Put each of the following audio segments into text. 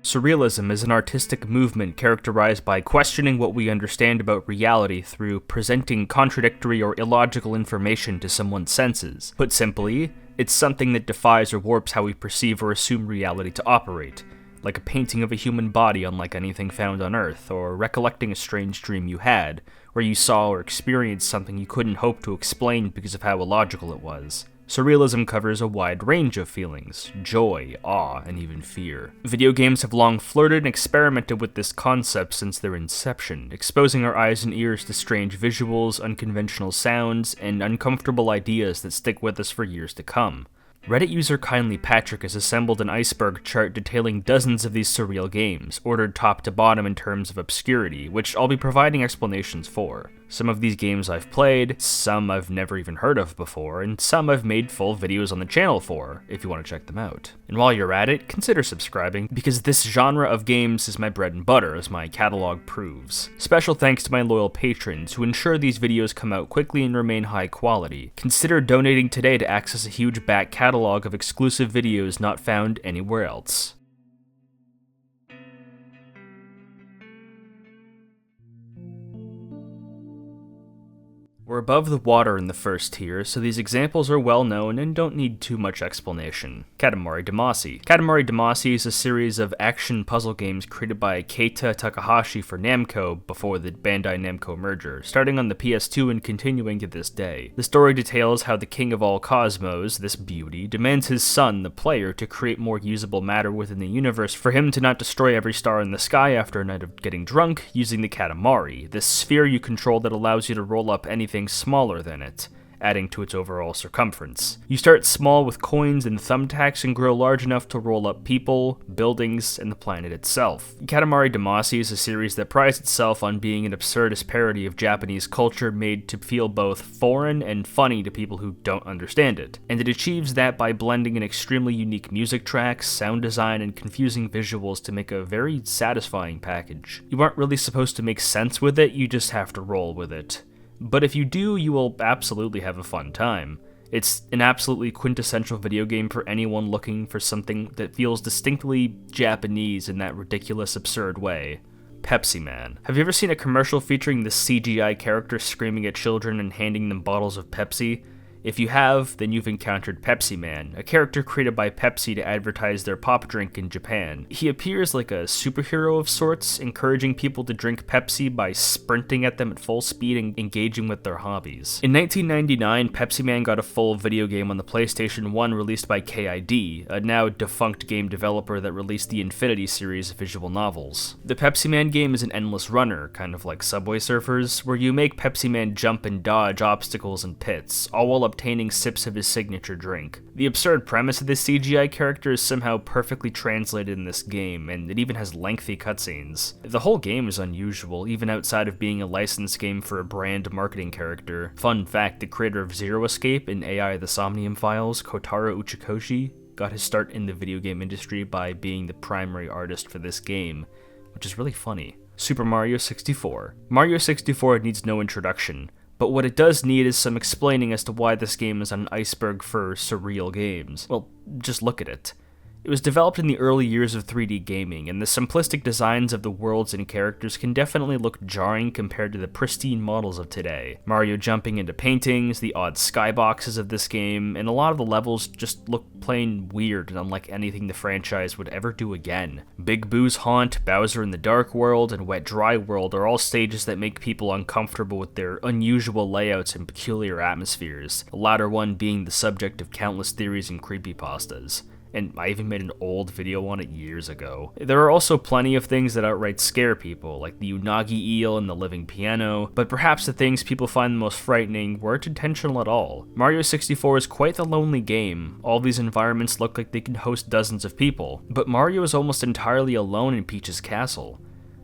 Surrealism is an artistic movement characterized by questioning what we understand about reality through presenting contradictory or illogical information to someone's senses. Put simply, it's something that defies or warps how we perceive or assume reality to operate, like a painting of a human body unlike anything found on Earth, or recollecting a strange dream you had, where you saw or experienced something you couldn't hope to explain because of how illogical it was. Surrealism covers a wide range of feelings: joy, awe, and even fear. Video games have long flirted and experimented with this concept since their inception, exposing our eyes and ears to strange visuals, unconventional sounds, and uncomfortable ideas that stick with us for years to come. Reddit user Kindly Patrick has assembled an Iceberg chart detailing dozens of these surreal games, ordered top to bottom in terms of obscurity, which I'll be providing explanations for. Some of these games I've played, some I've never even heard of before, and some I've made full videos on the channel for, if you want to check them out. And while you're at it, consider subscribing, because this genre of games is my bread and butter, as my catalog proves. Special thanks to my loyal patrons, who ensure these videos come out quickly and remain high quality. Consider donating today to access a huge back catalog of exclusive videos not found anywhere else. We're above the water in the first tier, so these examples are well known and don't need too much explanation. Katamari Damacy. Katamari Damacy is a series of action puzzle games created by Keita Takahashi for Namco before the Bandai Namco merger, starting on the PS2 and continuing to this day. The story details how the king of all cosmos, this beauty, demands his son, the player, to create more usable matter within the universe for him to not destroy every star in the sky after a night of getting drunk using the Katamari, this sphere you control that allows you to roll up anything smaller than it, adding to its overall circumference. You start small with coins and thumbtacks and grow large enough to roll up people, buildings, and the planet itself. Katamari Damacy is a series that prides itself on being an absurdist parody of Japanese culture made to feel both foreign and funny to people who don't understand it, and it achieves that by blending an extremely unique music tracks, sound design, and confusing visuals to make a very satisfying package. You aren't really supposed to make sense with it, you just have to roll with it. But if you do, you will absolutely have a fun time. It's an absolutely quintessential video game for anyone looking for something that feels distinctly Japanese in that ridiculous, absurd way. Pepsi Man. Have you ever seen a commercial featuring this CGI character screaming at children and handing them bottles of Pepsi? If you have, then you've encountered Pepsi Man, a character created by Pepsi to advertise their pop drink in Japan. He appears like a superhero of sorts, encouraging people to drink Pepsi by sprinting at them at full speed and engaging with their hobbies. In 1999, Pepsi Man got a full video game on the PlayStation 1 released by KID, a now defunct game developer that released the Infinity series of visual novels. The Pepsi Man game is an endless runner, kind of like Subway Surfers, where you make Pepsi Man jump and dodge obstacles and pits, all while obtaining sips of his signature drink. The absurd premise of this CGI character is somehow perfectly translated in this game, and it even has lengthy cutscenes. The whole game is unusual, even outside of being a licensed game for a brand marketing character. Fun fact, the creator of Zero Escape and AI The Somnium Files, Kotaro Uchikoshi, got his start in the video game industry by being the primary artist for this game, which is really funny. Super Mario 64. Mario 64 needs no introduction, but what it does need is some explaining as to why this game is on an Iceberg for Surreal games. Well, just look at it. It was developed in the early years of 3D gaming, and the simplistic designs of the worlds and characters can definitely look jarring compared to the pristine models of today. Mario jumping into paintings, the odd skyboxes of this game, and a lot of the levels just look plain weird and unlike anything the franchise would ever do again. Big Boo's Haunt, Bowser in the Dark World, and Wet Dry World are all stages that make people uncomfortable with their unusual layouts and peculiar atmospheres, the latter one being the subject of countless theories and creepypastas. And I even made an old video on it years ago. There are also plenty of things that outright scare people, like the Unagi eel and the living piano, but perhaps the things people find the most frightening weren't intentional at all. Mario 64 is quite the lonely game. All these environments look like they can host dozens of people, but Mario is almost entirely alone in Peach's castle.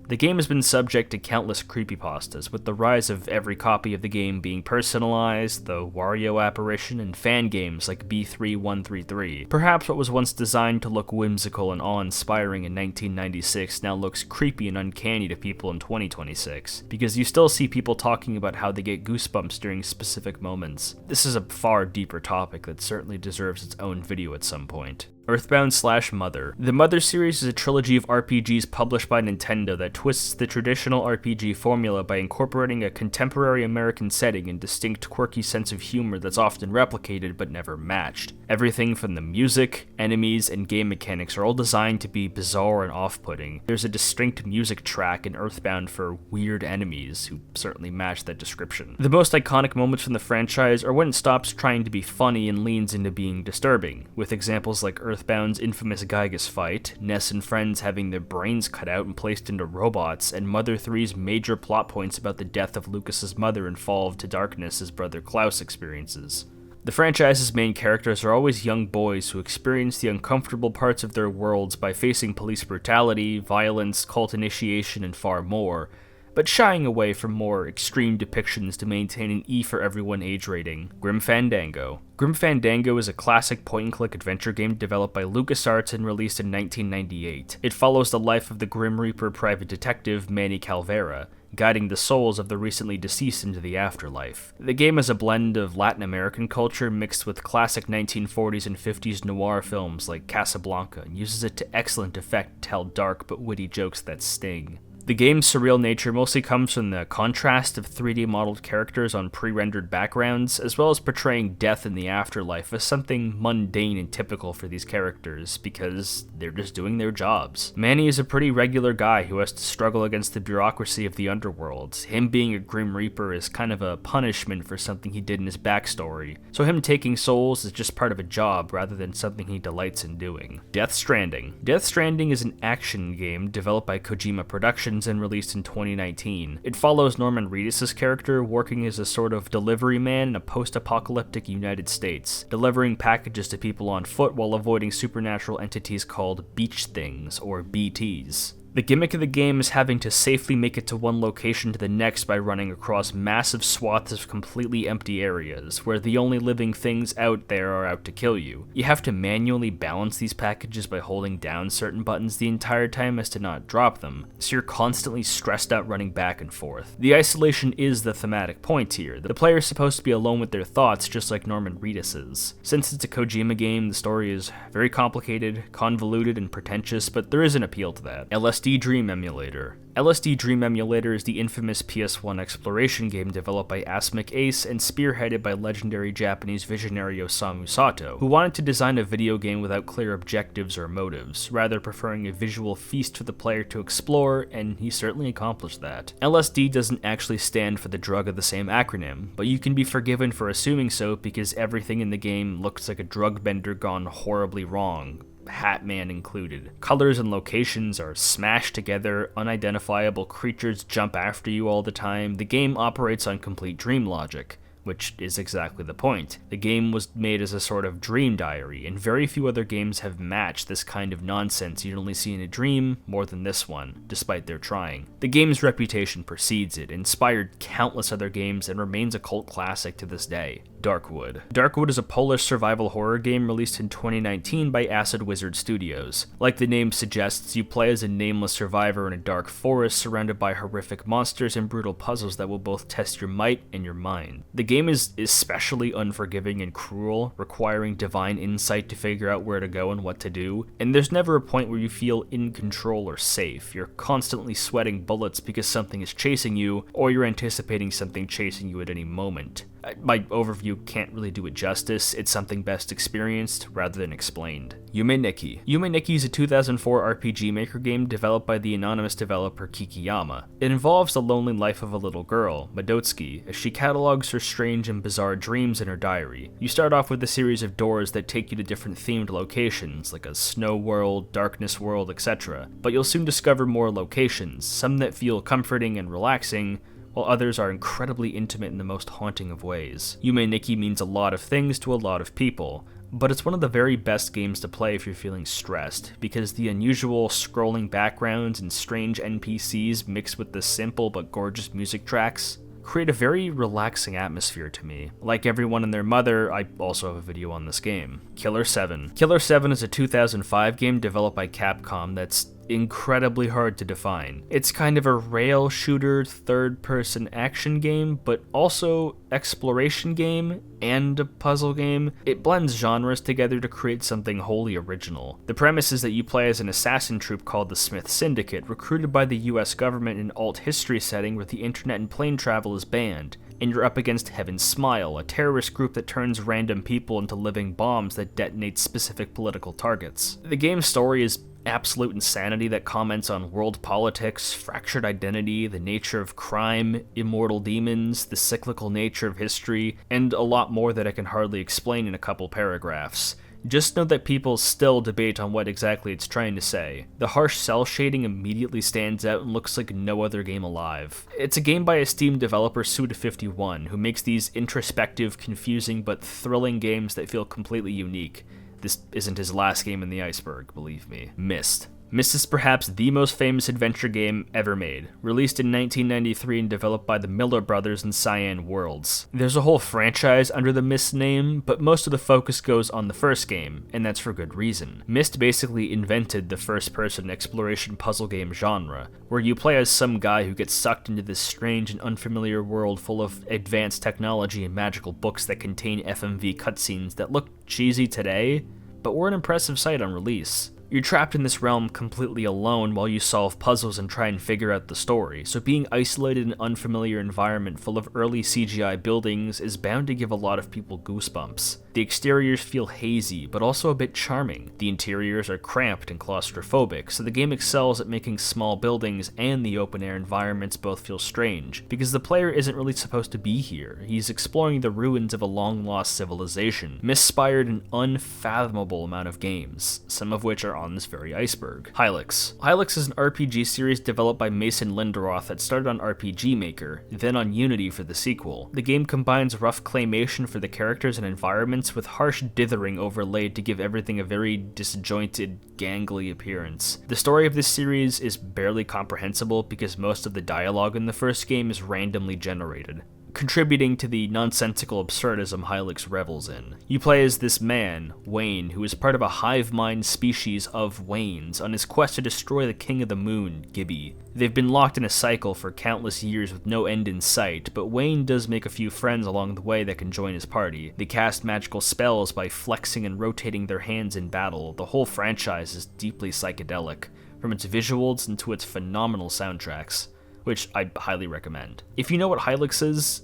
The game has been subject to countless creepypastas, with the rise of every copy of the game being personalized, the Wario apparition, and fan games like B3133. Perhaps what was once designed to look whimsical and awe-inspiring in 1996 now looks creepy and uncanny to people in 2026, because you still see people talking about how they get goosebumps during specific moments. This is a far deeper topic that certainly deserves its own video at some point. Earthbound/Mother. The Mother series is a trilogy of RPGs published by Nintendo that twists the traditional RPG formula by incorporating a contemporary American setting and distinct quirky sense of humor that's often replicated but never matched. Everything from the music, enemies, and game mechanics are all designed to be bizarre and off-putting. There's a distinct music track in Earthbound for weird enemies, who certainly match that description. The most iconic moments from the franchise are when it stops trying to be funny and leans into being disturbing, with examples like Earthbound's infamous Gygus fight, Ness and friends having their brains cut out and placed into robots, and Mother 3's major plot points about the death of Lucas's mother and fall to darkness his brother Klaus experiences. The franchise's main characters are always young boys who experience the uncomfortable parts of their worlds by facing police brutality, violence, cult initiation, and far more, but shying away from more extreme depictions to maintain an E for everyone age rating. Grim Fandango. Grim Fandango is a classic point-and-click adventure game developed by LucasArts and released in 1998. It follows the life of the Grim Reaper private detective Manny Calvera, guiding the souls of the recently deceased into the afterlife. The game is a blend of Latin American culture mixed with classic 1940s and 50s noir films like Casablanca, and uses it to excellent effect to tell dark but witty jokes that sting. The game's surreal nature mostly comes from the contrast of 3D modeled characters on pre-rendered backgrounds, as well as portraying death in the afterlife as something mundane and typical for these characters, because they're just doing their jobs. Manny is a pretty regular guy who has to struggle against the bureaucracy of the underworld. Him being a Grim Reaper is kind of a punishment for something he did in his backstory, so him taking souls is just part of a job rather than something he delights in doing. Death Stranding. Death Stranding is an action game developed by Kojima Productions and released in 2019. It follows Norman Reedus' character working as a sort of delivery man in a post-apocalyptic United States, delivering packages to people on foot while avoiding supernatural entities called beach things, or BTs. The gimmick of the game is having to safely make it to one location to the next by running across massive swaths of completely empty areas, where the only living things out there are out to kill you. You have to manually balance these packages by holding down certain buttons the entire time as to not drop them, so you're constantly stressed out running back and forth. The isolation is the thematic point here. The player is supposed to be alone with their thoughts, just like Norman Reedus is. Since it's a Kojima game, the story is very complicated, convoluted, and pretentious, but there is an appeal to that. LSD Dream Emulator. LSD Dream Emulator is the infamous PS1 exploration game developed by Asmik Ace and spearheaded by legendary Japanese visionary Osamu Sato, who wanted to design a video game without clear objectives or motives, rather preferring a visual feast for the player to explore, and he certainly accomplished that. LSD doesn't actually stand for the drug of the same acronym, but you can be forgiven for assuming so because everything in the game looks like a drug bender gone horribly wrong, Hat Man included. Colors and locations are smashed together, unidentifiable creatures jump after you all the time. The game operates on complete dream logic, which is exactly the point. The game was made as a sort of dream diary, and very few other games have matched this kind of nonsense you'd only see in a dream more than this one, despite their trying. The game's reputation precedes it, inspired countless other games, and remains a cult classic to this day. Darkwood. Darkwood is a Polish survival horror game released in 2019 by Acid Wizard Studios. Like the name suggests, you play as a nameless survivor in a dark forest surrounded by horrific monsters and brutal puzzles that will both test your might and your mind. The game is especially unforgiving and cruel, requiring divine insight to figure out where to go and what to do, and there's never a point where you feel in control or safe. You're constantly sweating bullets because something is chasing you, or you're anticipating something chasing you at any moment. My overview can't really do it justice. It's something best experienced rather than explained. Yume Nikki. Yume Nikki is a 2004 RPG Maker game developed by the anonymous developer Kikiyama. It involves the lonely life of a little girl, Madotsuki, as she catalogs her strange and bizarre dreams in her diary. You start off with a series of doors that take you to different themed locations, like a snow world, darkness world, etc. But you'll soon discover more locations, some that feel comforting and relaxing, while others are incredibly intimate in the most haunting of ways. Yume Nikki means a lot of things to a lot of people, but it's one of the very best games to play if you're feeling stressed, because the unusual scrolling backgrounds and strange NPCs mixed with the simple but gorgeous music tracks create a very relaxing atmosphere to me. Like everyone and their mother, I also have a video on this game. Killer 7. Killer 7 is a 2005 game developed by Capcom that's incredibly hard to define. It's kind of a rail shooter third-person action game, but also exploration game and a puzzle game. It blends genres together to create something wholly original. The premise is that you play as an assassin troupe called the Smith Syndicate, recruited by the US government in an alt-history setting where the internet and plane travel is banned, and you're up against Heaven's Smile, a terrorist group that turns random people into living bombs that detonate specific political targets. The game's story is absolute insanity that comments on world politics, fractured identity, the nature of crime, immortal demons, the cyclical nature of history, and a lot more that I can hardly explain in a couple paragraphs. Just know that people still debate on what exactly it's trying to say. The harsh cell shading immediately stands out and looks like no other game alive. It's a game by esteemed developer Suda51, who makes these introspective, confusing, but thrilling games that feel completely unique. This isn't his last game in the Iceberg, believe me. Myst. Myst is perhaps the most famous adventure game ever made, released in 1993 and developed by the Miller Brothers and Cyan Worlds. There's a whole franchise under the Myst name, but most of the focus goes on the first game, and that's for good reason. Myst basically invented the first-person exploration puzzle game genre, where you play as some guy who gets sucked into this strange and unfamiliar world full of advanced technology and magical books that contain FMV cutscenes that look cheesy today, but were an impressive sight on release. You're trapped in this realm completely alone while you solve puzzles and try and figure out the story, so being isolated in an unfamiliar environment full of early CGI buildings is bound to give a lot of people goosebumps. The exteriors feel hazy, but also a bit charming. The interiors are cramped and claustrophobic, so the game excels at making small buildings and the open-air environments both feel strange, because the player isn't really supposed to be here. He's exploring the ruins of a long-lost civilization, inspired an unfathomable amount of games, some of which are on this very Iceberg. Hylics. Hylics is an RPG series developed by Mason Linderoth that started on RPG Maker, then on Unity for the sequel. The game combines rough claymation for the characters and environments with harsh dithering overlaid to give everything a very disjointed, gangly appearance. The story of this series is barely comprehensible because most of the dialogue in the first game is randomly generated, contributing to the nonsensical absurdism Hylics revels in. You play as this man, Wayne, who is part of a hive mind species of Waynes on his quest to destroy the King of the Moon, Gibby. They've been locked in a cycle for countless years with no end in sight, but Wayne does make a few friends along the way that can join his party. They cast magical spells by flexing and rotating their hands in battle. The whole franchise is deeply psychedelic, from its visuals and to its phenomenal soundtracks, which I highly recommend. If you know what Hylics is,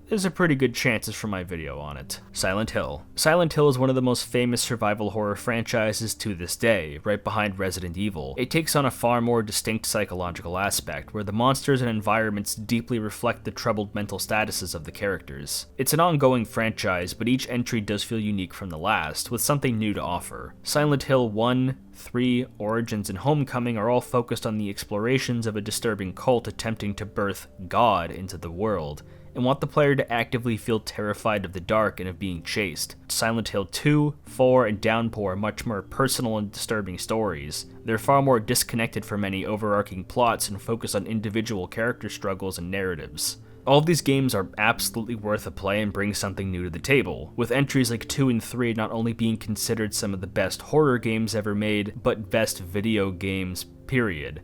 there's a pretty good chances for my video on it. Silent Hill. Silent Hill is one of the most famous survival horror franchises to this day, right behind Resident Evil. It takes on a far more distinct psychological aspect, where the monsters and environments deeply reflect the troubled mental statuses of the characters. It's an ongoing franchise, but each entry does feel unique from the last, with something new to offer. Silent Hill 1, 3, Origins, and Homecoming are all focused on the explorations of a disturbing cult attempting to birth God into the world, and want the player to actively feel terrified of the dark and of being chased. Silent Hill 2, 4, and Downpour are much more personal and disturbing stories. They're far more disconnected from any overarching plots and focus on individual character struggles and narratives. All of these games are absolutely worth a play and bring something new to the table, with entries like 2 and 3 not only being considered some of the best horror games ever made, but best video games, period.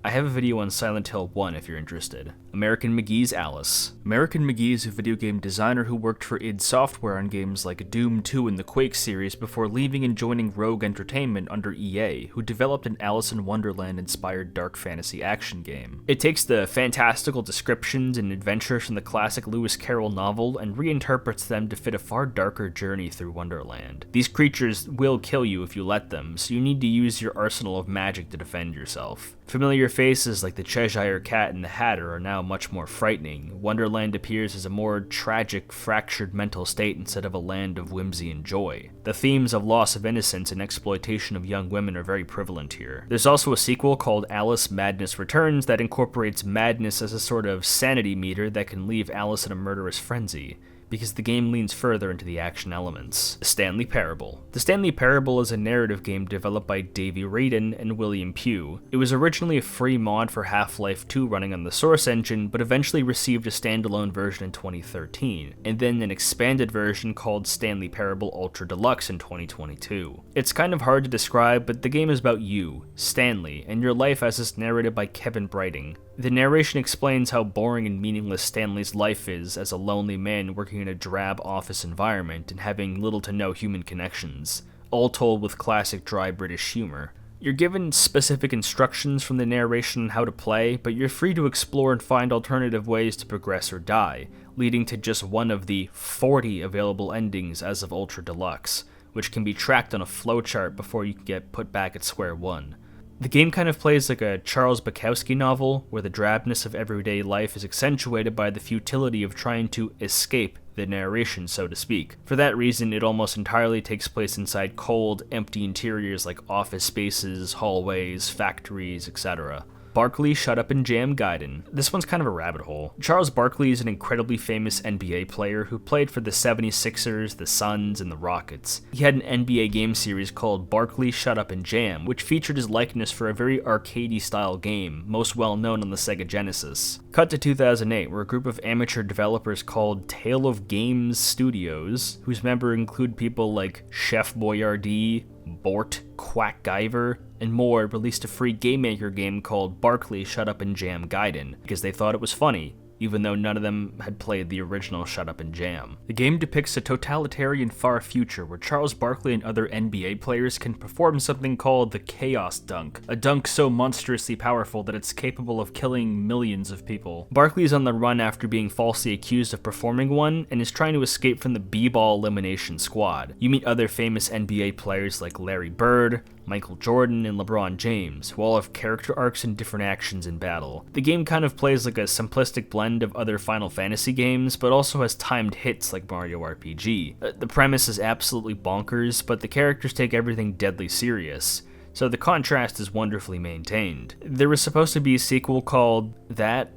I have a video on Silent Hill 1 if you're interested. American McGee's Alice. American McGee is a video game designer who worked for id Software on games like Doom 2 and the Quake series before leaving and joining Rogue Entertainment under EA, who developed an Alice in Wonderland-inspired dark fantasy action game. It takes the fantastical descriptions and adventures from the classic Lewis Carroll novel and reinterprets them to fit a far darker journey through Wonderland. These creatures will kill you if you let them, so you need to use your arsenal of magic to defend yourself. Familiar faces like the Cheshire Cat and the Hatter are now much more frightening. Wonderland appears as a more tragic, fractured mental state instead of a land of whimsy and joy. The themes of loss of innocence and exploitation of young women are very prevalent here. There's also a sequel called Alice Madness Returns that incorporates madness as a sort of sanity meter that can leave Alice in a murderous frenzy, because the game leans further into the action elements. The Stanley Parable. The Stanley Parable is a narrative game developed by Davey Radin and William Pugh. It was originally a free mod for Half-Life 2 running on the Source engine, but eventually received a standalone version in 2013, and then an expanded version called Stanley Parable Ultra Deluxe in 2022. It's kind of hard to describe, but the game is about you, Stanley, and your life as is narrated by Kevin Brighting. The narration explains how boring and meaningless Stanley's life is as a lonely man working in a drab office environment and having little to no human connections, all told with classic dry British humor. You're given specific instructions from the narration on how to play, but you're free to explore and find alternative ways to progress or die, leading to just one of the 40 available endings as of Ultra Deluxe, which can be tracked on a flowchart before you can get put back at square one. The game kind of plays like a Charles Bukowski novel, where the drabness of everyday life is accentuated by the futility of trying to escape the narration, so to speak. For that reason, it almost entirely takes place inside cold, empty interiors like office spaces, hallways, factories, etc. Barkley, Shut Up and Jam Gaiden. This one's kind of a rabbit hole. Charles Barkley is an incredibly famous NBA player who played for the 76ers, the Suns, and the Rockets. He had an NBA game series called Barkley, Shut Up and Jam, which featured his likeness for a very arcadey style game, most well known on the Sega Genesis. Cut to 2008, where a group of amateur developers called Tale of Games Studios, whose members include people like Chef Boyardee, Bort, Quackgiver, and more, released a free GameMaker game called Barkley, Shut Up and Jam Gaiden, because they thought it was funny, even though none of them had played the original Shut Up and Jam. The game depicts a totalitarian far future where Charles Barkley and other NBA players can perform something called the Chaos Dunk, a dunk so monstrously powerful that it's capable of killing millions of people. Barkley is on the run after being falsely accused of performing one, and is trying to escape from the B-Ball elimination squad. You meet other famous NBA players like Larry Bird, Michael Jordan, and LeBron James, who all have character arcs and different actions in battle. The game kind of plays like a simplistic blend of other Final Fantasy games, but also has timed hits like Mario RPG. The premise is absolutely bonkers, but the characters take everything deadly serious, so the contrast is wonderfully maintained. There was supposed to be a sequel called That,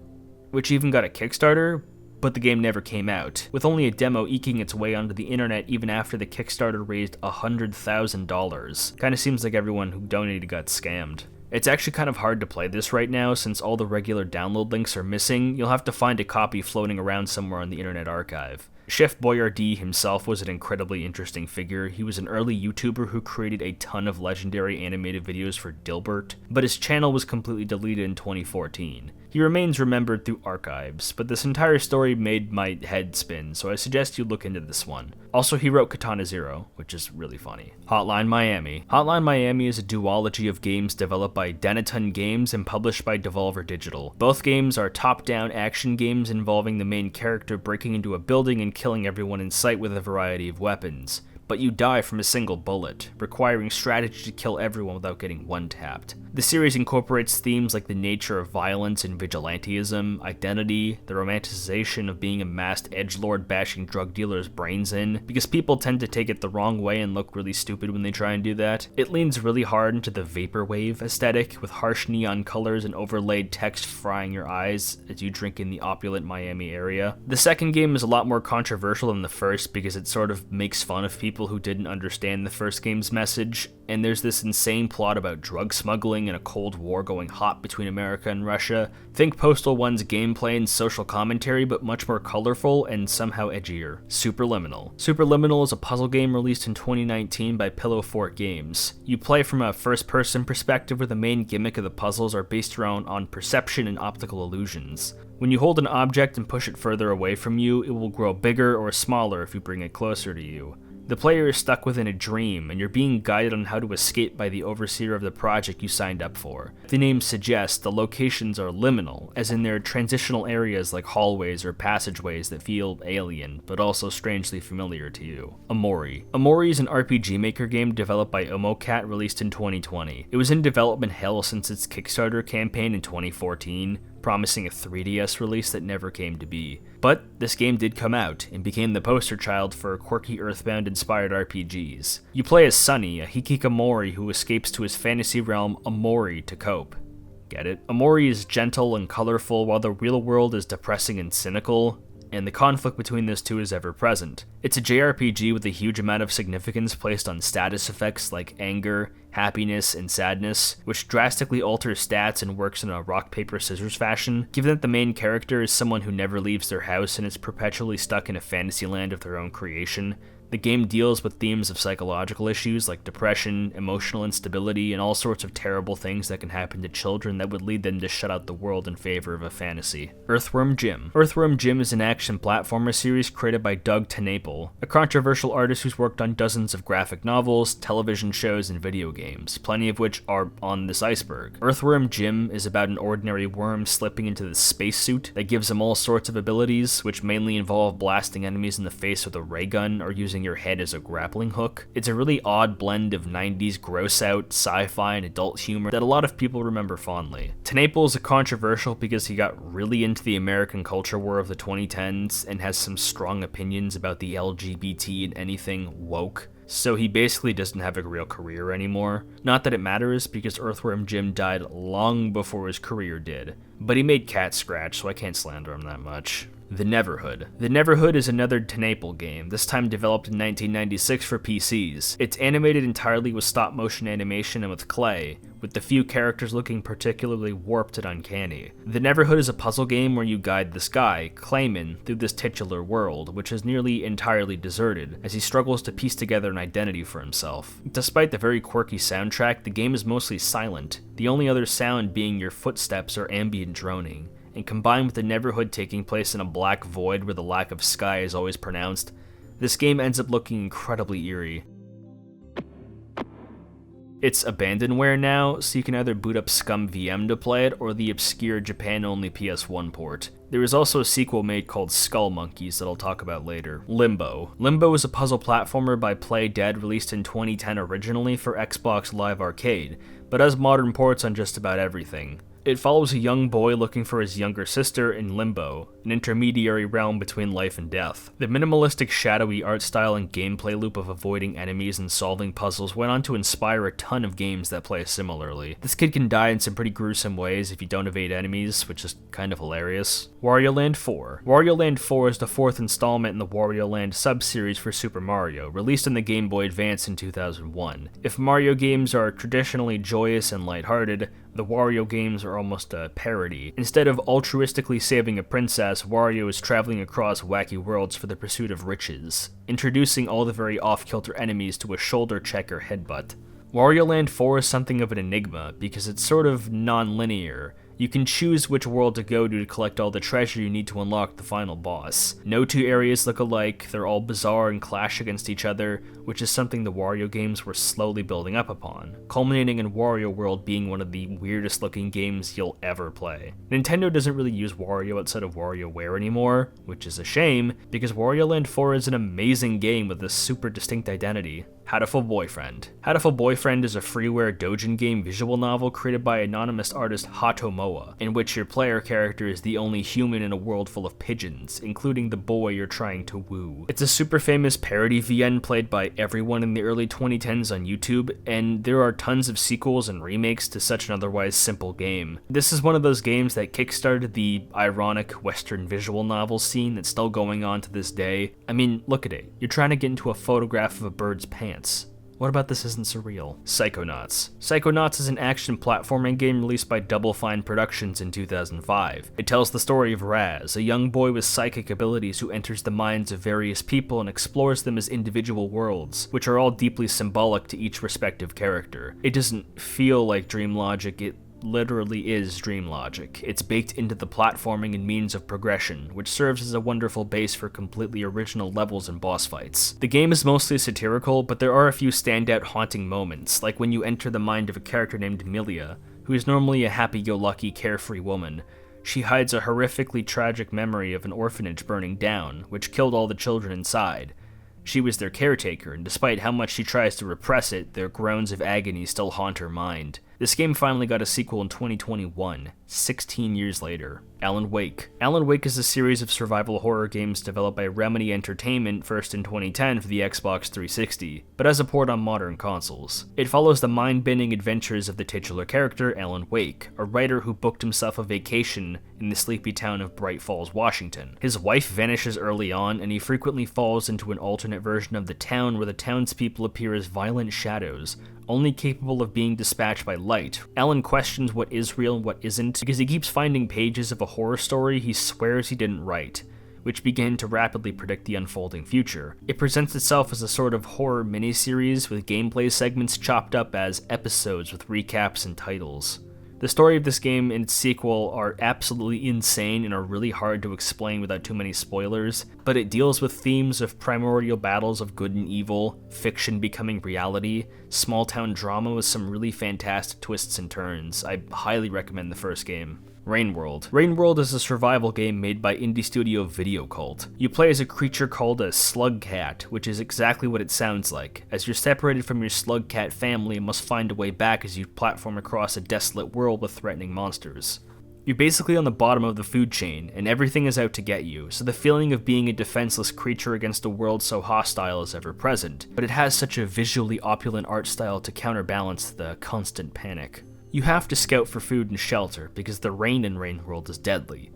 which even got a Kickstarter, but the game never came out, with only a demo eking its way onto the internet even after the Kickstarter raised $100,000. Kinda seems like everyone who donated got scammed. It's actually kind of hard to play this right now since all the regular download links are missing. You'll have to find a copy floating around somewhere on the Internet Archive. Chef Boyardee himself was an incredibly interesting figure. He was an early YouTuber who created a ton of legendary animated videos for Dilbert, but his channel was completely deleted in 2014. He remains remembered through archives, but this entire story made my head spin, so I suggest you look into this one. Also, he wrote Katana Zero, which is really funny. Hotline Miami. Hotline Miami is a duology of games developed by Denaton Games and published by Devolver Digital. Both games are top-down action games involving the main character breaking into a building and killing everyone in sight with a variety of weapons. But you die from a single bullet, requiring strategy to kill everyone without getting one-tapped. The series incorporates themes like the nature of violence and vigilantism, identity, the romanticization of being a masked edgelord bashing drug dealers' brains in, because people tend to take it the wrong way and look really stupid when they try and do that. It leans really hard into the vaporwave aesthetic, with harsh neon colors and overlaid text frying your eyes as you drink in the opulent Miami area. The second game is a lot more controversial than the first because it sort of makes fun of people who didn't understand the first game's message, and there's this insane plot about drug smuggling and a Cold War going hot between America and Russia. Think Postal 1's gameplay and social commentary, but much more colorful and somehow edgier. Superliminal. Superliminal is a puzzle game released in 2019 by Pillow Fort Games. You play from a first-person perspective where the main gimmick of the puzzles are based around on perception and optical illusions. When you hold an object and push it further away from you, it will grow bigger or smaller if you bring it closer to you. The player is stuck within a dream, and you're being guided on how to escape by the overseer of the project you signed up for. The name suggests the locations are liminal, as in they're transitional areas like hallways or passageways that feel alien, but also strangely familiar to you. Omori. Omori is an RPG Maker game developed by Omocat, released in 2020. It was in development hell since its Kickstarter campaign in 2014, promising a 3DS release that never came to be. But this game did come out, and became the poster child for quirky Earthbound-inspired RPGs. You play as Sunny, a hikikomori who escapes to his fantasy realm Omori to cope. Get it? Omori is gentle and colorful, while the real world is depressing and cynical. and the conflict between those two is ever present. It's a JRPG with a huge amount of significance placed on status effects like anger, happiness, and sadness, which drastically alters stats and works in a rock, paper, scissors fashion. Given that the main character is someone who never leaves their house and is perpetually stuck in a fantasy land of their own creation, the game deals with themes of psychological issues like depression, emotional instability, and all sorts of terrible things that can happen to children that would lead them to shut out the world in favor of a fantasy. Earthworm Jim. Earthworm Jim is an action platformer series created by Doug TenNapel, a controversial artist who's worked on dozens of graphic novels, television shows, and video games, plenty of which are on this Iceberg. Earthworm Jim is about an ordinary worm slipping into this spacesuit that gives him all sorts of abilities, which mainly involve blasting enemies in the face with a ray gun or using your head as a grappling hook. It's a really odd blend of 90s gross-out, sci-fi, and adult humor that a lot of people remember fondly. TenNapel is controversial because he got really into the American culture war of the 2010s and has some strong opinions about the LGBT and anything woke, so he basically doesn't have a real career anymore. Not that it matters, because Earthworm Jim died long before his career did, but he made Cat Scratch, so I can't slander him that much. The Neverhood. The Neverhood is another TenNapel game, this time developed in 1996 for PCs. It's animated entirely with stop-motion animation and with clay, with the few characters looking particularly warped and uncanny. The Neverhood is a puzzle game where you guide this guy, Clayman, through this titular world, which is nearly entirely deserted, as he struggles to piece together an identity for himself. Despite the very quirky soundtrack, the game is mostly silent, the only other sound being your footsteps or ambient droning. And combined with the Neverhood taking place in a black void where the lack of sky is always pronounced, this game ends up looking incredibly eerie. It's abandonware now, so you can either boot up Scum VM to play it, or the obscure Japan-only PS1 port. There is also a sequel made called Skull Monkeys that I'll talk about later. Limbo. Limbo is a puzzle platformer by Play Dead released in 2010 originally for Xbox Live Arcade, but has modern ports on just about everything. It follows a young boy looking for his younger sister in Limbo, an intermediary realm between life and death. The minimalistic, shadowy art style and gameplay loop of avoiding enemies and solving puzzles went on to inspire a ton of games that play similarly. This kid can die in some pretty gruesome ways if you don't evade enemies, which is kind of hilarious. Wario Land 4. Wario Land 4 is the fourth installment in the Wario Land sub-series for Super Mario, released in the Game Boy Advance in 2001. If Mario games are traditionally joyous and lighthearted, the Wario games are almost a parody. Instead of altruistically saving a princess, Wario is traveling across wacky worlds for the pursuit of riches, introducing all the very off-kilter enemies to a shoulder check or headbutt. Wario Land 4 is something of an enigma because it's sort of non-linear. You can choose which world to go to collect all the treasure you need to unlock the final boss. No two areas look alike, they're all bizarre and clash against each other, which is something the Wario games were slowly building up upon, culminating in Wario World being one of the weirdest looking games you'll ever play. Nintendo doesn't really use Wario outside of WarioWare anymore, which is a shame, because Wario Land 4 is an amazing game with a super distinct identity. Hatoful Boyfriend. Hatoful Boyfriend is a freeware doujin game visual novel created by anonymous artist Hatomoa, in which your player character is the only human in a world full of pigeons, including the boy you're trying to woo. It's a super famous parody VN played by everyone in the early 2010s on YouTube, and there are tons of sequels and remakes to such an otherwise simple game. This is one of those games that kickstarted the ironic Western visual novel scene that's still going on to this day. I mean, look at it. You're trying to get into a photograph of a bird's pants. What about this isn't surreal? Psychonauts. Psychonauts is an action platforming game released by Double Fine Productions in 2005. It tells the story of Raz, a young boy with psychic abilities who enters the minds of various people and explores them as individual worlds, which are all deeply symbolic to each respective character. It doesn't feel like dream logic, it literally is dream logic. It's baked into the platforming and means of progression, which serves as a wonderful base for completely original levels and boss fights. The game is mostly satirical, but there are a few standout haunting moments, like when you enter the mind of a character named Milia, who is normally a happy-go-lucky, carefree woman. She hides a horrifically tragic memory of an orphanage burning down, which killed all the children inside. She was their caretaker, and despite how much she tries to repress it, their groans of agony still haunt her mind. This game finally got a sequel in 2021, 16 years later. Alan Wake. Alan Wake is a series of survival horror games developed by Remedy Entertainment first in 2010 for the Xbox 360, but as a port on modern consoles. It follows the mind-bending adventures of the titular character, Alan Wake, a writer who booked himself a vacation in the sleepy town of Bright Falls, Washington. His wife vanishes early on, and he frequently falls into an alternate version of the town where the townspeople appear as violent shadows, only capable of being dispatched by light. Alan questions what is real and what isn't, because he keeps finding pages of a horror story he swears he didn't write, which begin to rapidly predict the unfolding future. It presents itself as a sort of horror miniseries with gameplay segments chopped up as episodes with recaps and titles. The story of this game and its sequel are absolutely insane and are really hard to explain without too many spoilers, but it deals with themes of primordial battles of good and evil, fiction becoming reality, small town drama with some really fantastic twists and turns. I highly recommend the first game. Rainworld. Rainworld is a survival game made by indie studio Video Cult. You play as a creature called a slug cat, which is exactly what it sounds like, as you're separated from your slug cat family and must find a way back as you platform across a desolate world with threatening monsters. You're basically on the bottom of the food chain, and everything is out to get you, so the feeling of being a defenseless creature against a world so hostile is ever present, but it has such a visually opulent art style to counterbalance the constant panic. You have to scout for food and shelter, because the rain in Rainworld is deadly.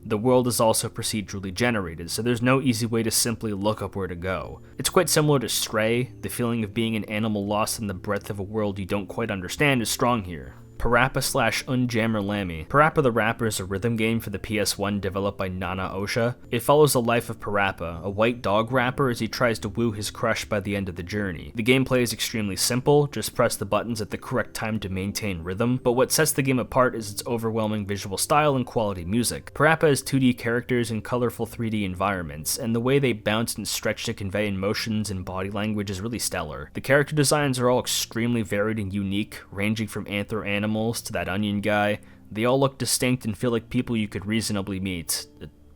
The world is also procedurally generated, so there's no easy way to simply look up where to go. It's quite similar to Stray. The feeling of being an animal lost in the breadth of a world you don't quite understand is strong here. Parappa/Unjammer Lammy. Parappa the Rapper is a rhythm game for the PS1 developed by Nana Osha. It follows the life of Parappa, a white dog rapper, as he tries to woo his crush by the end of the journey. The gameplay is extremely simple, just press the buttons at the correct time to maintain rhythm, but what sets the game apart is its overwhelming visual style and quality music. Parappa has 2D characters and colorful 3D environments, and the way they bounce and stretch to convey emotions and body language is really stellar. The character designs are all extremely varied and unique, ranging from anthro animals to that onion guy. They all look distinct and feel like people you could reasonably meet,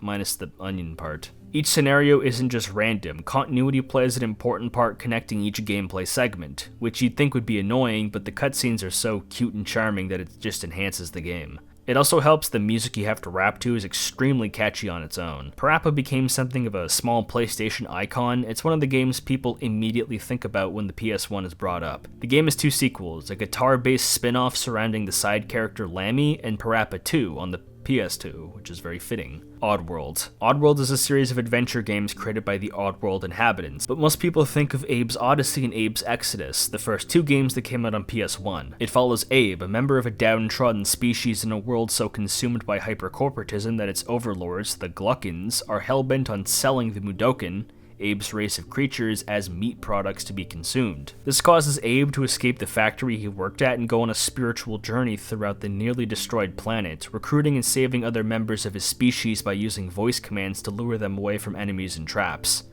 minus the onion part. Each scenario isn't just random. Continuity plays an important part connecting each gameplay segment, which you'd think would be annoying, but the cutscenes are so cute and charming that it just enhances the game. It also helps the music you have to rap to is extremely catchy on its own. Parappa became something of a small PlayStation icon. It's one of the games people immediately think about when the PS1 is brought up. The game has 2 sequels, a guitar-based spin-off surrounding the side character Lammy, and Parappa 2 on the PS2, which is very fitting. Oddworld. Oddworld is a series of adventure games created by the Oddworld inhabitants, but most people think of Abe's Odyssey and Abe's Exodus, the first 2 games that came out on PS1. It follows Abe, a member of a downtrodden species in a world so consumed by hypercorporatism that its overlords, the Gluckins, are hell-bent on selling the Mudokan, Abe's race of creatures, as meat products to be consumed. This causes Abe to escape the factory he worked at and go on a spiritual journey throughout the nearly destroyed planet, recruiting and saving other members of his species by using voice commands to lure them away from enemies and traps.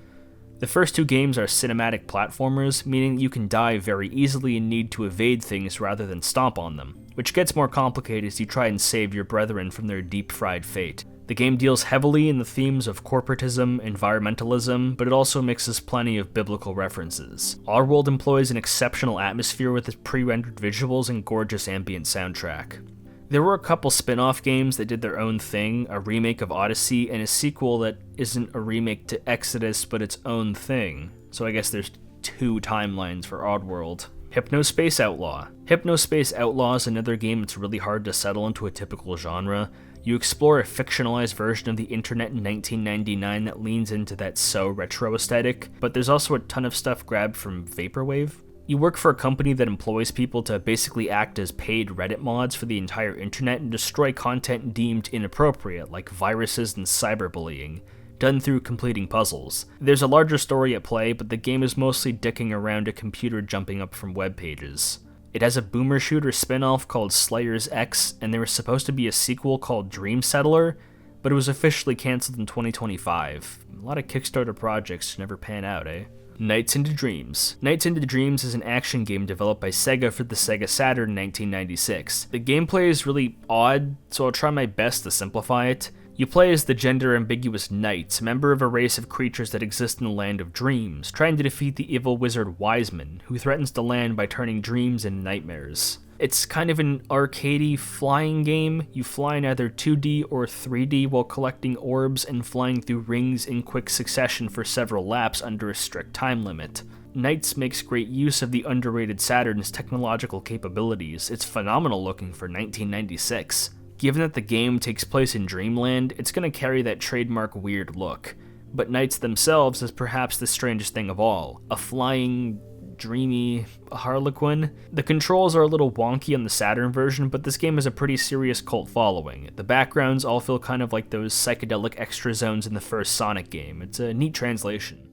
The first 2 games are cinematic platformers, meaning you can die very easily and need to evade things rather than stomp on them, which gets more complicated as you try and save your brethren from their deep-fried fate. The game deals heavily in the themes of corporatism, environmentalism, but it also mixes plenty of biblical references. Oddworld employs an exceptional atmosphere with its pre-rendered visuals and gorgeous ambient soundtrack. There were a couple spin-off games that did their own thing, a remake of Odyssey, and a sequel that isn't a remake to Exodus, but its own thing. So I guess there's 2 timelines for Oddworld. Hypnospace Outlaw. Hypnospace Outlaw is another game that's really hard to settle into a typical genre. You explore a fictionalized version of the internet in 1999 that leans into that retro aesthetic, but there's also a ton of stuff grabbed from Vaporwave. You work for a company that employs people to basically act as paid Reddit mods for the entire internet and destroy content deemed inappropriate, like viruses and cyberbullying, done through completing puzzles. There's a larger story at play, but the game is mostly dicking around a computer jumping up from web pages. It has a boomer shooter spin-off called Slayers X, and there was supposed to be a sequel called Dream Settler, but it was officially cancelled in 2025. A lot of Kickstarter projects never pan out, eh? Nights into Dreams. Nights into Dreams is an action game developed by Sega for the Sega Saturn in 1996. The gameplay is really odd, so I'll try my best to simplify it. You play as the gender-ambiguous Knights, a member of a race of creatures that exist in the land of dreams, trying to defeat the evil wizard Wiseman, who threatens the land by turning dreams into nightmares. It's kind of an arcadey flying game. You fly in either 2D or 3D while collecting orbs and flying through rings in quick succession for several laps under a strict time limit. Knights makes great use of the underrated Saturn's technological capabilities. It's phenomenal looking for 1996. Given that the game takes place in Dreamland, it's going to carry that trademark weird look. But Knights themselves is perhaps the strangest thing of all. A flying, dreamy Harlequin. The controls are a little wonky on the Saturn version, but this game has a pretty serious cult following. The backgrounds all feel kind of like those psychedelic extra zones in the first Sonic game. It's a neat translation.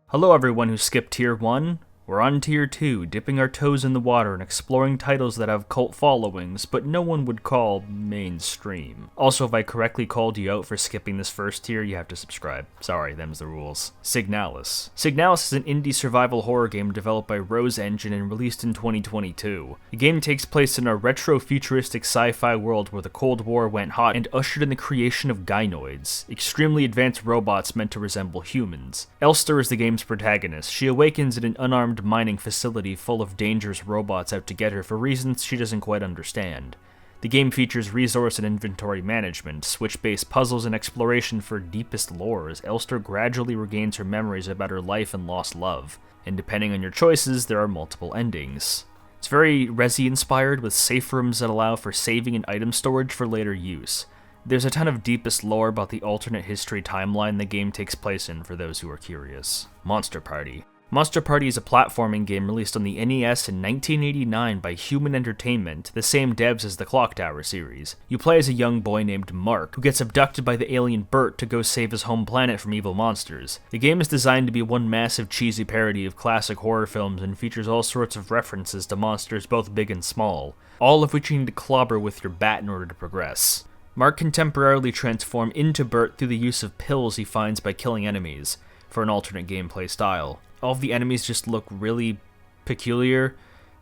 Hello everyone who skipped Tier 1. We're on Tier 2, dipping our toes in the water and exploring titles that have cult followings, but no one would call mainstream. Also, if I correctly called you out for skipping this first tier, you have to subscribe. Sorry, them's the rules. Signalis. Signalis is an indie survival horror game developed by Rose Engine and released in 2022. The game takes place in a retro-futuristic sci-fi world where the Cold War went hot and ushered in the creation of gynoids, extremely advanced robots meant to resemble humans. Elster is the game's protagonist. She awakens in an unarmed mining facility full of dangerous robots out to get her for reasons she doesn't quite understand. The game features resource and inventory management, switch-based puzzles, and exploration for deepest lore as Elster gradually regains her memories about her life and lost love. And depending on your choices, there are multiple endings. It's very Resi-inspired, with safe rooms that allow for saving and item storage for later use. There's a ton of deepest lore about the alternate history timeline the game takes place in for those who are curious. Monster Party. Monster Party is a platforming game released on the NES in 1989 by Human Entertainment, the same devs as the Clock Tower series. You play as a young boy named Mark, who gets abducted by the alien Bert to go save his home planet from evil monsters. The game is designed to be one massive cheesy parody of classic horror films and features all sorts of references to monsters both big and small, all of which you need to clobber with your bat in order to progress. Mark can temporarily transform into Bert through the use of pills he finds by killing enemies, for an alternate gameplay style. All of the enemies just look really peculiar.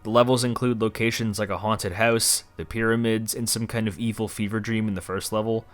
The levels include locations like a haunted house, the pyramids, and some kind of evil fever dream in the first level.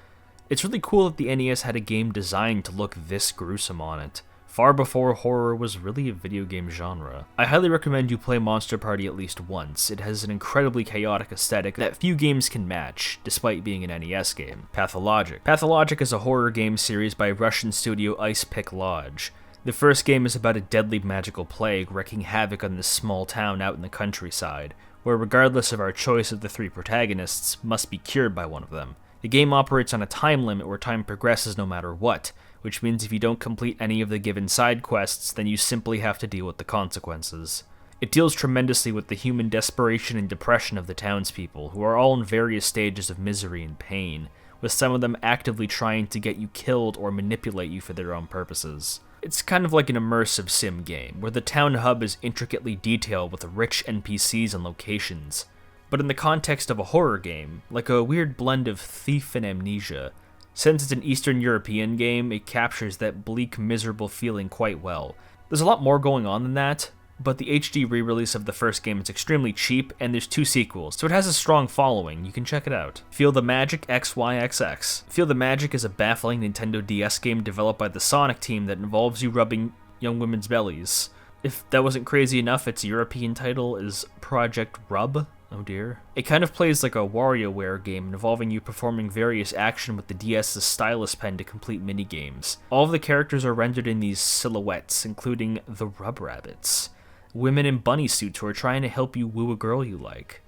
It's really cool that the NES had a game designed to look this gruesome on it, far before horror was really a video game genre. I highly recommend you play Monster Party at least once. It has an incredibly chaotic aesthetic that few games can match, despite being an NES game. Pathologic. Pathologic is a horror game series by Russian studio Iceberg Lodge. The first game is about a deadly magical plague wreaking havoc on this small town out in the countryside, where regardless of our choice of the three protagonists, must be cured by one of them. The game operates on a time limit where time progresses no matter what, which means if you don't complete any of the given side quests, then you simply have to deal with the consequences. It deals tremendously with the human desperation and depression of the townspeople, who are all in various stages of misery and pain, with some of them actively trying to get you killed or manipulate you for their own purposes. It's kind of like an immersive sim game, where the town hub is intricately detailed with rich NPCs and locations. But in the context of a horror game, like a weird blend of Thief and Amnesia, since it's an Eastern European game, it captures that bleak, miserable feeling quite well. There's a lot more going on than that, but the HD re-release of the first game is extremely cheap, and there's 2 sequels, so it has a strong following. You can check it out. Feel the Magic XYXX. Feel the Magic is a baffling Nintendo DS game developed by the Sonic team that involves you rubbing young women's bellies. If that wasn't crazy enough, its European title is Project Rub. Oh dear. It kind of plays like a WarioWare game involving you performing various action with the DS's stylus pen to complete minigames. All of the characters are rendered in these silhouettes, including the Rub Rabbits. Women in bunny suits who are trying to help you woo a girl you like.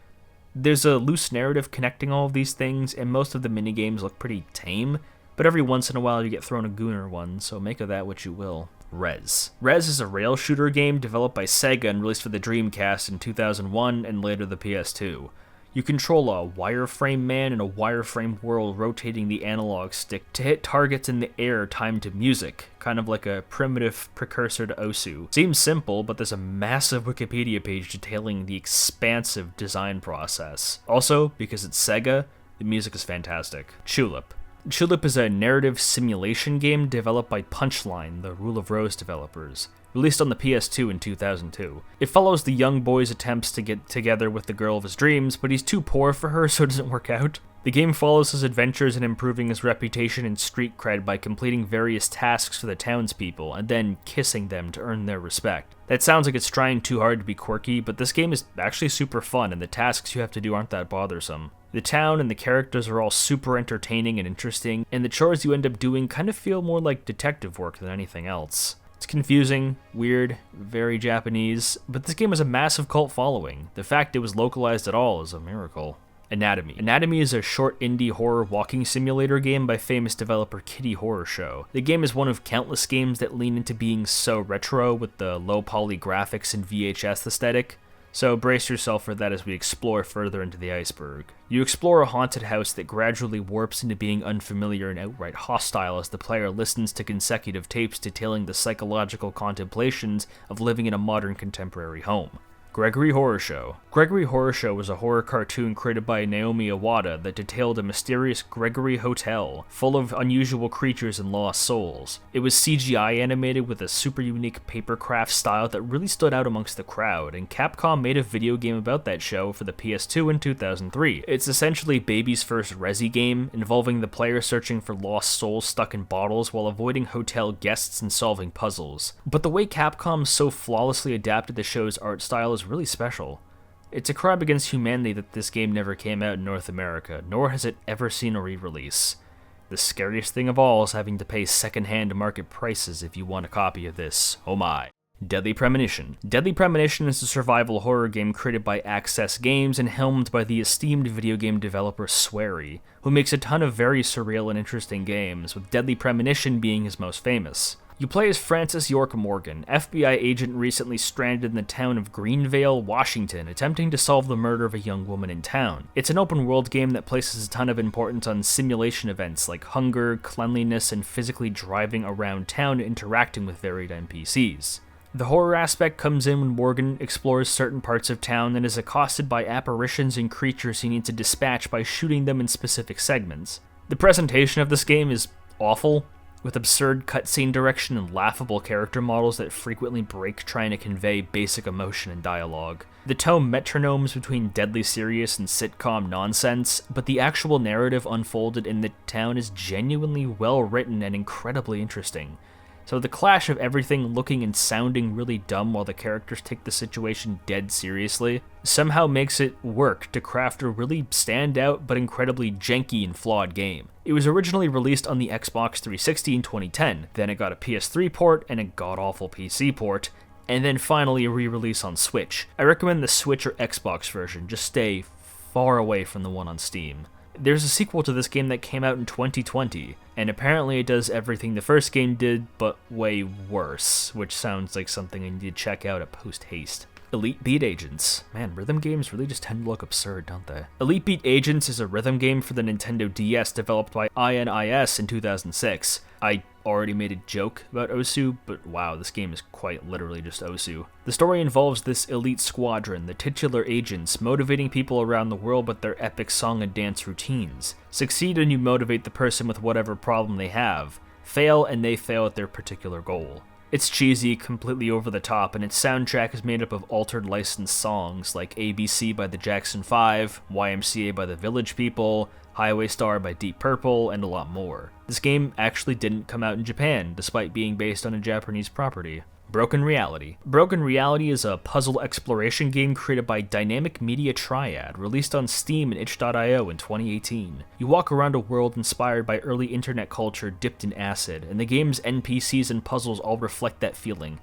There's a loose narrative connecting all of these things, and most of the minigames look pretty tame, but every once in a while you get thrown a gooner one, so make of that what you will. Rez. Rez is a rail shooter game developed by Sega and released for the Dreamcast in 2001 and later the PS2. You control a wireframe man in a wireframe world rotating the analog stick to hit targets in the air timed to music, kind of like a primitive precursor to Osu. Seems simple, but there's a massive Wikipedia page detailing the expansive design process. Also, because it's Sega, the music is fantastic. Tulip. Tulip is a narrative simulation game developed by Punchline, the Rule of Rose developers, released on the PS2 in 2002. It follows the young boy's attempts to get together with the girl of his dreams, but he's too poor for her, so it doesn't work out. The game follows his adventures in improving his reputation and street cred by completing various tasks for the townspeople, and then kissing them to earn their respect. That sounds like it's trying too hard to be quirky, but this game is actually super fun, and the tasks you have to do aren't that bothersome. The town and the characters are all super entertaining and interesting, and the chores you end up doing kind of feel more like detective work than anything else. It's confusing, weird, very Japanese, but this game has a massive cult following. The fact it was localized at all is a miracle. Anatomy. Anatomy is a short indie horror walking simulator game by famous developer Kitty Horror Show. The game is one of countless games that lean into being so retro with the low poly graphics and VHS aesthetic. So brace yourself for that as we explore further into the Iceberg. You explore a haunted house that gradually warps into being unfamiliar and outright hostile as the player listens to consecutive tapes detailing the psychological contemplations of living in a modern contemporary home. Gregory Horror Show. Gregory Horror Show was a horror cartoon created by Naomi Iwata that detailed a mysterious Gregory Hotel full of unusual creatures and lost souls. It was CGI animated with a super unique papercraft style that really stood out amongst the crowd, and Capcom made a video game about that show for the PS2 in 2003. It's essentially baby's first Resi game, involving the player searching for lost souls stuck in bottles while avoiding hotel guests and solving puzzles. But the way Capcom so flawlessly adapted the show's art style is really special. It's a crime against humanity that this game never came out in North America, nor has it ever seen a re-release. The scariest thing of all is having to pay second-hand market prices if you want a copy of this. Oh my. Deadly Premonition. Deadly Premonition is a survival horror game created by Access Games and helmed by the esteemed video game developer Swery, who makes a ton of very surreal and interesting games, with Deadly Premonition being his most famous. You play as Francis York Morgan, FBI agent recently stranded in the town of Greenvale, Washington, attempting to solve the murder of a young woman in town. It's an open-world game that places a ton of importance on simulation events like hunger, cleanliness, and physically driving around town interacting with varied NPCs. The horror aspect comes in when Morgan explores certain parts of town and is accosted by apparitions and creatures he needs to dispatch by shooting them in specific segments. The presentation of this game is awful, with absurd cutscene direction and laughable character models that frequently break trying to convey basic emotion and dialogue. The tone metronomes between deadly serious and sitcom nonsense, but the actual narrative unfolded in the town is genuinely well written and incredibly interesting. So the clash of everything looking and sounding really dumb while the characters take the situation dead seriously somehow makes it work to craft a really standout but incredibly janky and flawed game. It was originally released on the Xbox 360 in 2010, then it got a PS3 port and a god-awful PC port, and then finally a re-release on Switch. I recommend the Switch or Xbox version, just stay far away from the one on Steam. There's a sequel to this game that came out in 2020, and apparently it does everything the first game did, but way worse, which sounds like something I need to check out at post-haste. Elite Beat Agents. Man, rhythm games really just tend to look absurd, don't they? Elite Beat Agents is a rhythm game for the Nintendo DS developed by INIS in 2006. I already made a joke about Osu, but wow, this game is quite literally just Osu. The story involves this elite squadron, the titular agents, motivating people around the world with their epic song and dance routines. Succeed and you motivate the person with whatever problem they have. Fail and they fail at their particular goal. It's cheesy, completely over the top, and its soundtrack is made up of altered licensed songs like ABC by the Jackson 5, YMCA by the Village People, Highway Star by Deep Purple, and a lot more. This game actually didn't come out in Japan, despite being based on a Japanese property. Broken Reality. Broken Reality is a puzzle exploration game created by Dynamic Media Triad, released on Steam and itch.io in 2018. You walk around a world inspired by early internet culture dipped in acid, and the game's NPCs and puzzles all reflect that feeling.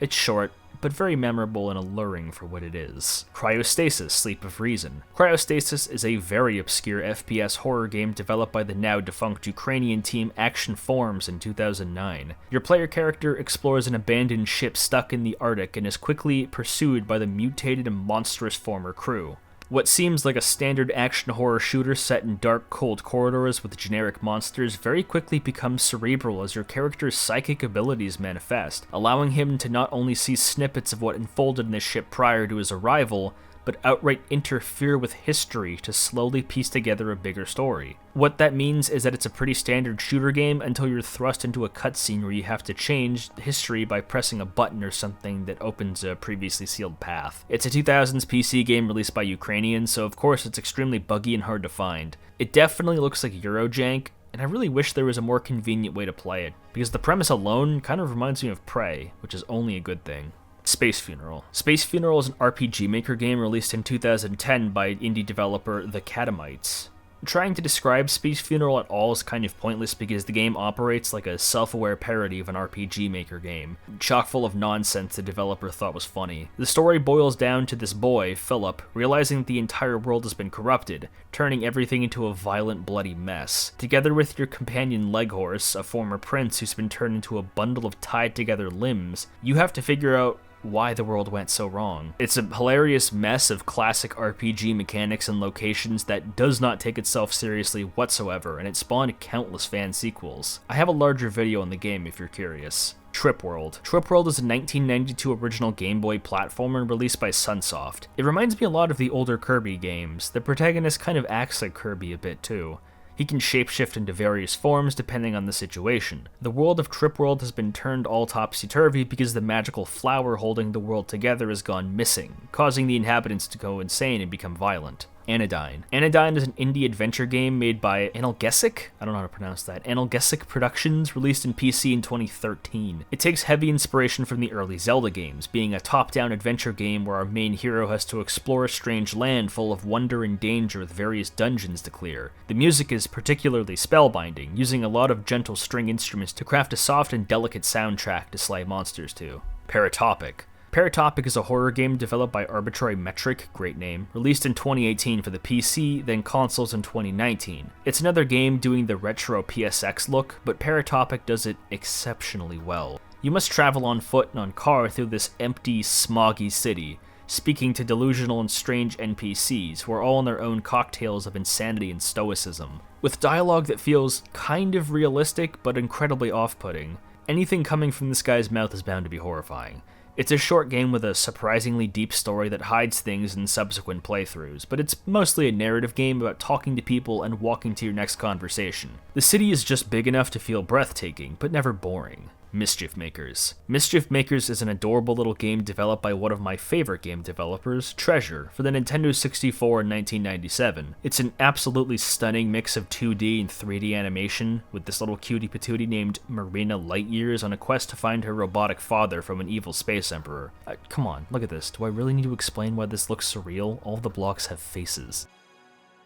It's short, but very memorable and alluring for what it is. Cryostasis: Sleep of Reason. Cryostasis is a very obscure FPS horror game developed by the now defunct Ukrainian team Action Forms in 2009. Your player character explores an abandoned ship stuck in the Arctic and is quickly pursued by the mutated and monstrous former crew. What seems like a standard action horror shooter set in dark, cold corridors with generic monsters very quickly becomes cerebral as your character's psychic abilities manifest, allowing him to not only see snippets of what unfolded in the ship prior to his arrival, but outright interfere with history to slowly piece together a bigger story. What that means is that it's a pretty standard shooter game until you're thrust into a cutscene where you have to change history by pressing a button or something that opens a previously sealed path. It's a 2000s PC game released by Ukrainians, so of course it's extremely buggy and hard to find. It definitely looks like Eurojank, and I really wish there was a more convenient way to play it, because the premise alone kind of reminds me of Prey, which is only a good thing. Space Funeral. Space Funeral is an RPG Maker game released in 2010 by indie developer The Catamites. Trying to describe Space Funeral at all is kind of pointless because the game operates like a self-aware parody of an RPG Maker game, chock full of nonsense the developer thought was funny. The story boils down to this boy, Philip, realizing that the entire world has been corrupted, turning everything into a violent, bloody mess. Together with your companion Leghorse, a former prince who's been turned into a bundle of tied-together limbs, you have to figure out why the world went so wrong. It's a hilarious mess of classic RPG mechanics and locations that does not take itself seriously whatsoever, and it spawned countless fan sequels. I have a larger video on the game if you're curious. Trip World. Trip World is a 1992 original Game Boy platformer released by Sunsoft. It reminds me a lot of the older Kirby games. The protagonist kind of acts like Kirby a bit too. He can shapeshift into various forms depending on the situation. The world of Trip World has been turned all topsy-turvy because the magical flower holding the world together has gone missing, causing the inhabitants to go insane and become violent. Anodyne. Anodyne is an indie adventure game made by Analgesic? I don't know how to pronounce that. Analgesic Productions, released in PC in 2013. It takes heavy inspiration from the early Zelda games, being a top-down adventure game where our main hero has to explore a strange land full of wonder and danger with various dungeons to clear. The music is particularly spellbinding, using a lot of gentle string instruments to craft a soft and delicate soundtrack to slay monsters to. Paratopic. Paratopic is a horror game developed by Arbitrary Metric, great name, released in 2018 for the PC, then consoles in 2019. It's another game doing the retro PSX look, but Paratopic does it exceptionally well. You must travel on foot and on car through this empty, smoggy city, speaking to delusional and strange NPCs who are all in their own cocktails of insanity and stoicism. With dialogue that feels kind of realistic, but incredibly off-putting. Anything coming from this guy's mouth is bound to be horrifying. It's a short game with a surprisingly deep story that hides things in subsequent playthroughs, but it's mostly a narrative game about talking to people and walking to your next conversation. The city is just big enough to feel breathtaking, but never boring. Mischief Makers. Mischief Makers is an adorable little game developed by one of my favorite game developers, Treasure, for the Nintendo 64 in 1997. It's an absolutely stunning mix of 2D and 3D animation, with this little cutie patootie named Marina Lightyears on a quest to find her robotic father from an evil space emperor. Come on, look at this. Do I really need to explain why this looks surreal? All the blocks have faces.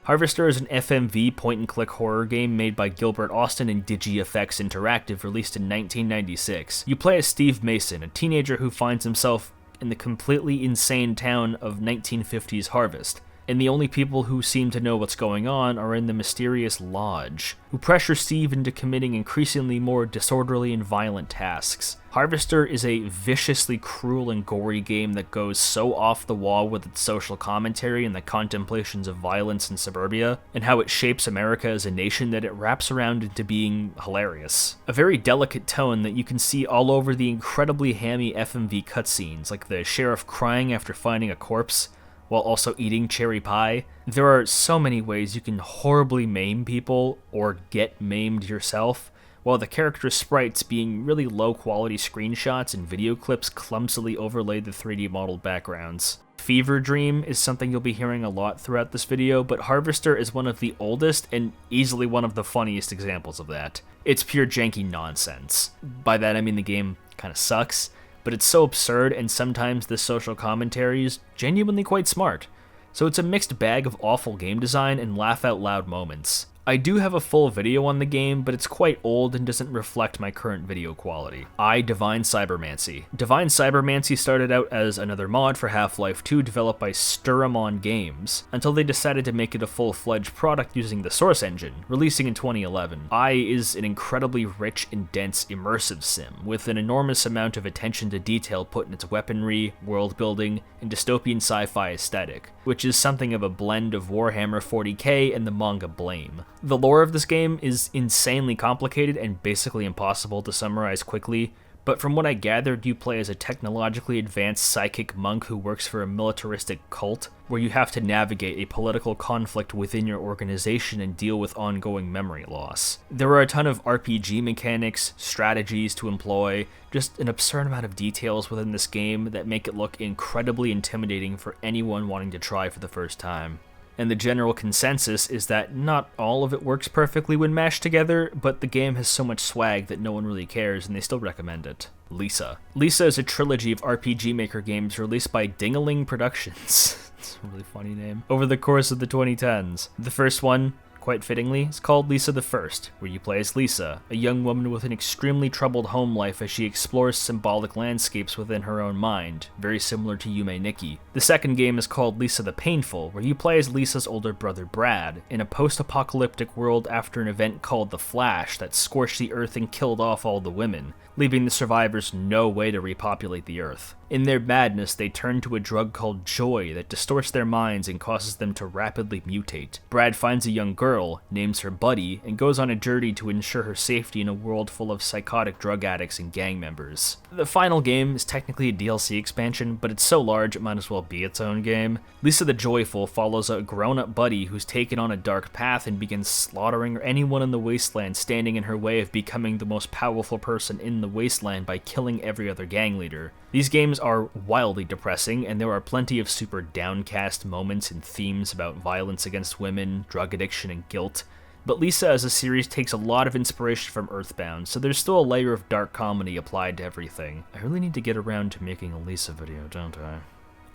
Harvester is an FMV point-and-click horror game made by Gilbert Austin and DigiEffects Interactive, released in 1996. You play as Steve Mason, a teenager who finds himself in the completely insane town of 1950s Harvest, and the only people who seem to know what's going on are in the mysterious Lodge, who pressure Steve into committing increasingly more disorderly and violent tasks. Harvester is a viciously cruel and gory game that goes so off the wall with its social commentary and the contemplations of violence in suburbia, and how it shapes America as a nation, that it wraps around into being hilarious. A very delicate tone that you can see all over the incredibly hammy FMV cutscenes, like the sheriff crying after finding a corpse, while also eating cherry pie. There are so many ways you can horribly maim people, or get maimed yourself, while the character sprites, being really low-quality screenshots and video clips, clumsily overlay the 3D modeled backgrounds. Fever Dream is something you'll be hearing a lot throughout this video, but Harvester is one of the oldest and easily one of the funniest examples of that. It's pure janky nonsense. By that I mean the game kinda sucks, but it's so absurd, and sometimes the social commentary is genuinely quite smart. So it's a mixed bag of awful game design and laugh-out-loud moments. I do have a full video on the game, but it's quite old and doesn't reflect my current video quality. Divine Cybermancy. Divine Cybermancy started out as another mod for Half-Life 2 developed by Sturamon Games, until they decided to make it a full-fledged product using the Source engine, releasing in 2011. Is an incredibly rich and dense immersive sim, with an enormous amount of attention to detail put in its weaponry, world building, and dystopian sci-fi aesthetic, which is something of a blend of Warhammer 40k and the manga Blame. The lore of this game is insanely complicated and basically impossible to summarize quickly, But from what I gathered, you play as a technologically advanced psychic monk who works for a militaristic cult, where you have to navigate a political conflict within your organization and deal with ongoing memory loss. There are a ton of RPG mechanics, strategies to employ, just an absurd amount of details within this game that make it look incredibly intimidating for anyone wanting to try for the first time. And the general consensus is that not all of it works perfectly when mashed together, but the game has so much swag that no one really cares and they still recommend it. Lisa. Lisa is a trilogy of RPG Maker games released by Dingaling Productions. It's a really funny name. Over the course of the 2010s. The first one, quite fittingly, is called Lisa the First, where you play as Lisa, a young woman with an extremely troubled home life as she explores symbolic landscapes within her own mind, very similar to Yume Nikki. The second game is called Lisa the Painful, where you play as Lisa's older brother Brad, in a post-apocalyptic world after an event called the Flash that scorched the earth and killed off all the women, leaving the survivors no way to repopulate the earth. In their madness, they turn to a drug called Joy that distorts their minds and causes them to rapidly mutate. Brad finds a young girl, names her Buddy, and goes on a journey to ensure her safety in a world full of psychotic drug addicts and gang members. The final game is technically a DLC expansion, but it's so large it might as well be its own game. Lisa the Joyful follows a grown-up Buddy who's taken on a dark path and begins slaughtering anyone in the wasteland standing in her way of becoming the most powerful person in the wasteland by killing every other gang leader. These games are wildly depressing, and there are plenty of super downcast moments and themes about violence against women, drug addiction, and guilt. But Lisa as a series takes a lot of inspiration from Earthbound, so there's still a layer of dark comedy applied to everything. I really need to get around to making a Lisa video, don't I?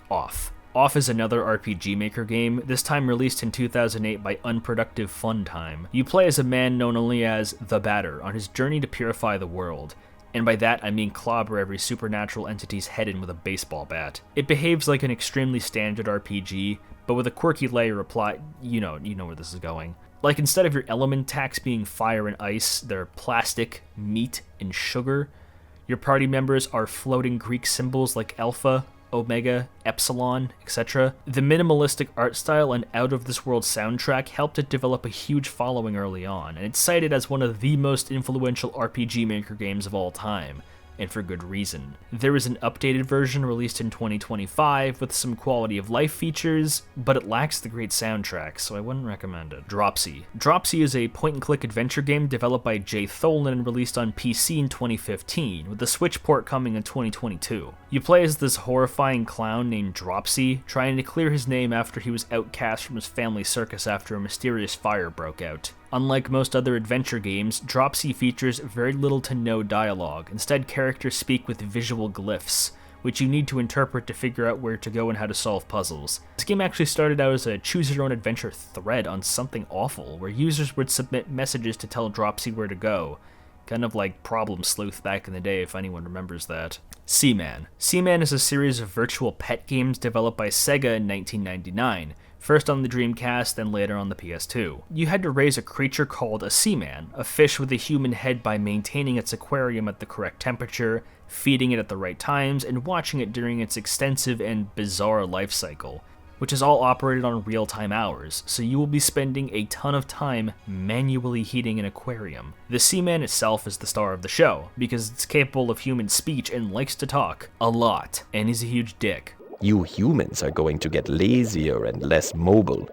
Off. Off is another RPG Maker game, this time released in 2008 by Unproductive Fun Time. You play as a man known only as The Batter on his journey to purify the world. And by that, I mean clobber every supernatural entity's head in with a baseball bat. It behaves like an extremely standard RPG, but with a quirky layer applied. You know where this is going. Like, instead of your element tags being fire and ice, they're plastic, meat, and sugar. Your party members are floating Greek symbols like Alpha, Omega, Epsilon, etc. The minimalistic art style and out-of-this-world soundtrack helped it develop a huge following early on, and it's cited as one of the most influential RPG Maker games of all time, and for good reason. There is an updated version released in 2025 with some quality of life features, but it lacks the great soundtrack, so I wouldn't recommend it. Dropsy. Dropsy is a point-and-click adventure game developed by Jay Tholen and released on PC in 2015, with the Switch port coming in 2022. You play as this horrifying clown named Dropsy, trying to clear his name after he was outcast from his family circus after a mysterious fire broke out. Unlike most other adventure games, Dropsy features very little to no dialogue. Instead, characters speak with visual glyphs, which you need to interpret to figure out where to go and how to solve puzzles. This game actually started out as a choose-your-own-adventure thread on Something Awful, where users would submit messages to tell Dropsy where to go. Kind of like Problem Sleuth back in the day, if anyone remembers that. Seaman. Seaman is a series of virtual pet games developed by Sega in 1999. First on the Dreamcast, then later on the PS2. You had to raise a creature called a seaman, a fish with a human head, by maintaining its aquarium at the correct temperature, feeding it at the right times, and watching it during its extensive and bizarre life cycle, which is all operated on real-time hours, so you will be spending a ton of time manually heating an aquarium. The seaman itself is the star of the show, because it's capable of human speech and likes to talk. A lot. And he's a huge dick. You humans are going to get lazier and less mobile,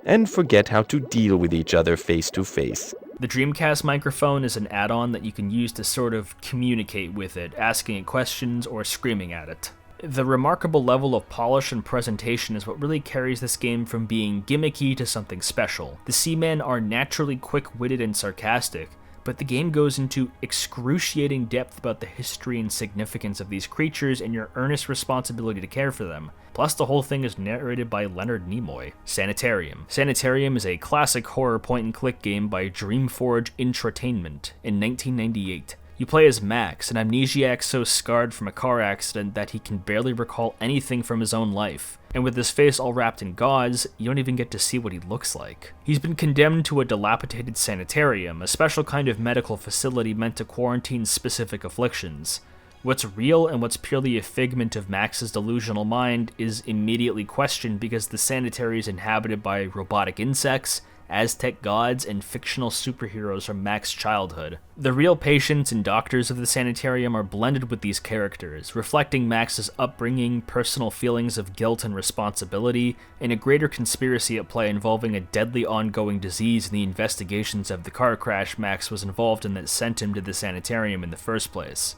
and forget how to deal with each other face to face. The Dreamcast microphone is an add-on that you can use to sort of communicate with it, asking it questions or screaming at it. The remarkable level of polish and presentation is what really carries this game from being gimmicky to something special. The Seamen are naturally quick-witted and sarcastic, but the game goes into excruciating depth about the history and significance of these creatures and your earnest responsibility to care for them. Plus, the whole thing is narrated by Leonard Nimoy. Sanitarium. Sanitarium is a classic horror point-and-click game by Dreamforge Intratainment in 1998. You play as Max, an amnesiac so scarred from a car accident that he can barely recall anything from his own life. And with his face all wrapped in gauze, you don't even get to see what he looks like. He's been condemned to a dilapidated sanitarium, a special kind of medical facility meant to quarantine specific afflictions. What's real and what's purely a figment of Max's delusional mind is immediately questioned because the sanitary is inhabited by robotic insects, Aztec gods, and fictional superheroes from Max's childhood. The real patients and doctors of the sanitarium are blended with these characters, reflecting Max's upbringing, personal feelings of guilt and responsibility, and a greater conspiracy at play involving a deadly ongoing disease and the investigations of the car crash Max was involved in that sent him to the sanitarium in the first place.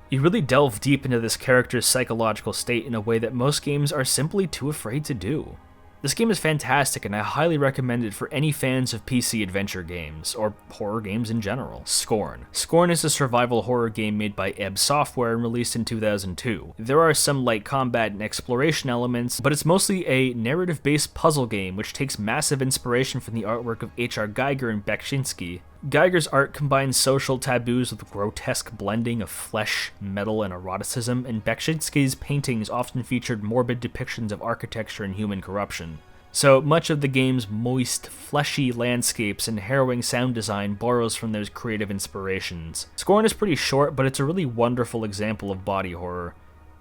You really delve deep into this character's psychological state in a way that most games are simply too afraid to do. This game is fantastic, and I highly recommend it for any fans of PC adventure games, or horror games in general. Scorn. Scorn is a survival horror game made by Ebb Software and released in 2002. There are some light combat and exploration elements, but it's mostly a narrative-based puzzle game which takes massive inspiration from the artwork of H.R. Geiger and Beksinski. Geiger's art combines social taboos with grotesque blending of flesh, metal, and eroticism, and Beksinski's paintings often featured morbid depictions of architecture and human corruption. So much of the game's moist, fleshy landscapes and harrowing sound design borrows from those creative inspirations. Scorn is pretty short, but it's a really wonderful example of body horror.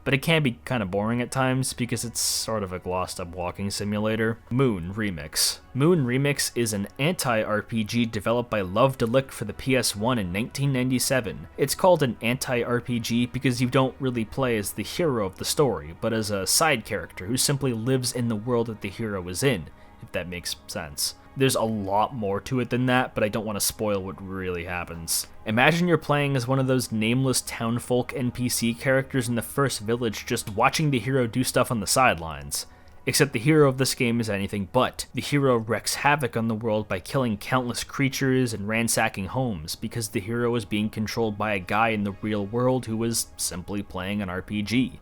But it can be kind of boring at times because it's sort of a glossed up walking simulator. Moon Remix. Moon Remix is an anti-RPG developed by Love Delict for the PS1 in 1997. It's called an anti-RPG because you don't really play as the hero of the story, but as a side character who simply lives in the world that the hero is in, if that makes sense. There's a lot more to it than that, but I don't want to spoil what really happens. Imagine you're playing as one of those nameless townfolk NPC characters in the first village just watching the hero do stuff on the sidelines. Except the hero of this game is anything but. The hero wreaks havoc on the world by killing countless creatures and ransacking homes because the hero is being controlled by a guy in the real world who is simply playing an RPG.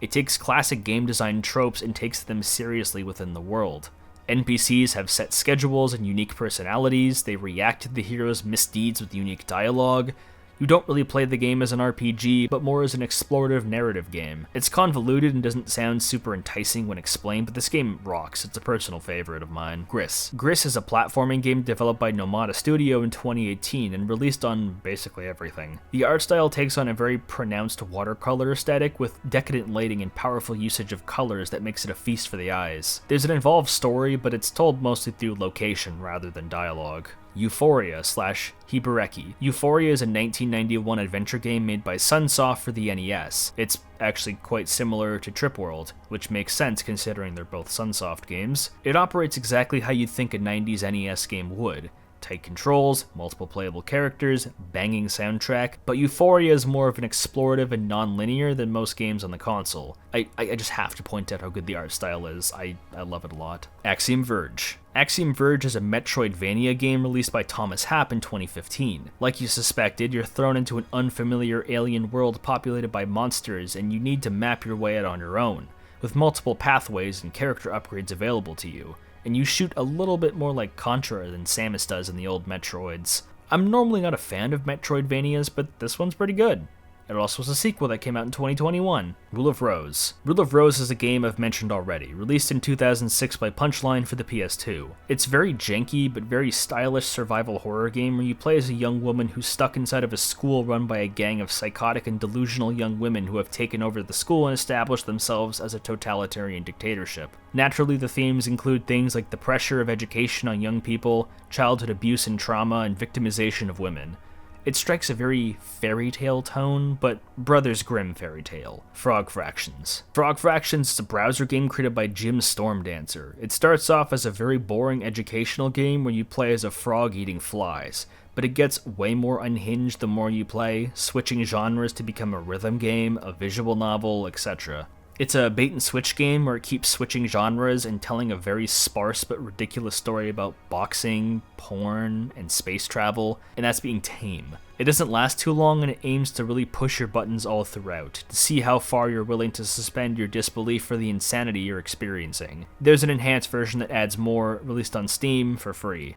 It takes classic game design tropes and takes them seriously within the world. NPCs have set schedules and unique personalities, they react to the hero's misdeeds with unique dialogue. You don't really play the game as an RPG, but more as an explorative narrative game. It's convoluted and doesn't sound super enticing when explained, but this game rocks. It's a personal favorite of mine. Gris. Gris is a platforming game developed by Nomada Studio in 2018 and released on basically everything. The art style takes on a very pronounced watercolor aesthetic with decadent lighting and powerful usage of colors that makes it a feast for the eyes. There's an involved story, but it's told mostly through location rather than dialogue. Euphoria / Hibareki. Euphoria is a 1991 adventure game made by Sunsoft for the NES. It's actually quite similar to Trip World, which makes sense considering they're both Sunsoft games. It operates exactly how you'd think a 90s NES game would. Tight controls, multiple playable characters, banging soundtrack, but Euphoria is more of an explorative and non-linear than most games on the console. I just have to point out how good the art style is. I love it a lot. Axiom Verge. Axiom Verge is a Metroidvania game released by Thomas Happ in 2015. Like you suspected, you're thrown into an unfamiliar alien world populated by monsters, and you need to map your way out on your own, with multiple pathways and character upgrades available to you. And you shoot a little bit more like Contra than Samus does in the old Metroids. I'm normally not a fan of Metroidvanias, but this one's pretty good. It also has a sequel that came out in 2021, Rule of Rose. Rule of Rose is a game I've mentioned already, released in 2006 by Punchline for the PS2. It's very janky but very stylish survival horror game where you play as a young woman who's stuck inside of a school run by a gang of psychotic and delusional young women who have taken over the school and established themselves as a totalitarian dictatorship. Naturally, the themes include things like the pressure of education on young people, childhood abuse and trauma, and victimization of women. It strikes a very fairy tale tone, but Brothers Grimm fairy tale. Frog Fractions. Frog Fractions is a browser game created by Jim Stormdancer. It starts off as a very boring educational game where you play as a frog eating flies, but it gets way more unhinged the more you play, switching genres to become a rhythm game, a visual novel, etc. It's a bait-and-switch game where it keeps switching genres and telling a very sparse but ridiculous story about boxing, porn, and space travel, and that's being tame. It doesn't last too long and it aims to really push your buttons all throughout, to see how far you're willing to suspend your disbelief for the insanity you're experiencing. There's an enhanced version that adds more, released on Steam for free.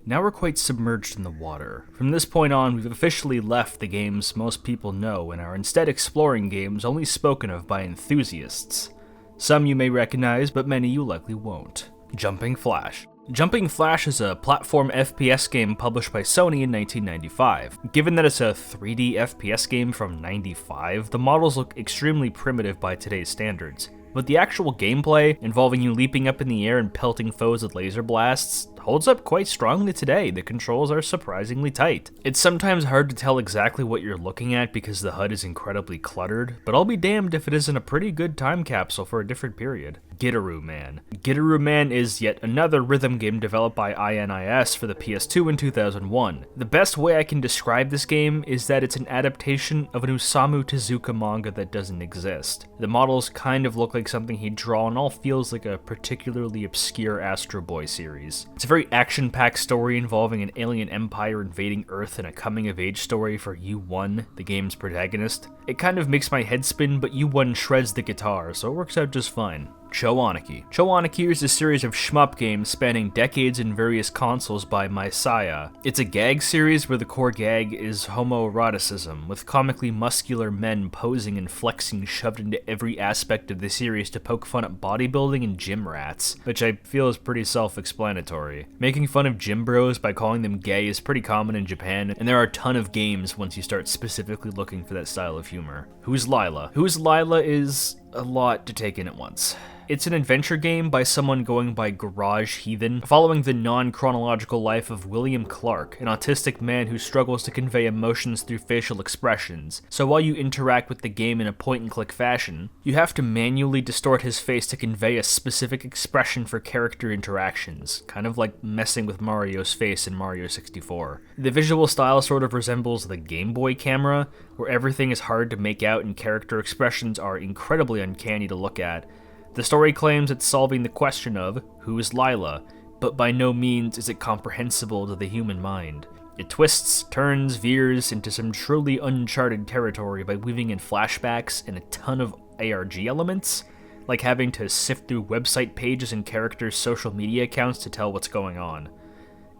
Now we're quite submerged in the water. From this point on, we've officially left the games most people know and are instead exploring games only spoken of by enthusiasts. Some you may recognize, but many you likely won't. Jumping Flash. Jumping Flash is a platform FPS game published by Sony in 1995. Given that it's a 3D FPS game from '95, the models look extremely primitive by today's standards. But the actual gameplay, involving you leaping up in the air and pelting foes with laser blasts, holds up quite strongly today. The controls are surprisingly tight. It's sometimes hard to tell exactly what you're looking at because the HUD is incredibly cluttered, but I'll be damned if it isn't a pretty good time capsule for a different period. Gitaroo Man. Gitaroo Man is yet another rhythm game developed by INIS for the PS2 in 2001. The best way I can describe this game is that it's an adaptation of an Osamu Tezuka manga that doesn't exist. The models kind of look like something he'd draw and all feels like a particularly obscure Astro Boy series. It's a very action-packed story involving an alien empire invading Earth and a coming-of-age story for U1, the game's protagonist. It kind of makes my head spin, but U1 shreds the guitar, so it works out just fine. Chowaniki. Chowaniki is a series of shmup games spanning decades in various consoles by Maisaya. It's a gag series where the core gag is homoeroticism, with comically muscular men posing and flexing shoved into every aspect of the series to poke fun at bodybuilding and gym rats, which I feel is pretty self-explanatory. Making fun of gym bros by calling them gay is pretty common in Japan, and there are a ton of games once you start specifically looking for that style of humor. Who's Lila? Who's Lila is a lot to take in at once. It's an adventure game by someone going by Garage Heathen, following the non-chronological life of William Clark, an autistic man who struggles to convey emotions through facial expressions. So while you interact with the game in a point-and-click fashion, you have to manually distort his face to convey a specific expression for character interactions, kind of like messing with Mario's face in Mario 64. The visual style sort of resembles the Game Boy camera, where everything is hard to make out and character expressions are incredibly uncanny to look at. The story claims it's solving the question of, who is Lila, but by no means is it comprehensible to the human mind. It twists, turns, veers into some truly uncharted territory by weaving in flashbacks and a ton of ARG elements, like having to sift through website pages and characters' social media accounts to tell what's going on.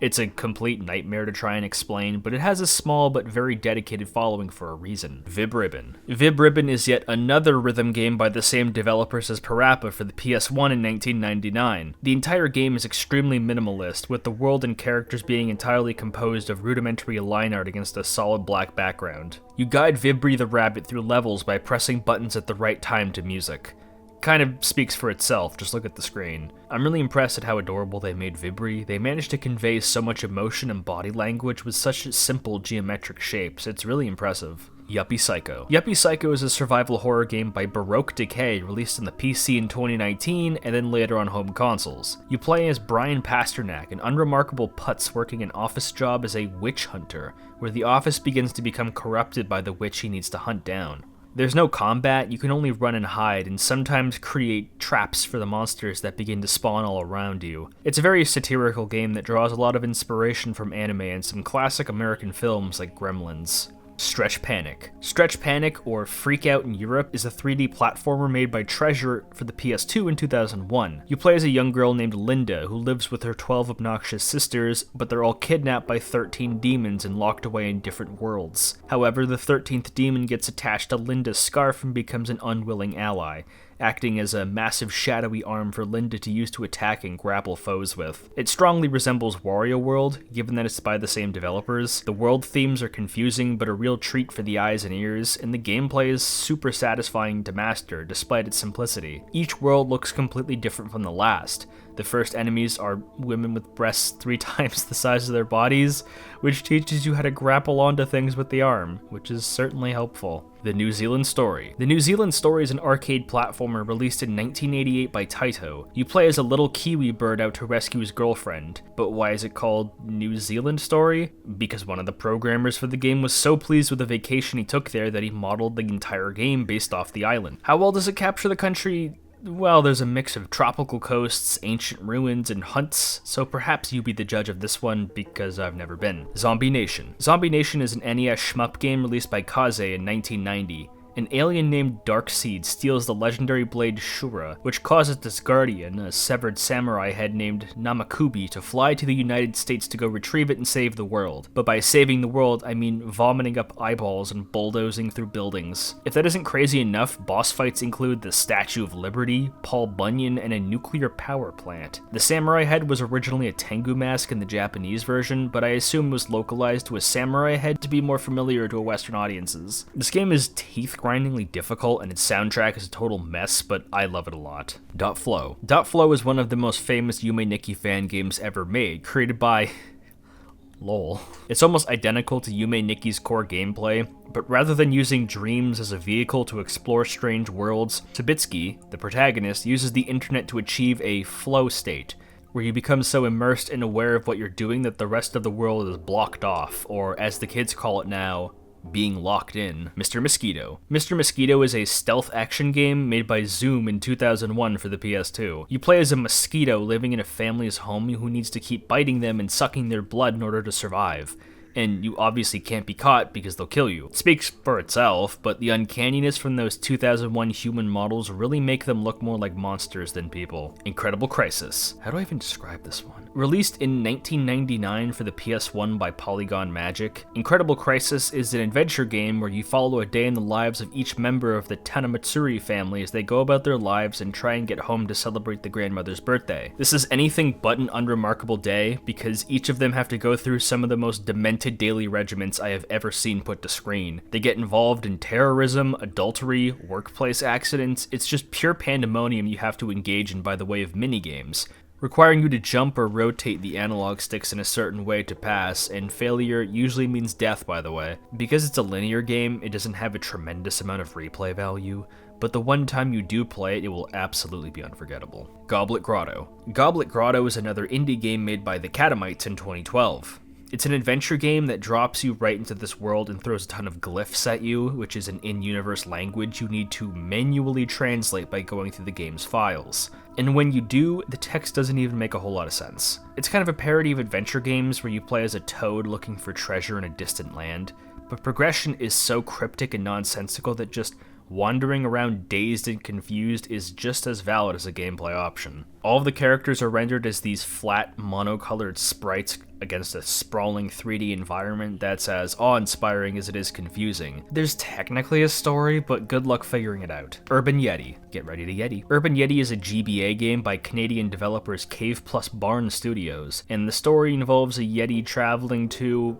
It's a complete nightmare to try and explain, but it has a small but very dedicated following for a reason. Vibribbon. Vibribbon is yet another rhythm game by the same developers as Parappa for the PS1 in 1999. The entire game is extremely minimalist, with the world and characters being entirely composed of rudimentary line art against a solid black background. You guide Vibri the rabbit through levels by pressing buttons at the right time to music. Kind of speaks for itself, just look at the screen. I'm really impressed at how adorable they made Vibri. They managed to convey so much emotion and body language with such simple geometric shapes. It's really impressive. Yuppie Psycho. Yuppie Psycho is a survival horror game by Baroque Decay, released on the PC in 2019 and then later on home consoles. You play as Brian Pasternak, an unremarkable putz working an office job as a witch hunter, where the office begins to become corrupted by the witch he needs to hunt down. There's no combat, you can only run and hide, and sometimes create traps for the monsters that begin to spawn all around you. It's a very satirical game that draws a lot of inspiration from anime and some classic American films like Gremlins. Stretch Panic. Stretch Panic, or Freak Out in Europe, is a 3D platformer made by Treasure for the PS2 in 2001. You play as a young girl named Linda, who lives with her 12 obnoxious sisters, but they're all kidnapped by 13 demons and locked away in different worlds. However, the 13th demon gets attached to Linda's scarf and becomes an unwilling ally, acting as a massive shadowy arm for Linda to use to attack and grapple foes with. It strongly resembles Wario World, given that it's by the same developers. The world themes are confusing, but a real treat for the eyes and ears, and the gameplay is super satisfying to master, despite its simplicity. Each world looks completely different from the last. The first enemies are women with breasts 3 times the size of their bodies, which teaches you how to grapple onto things with the arm, which is certainly helpful. The New Zealand Story. The New Zealand Story is an arcade platformer released in 1988 by Taito. You play as a little kiwi bird out to rescue his girlfriend. But why is it called New Zealand Story? Because one of the programmers for the game was so pleased with the vacation he took there that he modeled the entire game based off the island. How well does it capture the country? Well, there's a mix of tropical coasts, ancient ruins, and hunts, so perhaps you be the judge of this one because I've never been. Zombie Nation. Zombie Nation is an NES shmup game released by Kaze in 1990. An alien named Darkseid steals the legendary blade Shura, which causes this guardian, a severed samurai head named Namakubi, to fly to the United States to go retrieve it and save the world. But by saving the world, I mean vomiting up eyeballs and bulldozing through buildings. If that isn't crazy enough, boss fights include the Statue of Liberty, Paul Bunyan, and a nuclear power plant. The samurai head was originally a Tengu mask in the Japanese version, but I assume was localized to a samurai head to be more familiar to Western audiences. This game is teeth-grinding grindingly difficult and its soundtrack is a total mess, but I love it a lot. .flow. .flow is one of the most famous Yume Nikki fan games ever made, created by... lol. It's almost identical to Yume Nikki's core gameplay, but rather than using dreams as a vehicle to explore strange worlds, Sabitsky, the protagonist, uses the internet to achieve a flow state, where you become so immersed and aware of what you're doing that the rest of the world is blocked off, or as the kids call it now, being locked in. Mr. Mosquito. Mr. Mosquito is a stealth action game made by Zoom in 2001 for the PS2. You play as a mosquito living in a family's home who needs to keep biting them and sucking their blood in order to survive. And you obviously can't be caught because they'll kill you. It speaks for itself, but the uncanniness from those 2001 human models really make them look more like monsters than people. Incredible Crisis. How do I even describe this one? Released in 1999 for the PS1 by Polygon Magic, Incredible Crisis is an adventure game where you follow a day in the lives of each member of the Tanamatsuri family as they go about their lives and try and get home to celebrate the grandmother's birthday. This is anything but an unremarkable day because each of them have to go through some of the most demented daily regiments I have ever seen put to screen. They get involved in terrorism, adultery, workplace accidents. It's just pure pandemonium you have to engage in by the way of minigames, requiring you to jump or rotate the analog sticks in a certain way to pass, and failure usually means death, by the way. Because it's a linear game, it doesn't have a tremendous amount of replay value, but the one time you do play it, it will absolutely be unforgettable. Goblet Grotto. Goblet Grotto is another indie game made by the Catamites in 2012. It's an adventure game that drops you right into this world and throws a ton of glyphs at you, which is an in-universe language you need to manually translate by going through the game's files. And when you do, the text doesn't even make a whole lot of sense. It's kind of a parody of adventure games where you play as a toad looking for treasure in a distant land, but progression is so cryptic and nonsensical that just wandering around dazed and confused is just as valid as a gameplay option. All of the characters are rendered as these flat, monocolored sprites against a sprawling 3D environment that's as awe-inspiring as it is confusing. There's technically a story, but good luck figuring it out. Urban Yeti. Get ready to Yeti. Urban Yeti is a GBA game by Canadian developers Cave Plus Barn Studios, and the story involves a Yeti traveling to...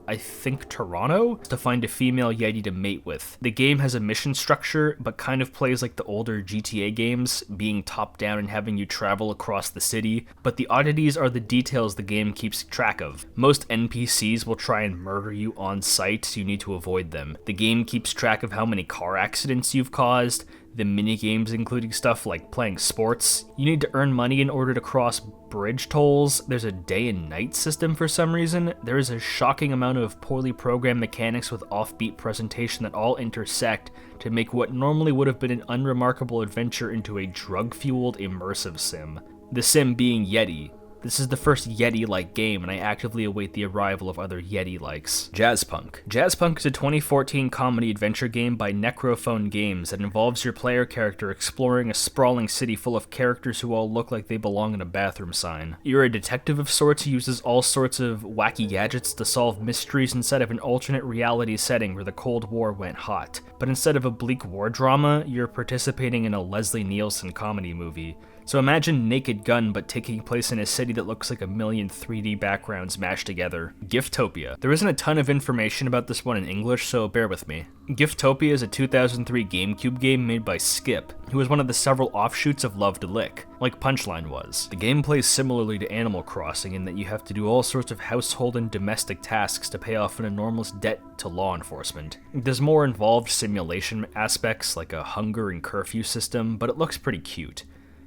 I think Toronto, to find a female Yeti to mate with. The game has a mission structure, but kind of plays like the older GTA games, being top-down and having you travel across the city, but the oddities are the details the game keeps track of. Most NPCs will try and murder you on sight, so you need to avoid them. The game keeps track of how many car accidents you've caused, the mini-games including stuff like playing sports. You need to earn money in order to cross bridge tolls. There's a day and night system for some reason. There is a shocking amount of poorly programmed mechanics with offbeat presentation that all intersect to make what normally would have been an unremarkable adventure into a drug-fueled immersive sim. The sim being Yeti. This is the first Yeti-like game, and I actively await the arrival of other Yeti-likes. Jazzpunk. Jazzpunk is a 2014 comedy-adventure game by Necrophone Games that involves your player character exploring a sprawling city full of characters who all look like they belong in a bathroom sign. You're a detective of sorts who uses all sorts of wacky gadgets to solve mysteries inside of an alternate reality setting where the Cold War went hot. But instead of a bleak war drama, you're participating in a Leslie Nielsen comedy movie. So imagine Naked Gun, but taking place in a city that looks like a million 3D backgrounds mashed together. Giftopia. There isn't a ton of information about this one in English, so bear with me. Giftopia is a 2003 GameCube game made by Skip, who was one of the several offshoots of Love to Lick, like Punchline was. The game plays similarly to Animal Crossing in that you have to do all sorts of household and domestic tasks to pay off an enormous debt to law enforcement. There's more involved simulation aspects like a hunger and curfew system, but it looks pretty cute.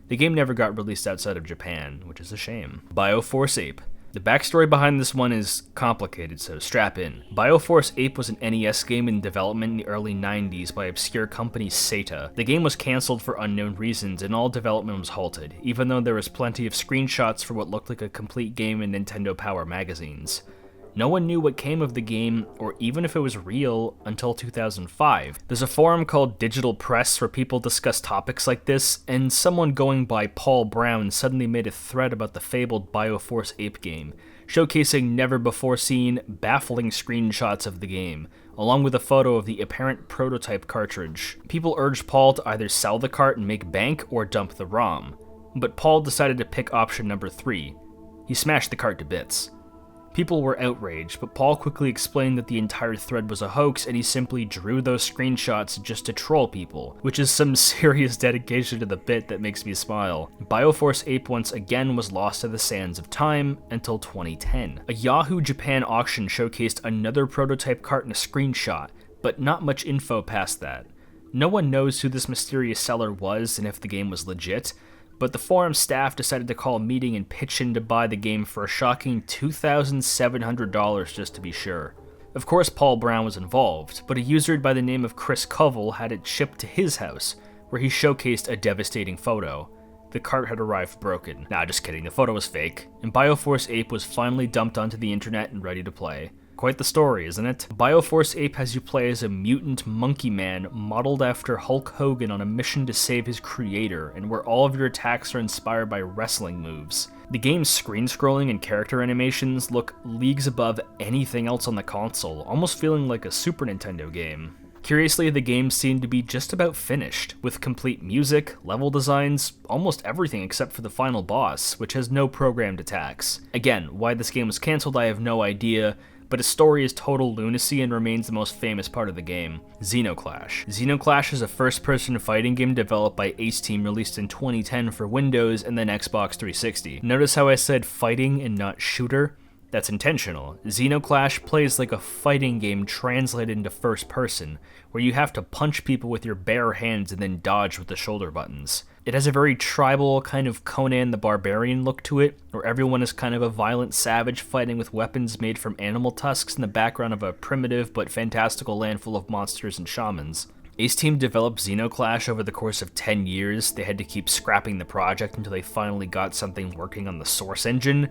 The game never got released outside of Japan, which is a shame. Bioforce Ape. The backstory behind this one is complicated, so strap in. Bioforce Ape was an NES game in development in the early 90s by obscure company Seta. The game was cancelled for unknown reasons, and all development was halted, even though there was plenty of screenshots for what looked like a complete game in Nintendo Power magazines. No one knew what came of the game, or even if it was real, until 2005. There's a forum called Digital Press where people discuss topics like this, and someone going by Paul Brown suddenly made a thread about the fabled Bioforce Ape game, showcasing never-before-seen, baffling screenshots of the game, along with a photo of the apparent prototype cartridge. People urged Paul to either sell the cart and make bank, or dump the ROM. But Paul decided to pick option number 3. He smashed the cart to bits. People were outraged, but Paul quickly explained that the entire thread was a hoax and he simply drew those screenshots just to troll people, which is some serious dedication to the bit that makes me smile. Bioforce Ape once again was lost to the sands of time until 2010. A Yahoo Japan auction showcased another prototype cart in a screenshot, but not much info past that. No one knows who this mysterious seller was and if the game was legit, but the forum staff decided to call a meeting and pitch in to buy the game for a shocking $2,700 just to be sure. Of course Paul Brown was involved, but a user by the name of Chris Koval had it shipped to his house, where he showcased a devastating photo. The cart had arrived broken. Nah, just kidding, the photo was fake, and Bioforce Ape was finally dumped onto the internet and ready to play. Quite the story, isn't it? Bioforce Ape has you play as a mutant monkey man modeled after Hulk Hogan on a mission to save his creator, and where all of your attacks are inspired by wrestling moves. The game's screen scrolling and character animations look leagues above anything else on the console, almost feeling like a Super Nintendo game. Curiously, the game seemed to be just about finished, with complete music, level designs, almost everything except for the final boss, which has no programmed attacks. Again, why this game was cancelled I have no idea, but its story is total lunacy and remains the most famous part of the game. Xenoclash. Xenoclash is a first-person fighting game developed by Ace Team, released in 2010 for Windows and then Xbox 360. Notice how I said fighting and not shooter? That's intentional. Xenoclash plays like a fighting game translated into first person, where you have to punch people with your bare hands and then dodge with the shoulder buttons. It has a very tribal, kind of Conan the Barbarian look to it, where everyone is kind of a violent savage fighting with weapons made from animal tusks in the background of a primitive but fantastical land full of monsters and shamans. Ace Team developed Xenoclash over the course of 10 years. They had to keep scrapping the project until they finally got something working on the source engine,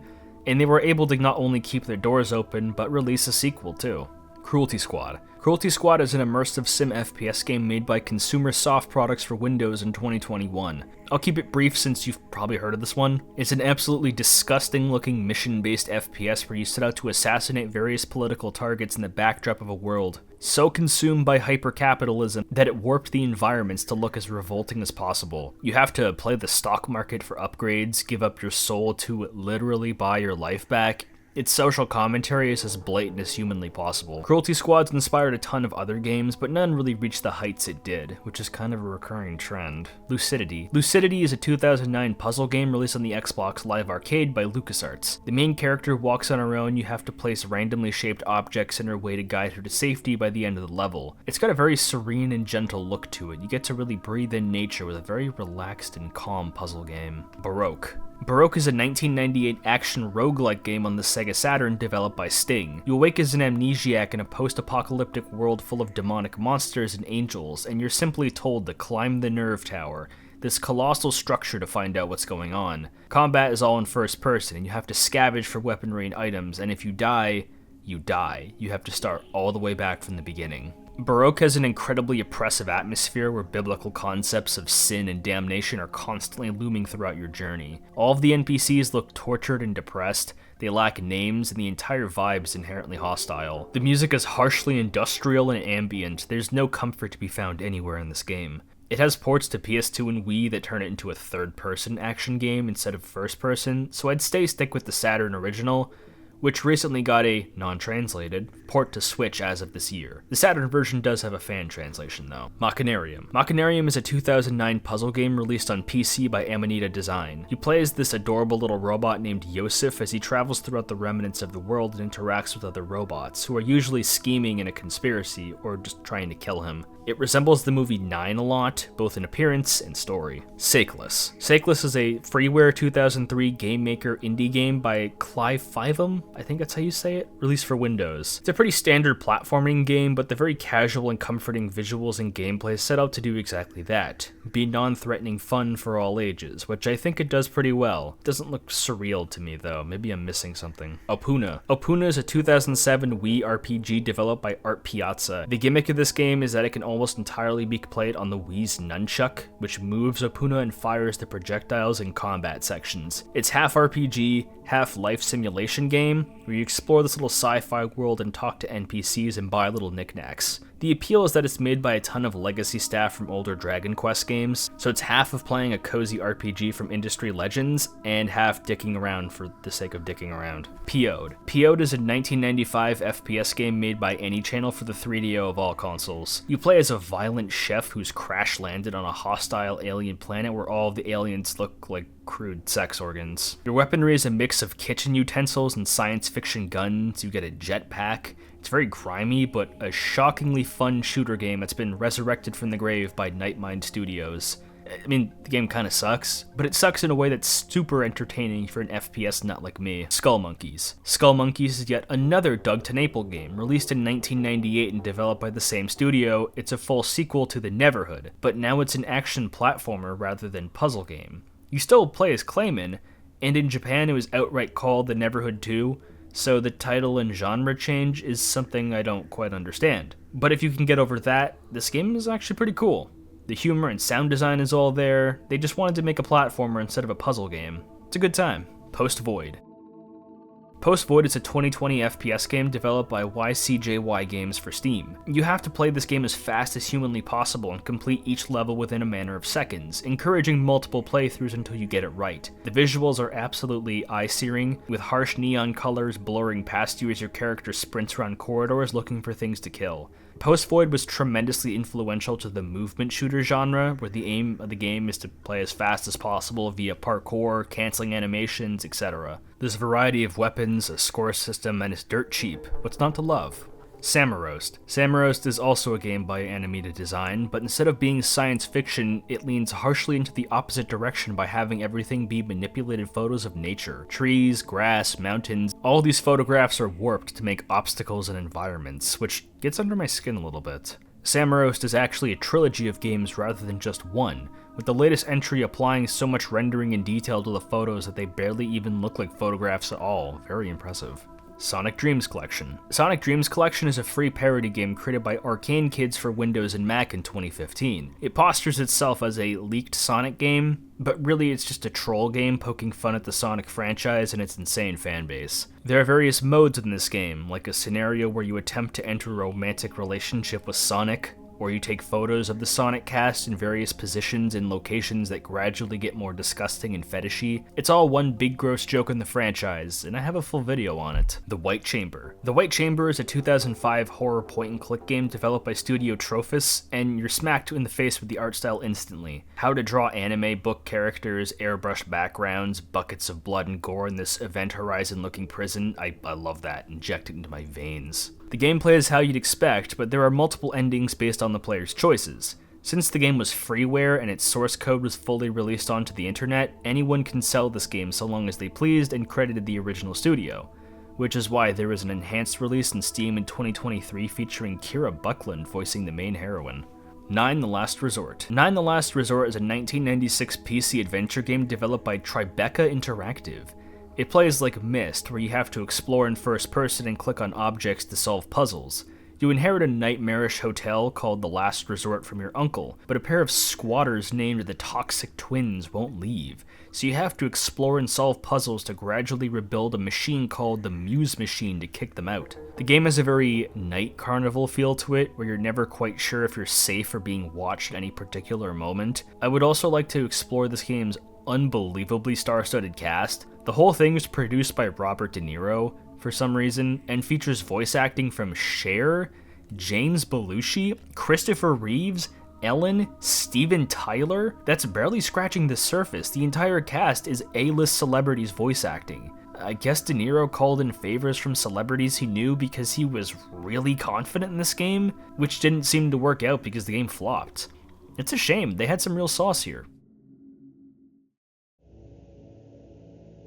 and they were able to not only keep their doors open, but release a sequel too. Cruelty Squad. Cruelty Squad is an immersive sim FPS game made by Consumer Soft Products for Windows in 2021. I'll keep it brief since you've probably heard of this one. It's an absolutely disgusting looking mission-based FPS where you set out to assassinate various political targets in the backdrop of a world so consumed by hypercapitalism that it warped the environments to look as revolting as possible. You have to play the stock market for upgrades, give up your soul to literally buy your life back. Its social commentary is as blatant as humanly possible. Cruelty Squad's inspired a ton of other games, but none really reached the heights it did, which is kind of a recurring trend. Lucidity. Lucidity is a 2009 puzzle game released on the Xbox Live Arcade by LucasArts. The main character walks on her own, you have to place randomly shaped objects in her way to guide her to safety by the end of the level. It's got a very serene and gentle look to it. You get to really breathe in nature with a very relaxed and calm puzzle game. Baroque. Baroque is a 1998 action roguelike game on the Sega Saturn developed by Sting. You awake as an amnesiac in a post-apocalyptic world full of demonic monsters and angels, and you're simply told to climb the nerve tower, this colossal structure, to find out what's going on. Combat is all in first person, and you have to scavenge for weaponry and items, and if you die, you die. You have to start all the way back from the beginning. Baroque has an incredibly oppressive atmosphere where biblical concepts of sin and damnation are constantly looming throughout your journey. All of the NPCs look tortured and depressed, they lack names, and the entire vibe is inherently hostile. The music is harshly industrial and ambient. There's no comfort to be found anywhere in this game. It has ports to PS2 and Wii that turn it into a third-person action game instead of first-person, so I'd stick with the Saturn original, which recently got a, non-translated, port to Switch as of this year. The Saturn version does have a fan translation though. Machinarium. Machinarium is a 2009 puzzle game released on PC by Amanita Design. You play as this adorable little robot named Yosef as he travels throughout the remnants of the world and interacts with other robots, who are usually scheming in a conspiracy or just trying to kill him. It resembles the movie 9 a lot, both in appearance and story. Sakeless. Sakeless is a freeware 2003 game maker indie game by Clive Fytham, I think that's how you say it, released for Windows. It's a pretty standard platforming game, but the very casual and comforting visuals and gameplay set out to do exactly that. Be non-threatening fun for all ages, which I think it does pretty well. It doesn't look surreal to me though, maybe I'm missing something. Opuna. Opuna is a 2007 Wii RPG developed by Art Piazza. The gimmick of this game is that it can almost entirely be played on the Wii's nunchuck, which moves Opuna and fires the projectiles in combat sections. It's half RPG, half-life simulation game where you explore this little sci-fi world and talk to NPCs and buy little knickknacks. The appeal is that it's made by a ton of legacy staff from older Dragon Quest games, so it's half of playing a cozy RPG from industry legends and half dicking around for the sake of dicking around. PO'd. PO'd is a 1995 FPS game made by AnyChannel for the 3DO of all consoles. You play as a violent chef who's crash landed on a hostile alien planet where all of the aliens look like crude sex organs. Your weaponry is a mix of kitchen utensils and science fiction guns. You get a jetpack. It's very grimy, but a shockingly fun shooter game that's been resurrected from the grave by Nightmind Studios. I mean, the game kinda sucks, but it sucks in a way that's super entertaining for an FPS nut like me. Skull Monkeys. Skull Monkeys is yet another Doug TenNapel game, released in 1998 and developed by the same studio. It's a full sequel to The Neverhood, but now it's an action platformer rather than puzzle game. You still play as Clayman, and in Japan it was outright called The Neverhood 2, so the title and genre change is something I don't quite understand. But if you can get over that, this game is actually pretty cool. The humor and sound design is all there. They just wanted to make a platformer instead of a puzzle game. It's a good time. Post Void. Post Void is a 2020 FPS game developed by YCJY Games for Steam. You have to play this game as fast as humanly possible and complete each level within a matter of seconds, encouraging multiple playthroughs until you get it right. The visuals are absolutely eye-searing, with harsh neon colors blurring past you as your character sprints around corridors looking for things to kill. Post Void was tremendously influential to the movement shooter genre, where the aim of the game is to play as fast as possible via parkour, canceling animations, etc. There's a variety of weapons, a score system, and it's dirt cheap. What's not to love? Samarost. Samarost is also a game by Animated Design, but instead of being science fiction, it leans harshly into the opposite direction by having everything be manipulated photos of nature. Trees, grass, mountains, all these photographs are warped to make obstacles and environments, which gets under my skin a little bit. Samarost is actually a trilogy of games rather than just one, with the latest entry applying so much rendering and detail to the photos that they barely even look like photographs at all. Very impressive. Sonic Dreams Collection. Sonic Dreams Collection is a free parody game created by Arcane Kids for Windows and Mac in 2015. It postures itself as a leaked Sonic game, but really it's just a troll game poking fun at the Sonic franchise and its insane fanbase. There are various modes in this game, like a scenario where you attempt to enter a romantic relationship with Sonic, or you take photos of the Sonic cast in various positions and locations that gradually get more disgusting and fetishy. It's all one big gross joke in the franchise, and I have a full video on it. The White Chamber. The White Chamber is a 2005 horror point-and-click game developed by Studio Trophus, and you're smacked in the face with the art style instantly. How to draw anime book characters, airbrushed backgrounds, buckets of blood and gore in this Event Horizon-looking prison. I love that. Inject it into my veins. The gameplay is how you'd expect, but there are multiple endings based on the player's choices. Since the game was freeware and its source code was fully released onto the internet, anyone can sell this game so long as they pleased and credited the original studio, which is why there is an enhanced release in Steam in 2023 featuring Kira Buckland voicing the main heroine. 9 The Last Resort. 9 The Last Resort is a 1996 PC adventure game developed by Tribeca Interactive. It plays like Myst, where you have to explore in first person and click on objects to solve puzzles. You inherit a nightmarish hotel called The Last Resort from your uncle, but a pair of squatters named the Toxic Twins won't leave, so you have to explore and solve puzzles to gradually rebuild a machine called the Muse Machine to kick them out. The game has a very night carnival feel to it, where you're never quite sure if you're safe or being watched at any particular moment. I would also like to explore this game's unbelievably star-studded cast. The whole thing is produced by Robert De Niro, for some reason, and features voice acting from Cher, James Belushi, Christopher Reeves, Ellen, Steven Tyler. That's barely scratching the surface. The entire cast is A-list celebrities voice acting. I guess De Niro called in favors from celebrities he knew because he was really confident in this game, which didn't seem to work out because the game flopped. It's a shame, they had some real sauce here.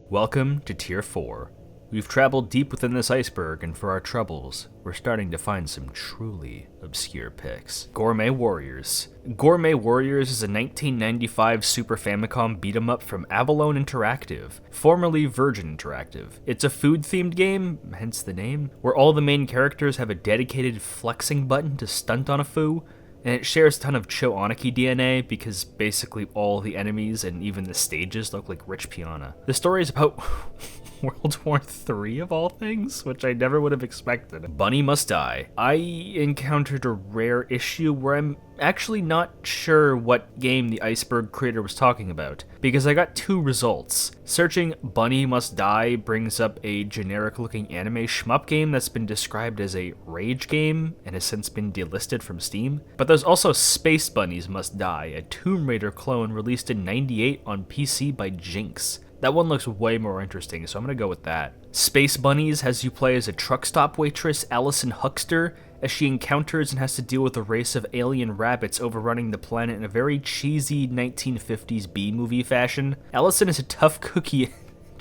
Welcome to Tier 4. We've traveled deep within this iceberg, and for our troubles, we're starting to find some truly obscure picks. Gourmet Warriors. Gourmet Warriors is a 1995 Super Famicom beat-em-up from Avalon Interactive, formerly Virgin Interactive. It's a food-themed game, hence the name, where all the main characters have a dedicated flexing button to stunt on a foo, and it shares a ton of Cho Aniki DNA because basically all the enemies and even the stages look like Rich Piana. The story is about... World War III of all things, which I never would have expected. Bunny Must Die. I encountered a rare issue where I'm actually not sure what game the Iceberg creator was talking about, because I got two results. Searching Bunny Must Die brings up a generic-looking anime shmup game that's been described as a rage game and has since been delisted from Steam. But there's also Space Bunnies Must Die, a Tomb Raider clone released in '98 on PC by Jinx. That one looks way more interesting, so I'm gonna go with that. Space Bunnies has you play as a truck stop waitress, Allison Huckster, as she encounters and has to deal with a race of alien rabbits overrunning the planet in a very cheesy 1950s B-movie fashion. Allison is a tough cookie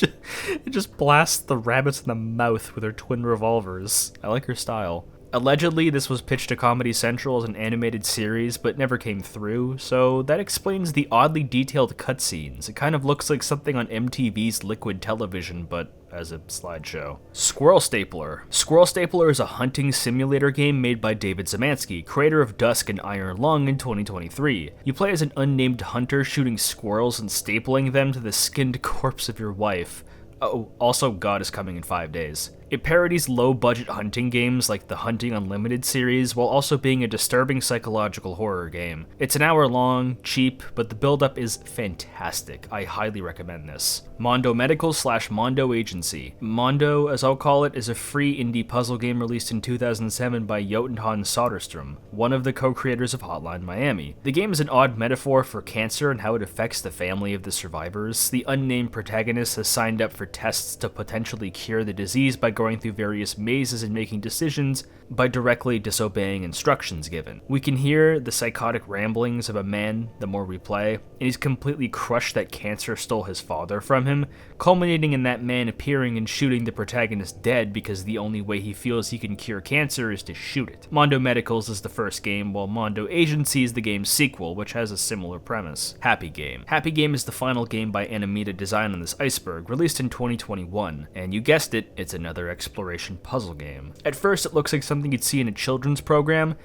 and just blasts the rabbits in the mouth with her twin revolvers. I like her style. Allegedly, this was pitched to Comedy Central as an animated series, but never came through, so that explains the oddly detailed cutscenes. It kind of looks like something on MTV's Liquid Television, but as a slideshow. Squirrel Stapler. Squirrel Stapler is a hunting simulator game made by David Zemansky, creator of Dusk and Iron Lung in 2023. You play as an unnamed hunter shooting squirrels and stapling them to the skinned corpse of your wife. Oh, also God is Coming in 5 days. It parodies low-budget hunting games like the Hunting Unlimited series, while also being a disturbing psychological horror game. It's an hour long, cheap, but the build-up is fantastic. I highly recommend this. Mondo Medical / Mondo Agency. Mondo, as I'll call it, is a free indie puzzle game released in 2007 by Jotunheim Soderstrom, one of the co-creators of Hotline Miami. The game is an odd metaphor for cancer and how it affects the family of the survivors. The unnamed protagonist has signed up for tests to potentially cure the disease by going through various mazes and making decisions by directly disobeying instructions given. We can hear the psychotic ramblings of a man the more we play, and he's completely crushed that cancer stole his father from him, culminating in that man appearing and shooting the protagonist dead because the only way he feels he can cure cancer is to shoot it. Mondo Medicals is the first game, while Mondo Agency is the game's sequel, which has a similar premise. Happy Game. Happy Game is the final game by Animita Design on this Iceberg, released in 2021, and you guessed it, it's another exploration puzzle game. At first it looks like something you'd see in a children's program,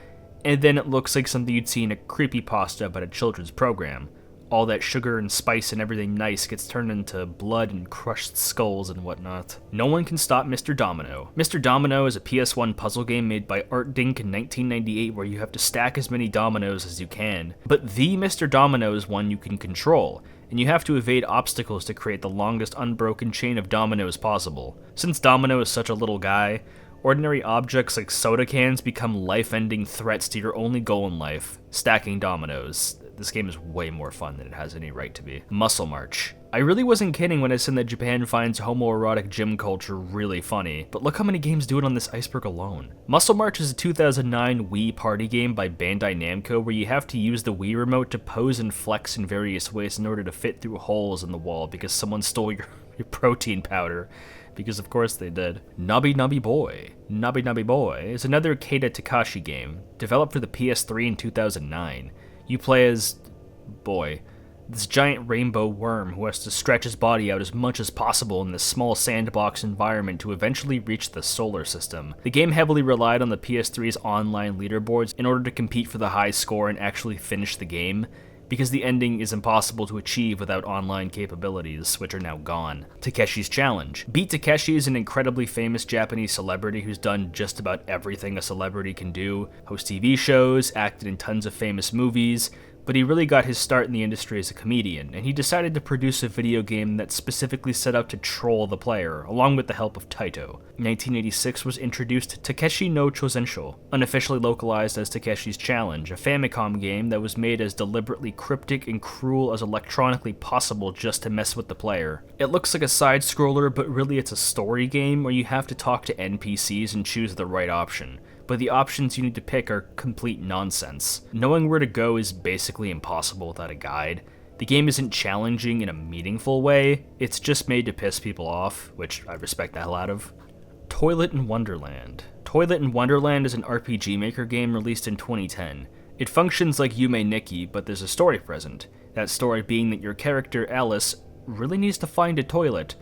and then it looks like something you'd see in a creepypasta about a children's program. All that sugar and spice and everything nice gets turned into blood and crushed skulls and whatnot. No One Can Stop Mr. Domino. Mr. Domino is a PS1 puzzle game made by Art Dink in 1998 where you have to stack as many dominoes as you can. But the Mr. Domino is one you can control, and you have to evade obstacles to create the longest unbroken chain of dominoes possible. Since Domino is such a little guy, ordinary objects like soda cans become life-ending threats to your only goal in life, stacking dominoes. This game is way more fun than it has any right to be. Muscle March. I really wasn't kidding when I said that Japan finds homoerotic gym culture really funny, but look how many games do it on this Iceberg alone. Muscle March is a 2009 Wii party game by Bandai Namco where you have to use the Wii remote to pose and flex in various ways in order to fit through holes in the wall because someone stole your protein powder. Because of course they did. Nubby Nubby Boy. Nubby Nubby Boy is another Keita Takashi game, developed for the PS3 in 2009. You play as... boy. This giant rainbow worm who has to stretch his body out as much as possible in this small sandbox environment to eventually reach the solar system. The game heavily relied on the PS3's online leaderboards in order to compete for the high score and actually finish the game, because the ending is impossible to achieve without online capabilities, which are now gone. Takeshi's Challenge. Beat Takeshi is an incredibly famous Japanese celebrity who's done just about everything a celebrity can do, host TV shows, acted in tons of famous movies, but he really got his start in the industry as a comedian, and he decided to produce a video game that's specifically set out to troll the player, along with the help of Taito. In 1986 was introduced Takeshi no Chozensho, unofficially localized as Takeshi's Challenge, a Famicom game that was made as deliberately cryptic and cruel as electronically possible just to mess with the player. It looks like a side-scroller, but really it's a story game where you have to talk to NPCs and choose the right option. But the options you need to pick are complete nonsense. Knowing where to go is basically impossible without a guide. The game isn't challenging in a meaningful way, it's just made to piss people off, which I respect the hell out of. Toilet in Wonderland. Toilet in Wonderland is an RPG Maker game released in 2010. It functions like Yume Nikki, but there's a story present. That story being that your character, Alice, really needs to find a toilet.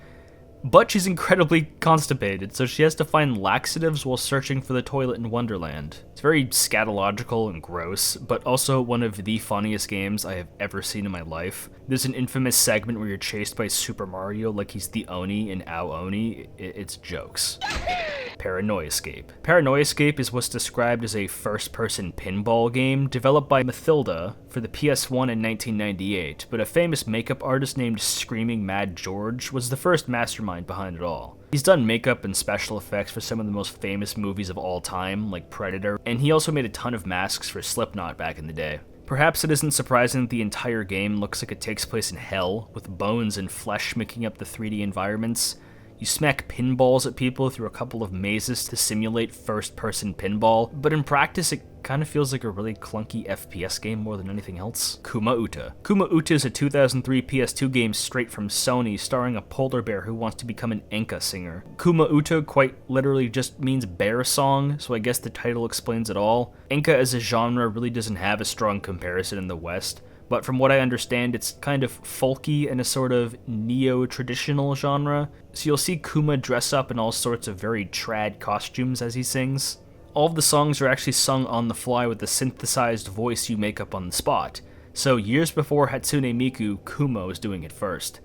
But she's incredibly constipated, so she has to find laxatives while searching for the toilet in Wonderland. It's very scatological and gross, but also one of the funniest games I have ever seen in my life. There's an infamous segment where you're chased by Super Mario like he's the Oni in Ao Oni. It's jokes. Paranoia Escape. Paranoia Escape is what's described as a first-person pinball game developed by Mathilda for the PS1 in 1998, but a famous makeup artist named Screaming Mad George was the first mastermind behind it all. He's done makeup and special effects for some of the most famous movies of all time, like Predator, and he also made a ton of masks for Slipknot back in the day. Perhaps it isn't surprising that the entire game looks like it takes place in hell, with bones and flesh making up the 3D environments. You smack pinballs at people through a couple of mazes to simulate first-person pinball, but in practice it kind of feels like a really clunky FPS game more than anything else. Kuma Uta. Kuma Uta is a 2003 PS2 game straight from Sony starring a polar bear who wants to become an enka singer. Kuma Uta quite literally just means bear song, so I guess the title explains it all. Enka as a genre really doesn't have a strong comparison in the West, but from what I understand, it's kind of folky and a sort of neo-traditional genre, so you'll see Kuma dress up in all sorts of very trad costumes as he sings. All of the songs are actually sung on the fly with the synthesized voice you make up on the spot, so years before Hatsune Miku, Kuma was doing it first.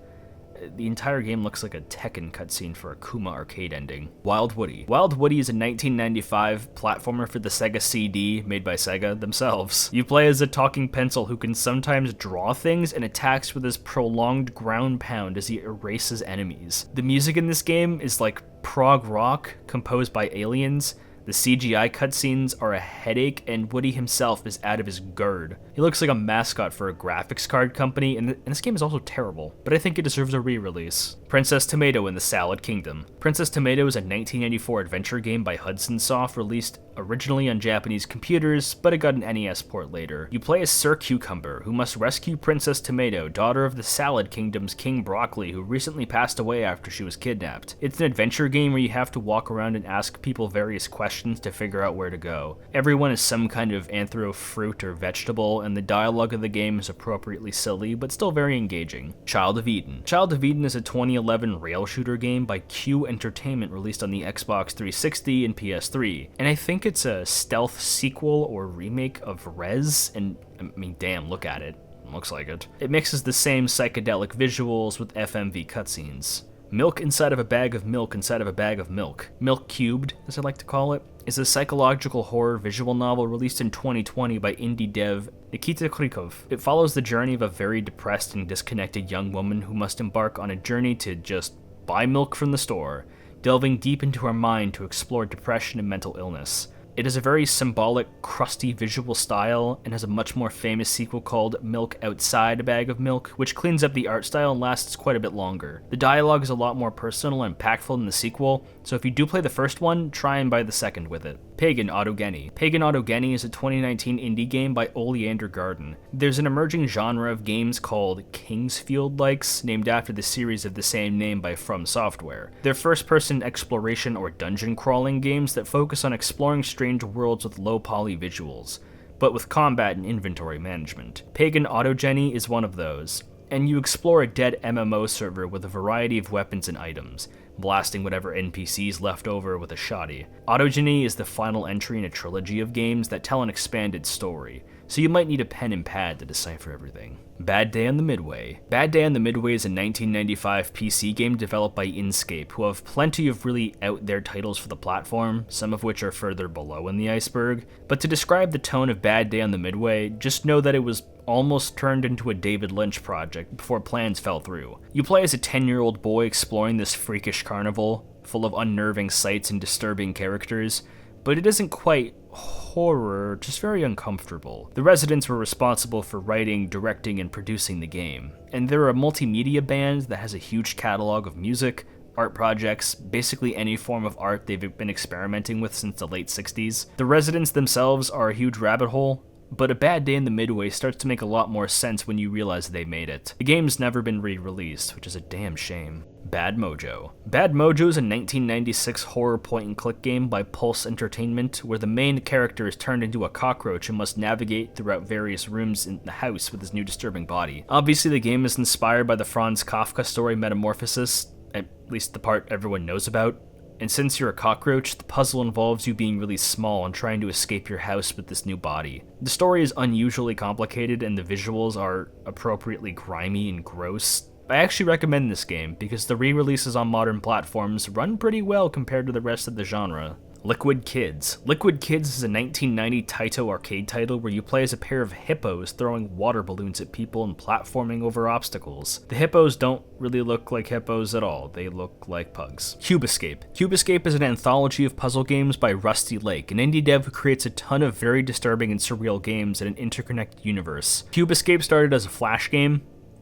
The entire game looks like a Tekken cutscene for a Kuma arcade ending. Wild Woody. Wild Woody is a 1995 platformer for the Sega CD made by Sega themselves. You play as a talking pencil who can sometimes draw things and attacks with his prolonged ground pound as he erases enemies. The music in this game is like prog rock composed by aliens. The CGI cutscenes are a headache, and Woody himself is out of his gourd. He looks like a mascot for a graphics card company, and this game is also terrible, but I think it deserves a re-release. Princess Tomato in the Salad Kingdom. Princess Tomato is a 1994 adventure game by Hudson Soft, released originally on Japanese computers, but it got an NES port later. You play as Sir Cucumber, who must rescue Princess Tomato, daughter of the Salad Kingdom's King Broccoli, who recently passed away after she was kidnapped. It's an adventure game where you have to walk around and ask people various questions to figure out where to go. Everyone is some kind of anthro fruit or vegetable, and the dialogue of the game is appropriately silly, but still very engaging. Child of Eden. Child of Eden is a 2011 rail shooter game by Q Entertainment released on the Xbox 360 and PS3, and I think it's a stealth sequel or remake of Rez, and I mean, damn, look at it. Looks like it. It mixes the same psychedelic visuals with FMV cutscenes. Milk inside of a bag of milk inside of a bag of milk. Milk Cubed, as I like to call it, is a psychological horror visual novel released in 2020 by indie dev Nikita Krikov. It follows the journey of a very depressed and disconnected young woman who must embark on a journey to just buy milk from the store, delving deep into her mind to explore depression and mental illness. It is a very symbolic, crusty visual style, and has a much more famous sequel called Milk Outside a Bag of Milk, which cleans up the art style and lasts quite a bit longer. The dialogue is a lot more personal and impactful than the sequel, so if you do play the first one, try and buy the second with it. Pagan Autogeny. Pagan Autogeny is a 2019 indie game by Oleander Garden. There's an emerging genre of games called Kingsfield-likes, named after the series of the same name by From Software. They're first-person exploration or dungeon crawling games that focus on exploring strange worlds with low-poly visuals, but with combat and inventory management. Pagan Autogeny is one of those, and you explore a dead MMO server with a variety of weapons and items, blasting whatever NPCs left over with a shotty. Autogeny is the final entry in a trilogy of games that tell an expanded story, so you might need a pen and pad to decipher everything. Bad Day on the Midway. Bad Day on the Midway is a 1995 PC game developed by Inkscape, who have plenty of really out-there titles for the platform, some of which are further below in the iceberg. But to describe the tone of Bad Day on the Midway, just know that it was almost turned into a David Lynch project before plans fell through. You play as a 10-year-old boy exploring this freakish carnival, full of unnerving sights and disturbing characters, but it isn't quite horror, just very uncomfortable. The residents were responsible for writing, directing, and producing the game, and they're a multimedia band that has a huge catalog of music, art projects, basically any form of art they've been experimenting with since the late 60s. The residents themselves are a huge rabbit hole, but A Bad Day in the Midway starts to make a lot more sense when you realize they made it. The game's never been re-released, which is a damn shame. Bad Mojo. Bad Mojo is a 1996 horror point-and-click game by Pulse Entertainment, where the main character is turned into a cockroach and must navigate throughout various rooms in the house with his new disturbing body. Obviously, the game is inspired by the Franz Kafka story Metamorphosis, at least the part everyone knows about. And since you're a cockroach, the puzzle involves you being really small and trying to escape your house with this new body. The story is unusually complicated and the visuals are appropriately grimy and gross. I actually recommend this game because the re-releases on modern platforms run pretty well compared to the rest of the genre. Liquid Kids. Liquid Kids is a 1990 Taito arcade title where you play as a pair of hippos throwing water balloons at people and platforming over obstacles. The hippos don't really look like hippos at all, they look like pugs. Cube Escape. Cube Escape is an anthology of puzzle games by Rusty Lake, an indie dev who creates a ton of very disturbing and surreal games in an interconnected universe. Cube Escape started as a Flash game,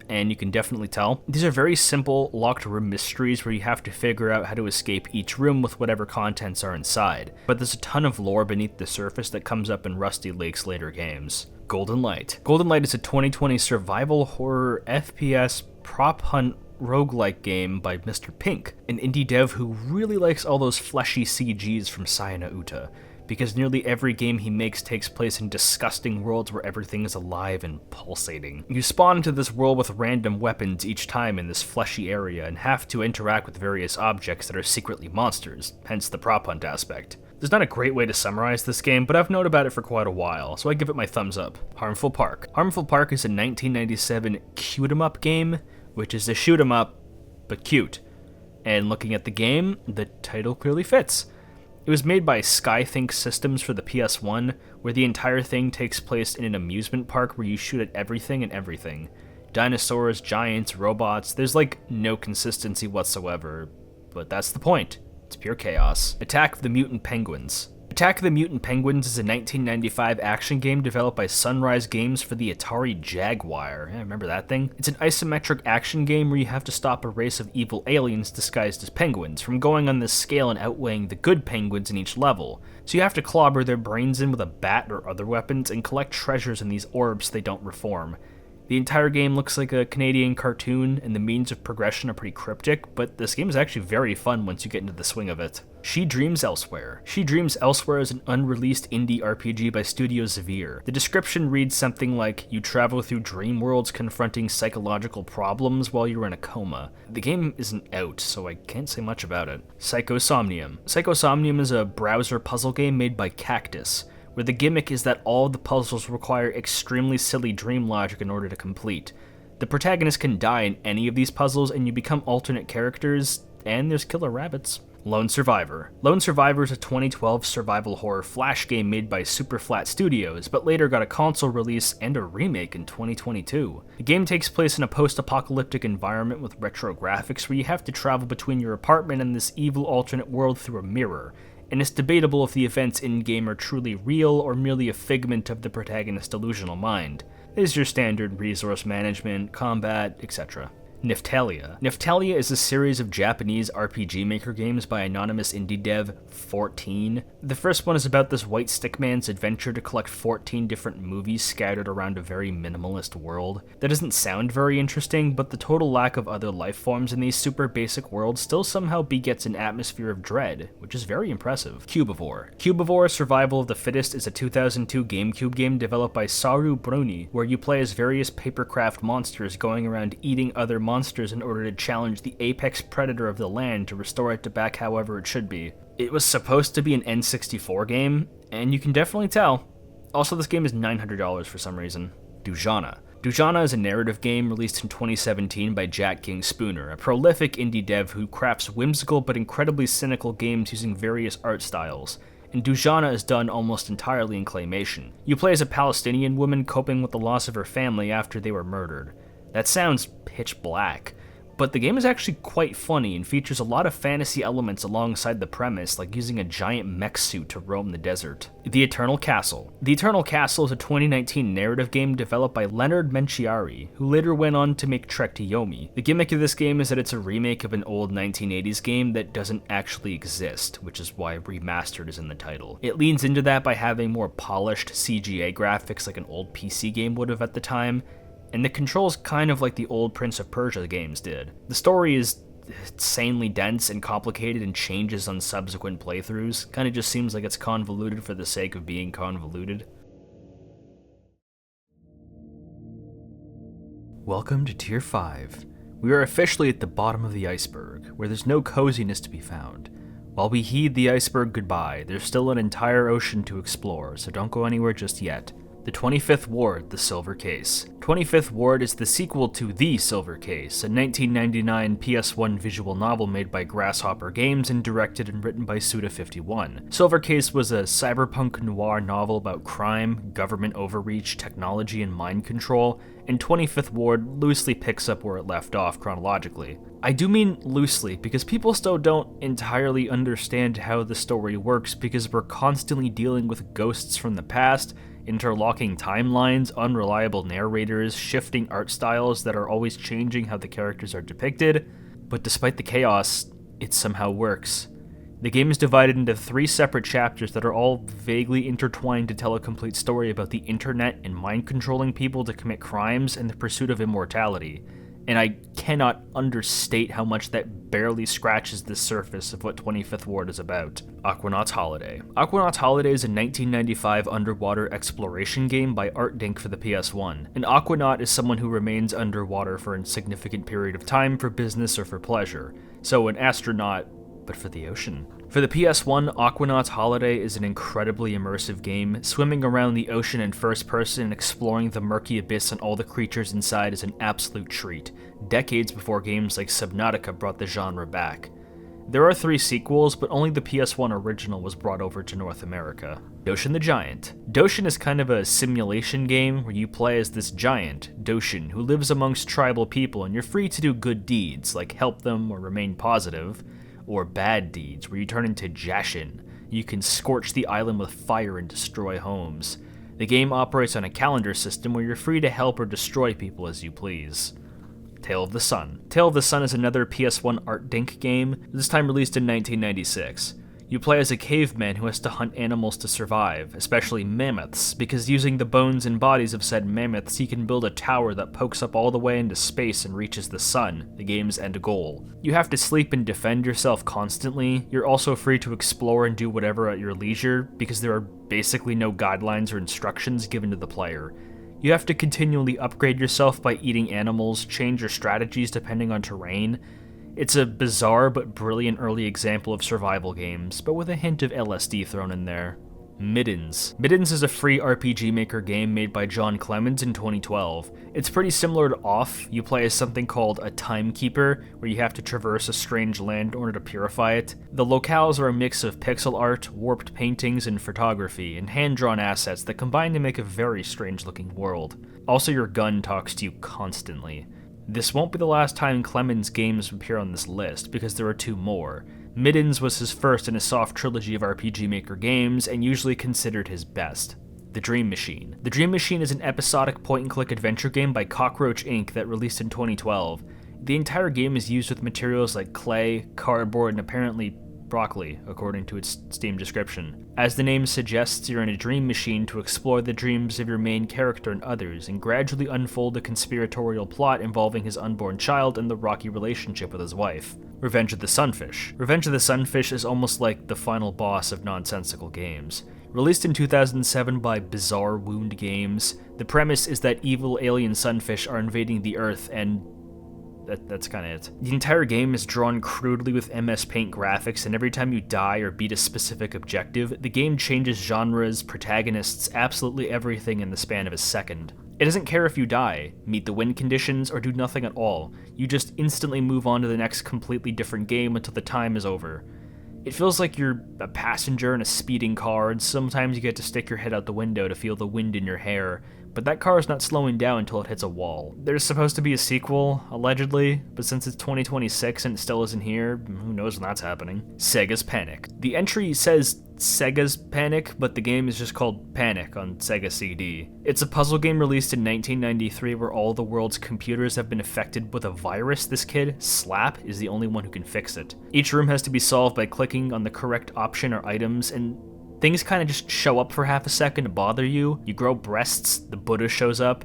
and you can definitely tell. These are very simple, locked room mysteries where you have to figure out how to escape each room with whatever contents are inside. But there's a ton of lore beneath the surface that comes up in Rusty Lake's later games. Golden Light. Golden Light is a 2020 survival horror FPS prop hunt roguelike game by Mr. Pink, an indie dev who really likes all those fleshy CGs from Sayana Uta, because nearly every game he makes takes place in disgusting worlds where everything is alive and pulsating. You spawn into this world with random weapons each time in this fleshy area and have to interact with various objects that are secretly monsters, hence the prop hunt aspect. There's not a great way to summarize this game, but I've known about it for quite a while, so I give it my thumbs up. Harmful Park. Harmful Park is a 1997 cute-em-up game, which is a shoot-em-up, but cute. And looking at the game, the title clearly fits. It was made by Skythink Systems for the PS1, where the entire thing takes place in an amusement park where you shoot at everything and everything. Dinosaurs, giants, robots, there's like no consistency whatsoever, but that's the point. It's pure chaos. Attack of the Mutant Penguins. Attack of the Mutant Penguins is a 1995 action game developed by Sunrise Games for the Atari Jaguar. I remember that thing. It's an isometric action game where you have to stop a race of evil aliens disguised as penguins from going on this scale and outweighing the good penguins in each level. So you have to clobber their brains in with a bat or other weapons and collect treasures in these orbs so they don't reform. The entire game looks like a Canadian cartoon, and the means of progression are pretty cryptic, but this game is actually very fun once you get into the swing of it. She Dreams Elsewhere. She Dreams Elsewhere is an unreleased indie RPG by Studio Zavir. The description reads something like, you travel through dream worlds confronting psychological problems while you're in a coma. The game isn't out, so I can't say much about it. Psychosomnium. Psychosomnium is a browser puzzle game made by Cactus, where the gimmick is that all of the puzzles require extremely silly dream logic in order to complete. The protagonist can die in any of these puzzles and you become alternate characters, and there's killer rabbits. Lone Survivor. Lone Survivor is a 2012 survival horror flash game made by Superflat Studios, but later got a console release and a remake in 2022. The game takes place in a post-apocalyptic environment with retro graphics where you have to travel between your apartment and this evil alternate world through a mirror, and it's debatable if the events in-game are truly real or merely a figment of the protagonist's delusional mind. There's your standard resource management, combat, etc. Niftalia. Niftalia is a series of Japanese RPG Maker games by anonymous indie dev 14. The first one is about this white stick man's adventure to collect 14 different movies scattered around a very minimalist world. That doesn't sound very interesting, but the total lack of other life forms in these super basic worlds still somehow begets an atmosphere of dread, which is very impressive. Cubivore. Cubivore Survival of the Fittest is a 2002 GameCube game developed by Saru Bruni, where you play as various papercraft monsters going around eating other monsters in order to challenge the apex predator of the land to restore it to back however it should be. It was supposed to be an N64 game, and you can definitely tell. Also, this game is $900 for some reason. Dujana. Dujana is a narrative game released in 2017 by Jack King Spooner, a prolific indie dev who crafts whimsical but incredibly cynical games using various art styles. And Dujana is done almost entirely in claymation. You play as a Palestinian woman coping with the loss of her family after they were murdered. That sounds pitch black, but the game is actually quite funny and features a lot of fantasy elements alongside the premise, like using a giant mech suit to roam the desert. The Eternal Castle. The Eternal Castle is a 2019 narrative game developed by Leonard Menciari, who later went on to make Trek to Yomi. The gimmick of this game is that it's a remake of an old 1980s game that doesn't actually exist, which is why Remastered is in the title. It leans into that by having more polished CGA graphics like an old PC game would have at the time, and the controls kind of like the old Prince of Persia games did. The story is insanely dense and complicated and changes on subsequent playthroughs. Kind of just seems like it's convoluted for the sake of being convoluted. Welcome to Tier 5, We are officially at the bottom of the iceberg, where there's no coziness to be found. While we heed the iceberg goodbye, there's still an entire ocean to explore, so don't go anywhere just yet. The 25th Ward, The Silver Case. 25th Ward is the sequel to The Silver Case, a 1999 PS1 visual novel made by Grasshopper Games and directed and written by Suda51. Silver Case was a cyberpunk noir novel about crime, government overreach, technology, and mind control, and 25th Ward loosely picks up where it left off chronologically. I do mean loosely, because people still don't entirely understand how the story works because we're constantly dealing with ghosts from the past, interlocking timelines, unreliable narrators, shifting art styles that are always changing how the characters are depicted, but despite the chaos, it somehow works. The game is divided into 3 separate chapters that are all vaguely intertwined to tell a complete story about the internet and mind-controlling people to commit crimes and the pursuit of immortality. And I cannot understate how much that barely scratches the surface of what 25th Ward is about. Aquanaut's Holiday. Aquanaut's Holiday is a 1995 underwater exploration game by Art Dink for the PS1. An aquanaut is someone who remains underwater for a significant period of time for business or for pleasure. So an astronaut, but for the ocean. For the PS1, Aquanaut's Holiday is an incredibly immersive game. Swimming around the ocean in first person and exploring the murky abyss and all the creatures inside is an absolute treat, decades before games like Subnautica brought the genre back. There are 3 sequels, but only the PS1 original was brought over to North America. Doshin the Giant. Doshin is kind of a simulation game where you play as this giant, Doshin, who lives amongst tribal people, and you're free to do good deeds, like help them or remain positive, or bad deeds, where you turn into Jashin. You can scorch the island with fire and destroy homes. The game operates on a calendar system where you're free to help or destroy people as you please. Tale of the Sun. Tale of the Sun is another PS1 Art Dink game, this time released in 1996. You play as a caveman who has to hunt animals to survive, especially mammoths, because using the bones and bodies of said mammoths, he can build a tower that pokes up all the way into space and reaches the sun, the game's end goal. You have to sleep and defend yourself constantly. You're also free to explore and do whatever at your leisure, because there are basically no guidelines or instructions given to the player. You have to continually upgrade yourself by eating animals, change your strategies depending on terrain. It's a bizarre but brilliant early example of survival games, but with a hint of LSD thrown in there. Middens. Middens is a free RPG Maker game made by John Clemens in 2012. It's pretty similar to Off. You play as something called a Timekeeper, where you have to traverse a strange land in order to purify it. The locales are a mix of pixel art, warped paintings, and photography, and hand-drawn assets that combine to make a very strange-looking world. Also, your gun talks to you constantly. This won't be the last time Clemens' games appear on this list, because there are 2 more. Middens was his first in a soft trilogy of RPG Maker games, and usually considered his best. The Dream Machine. The Dream Machine is an episodic point-and-click adventure game by Cockroach Inc. that released in 2012. The entire game is used with materials like clay, cardboard, and apparently broccoli, according to its Steam description. As the name suggests, you're in a dream machine to explore the dreams of your main character and others, and gradually unfold a conspiratorial plot involving his unborn child and the rocky relationship with his wife. Revenge of the Sunfish. Revenge of the Sunfish is almost like the final boss of nonsensical games. Released in 2007 by Bizarre Wound Games, the premise is that evil alien sunfish are invading the Earth and that's kind of it. The entire game is drawn crudely with MS Paint graphics, and every time you die or beat a specific objective, the game changes genres, protagonists, absolutely everything in the span of a second. It doesn't care if you die, meet the win conditions, or do nothing at all. You just instantly move on to the next completely different game until the time is over. It feels like you're a passenger in a speeding car, and sometimes you get to stick your head out the window to feel the wind in your hair, but that car is not slowing down until it hits a wall. There's supposed to be a sequel, allegedly, but since it's 2026 and it still isn't here, who knows when that's happening. Sega's Panic. The entry says Sega's Panic, but the game is just called Panic on Sega CD. It's a puzzle game released in 1993 where all the world's computers have been affected with a virus. This kid, Slap, is the only one who can fix it. Each room has to be solved by clicking on the correct option or items, and things kind of just show up for half a second to bother you. You grow breasts, the Buddha shows up.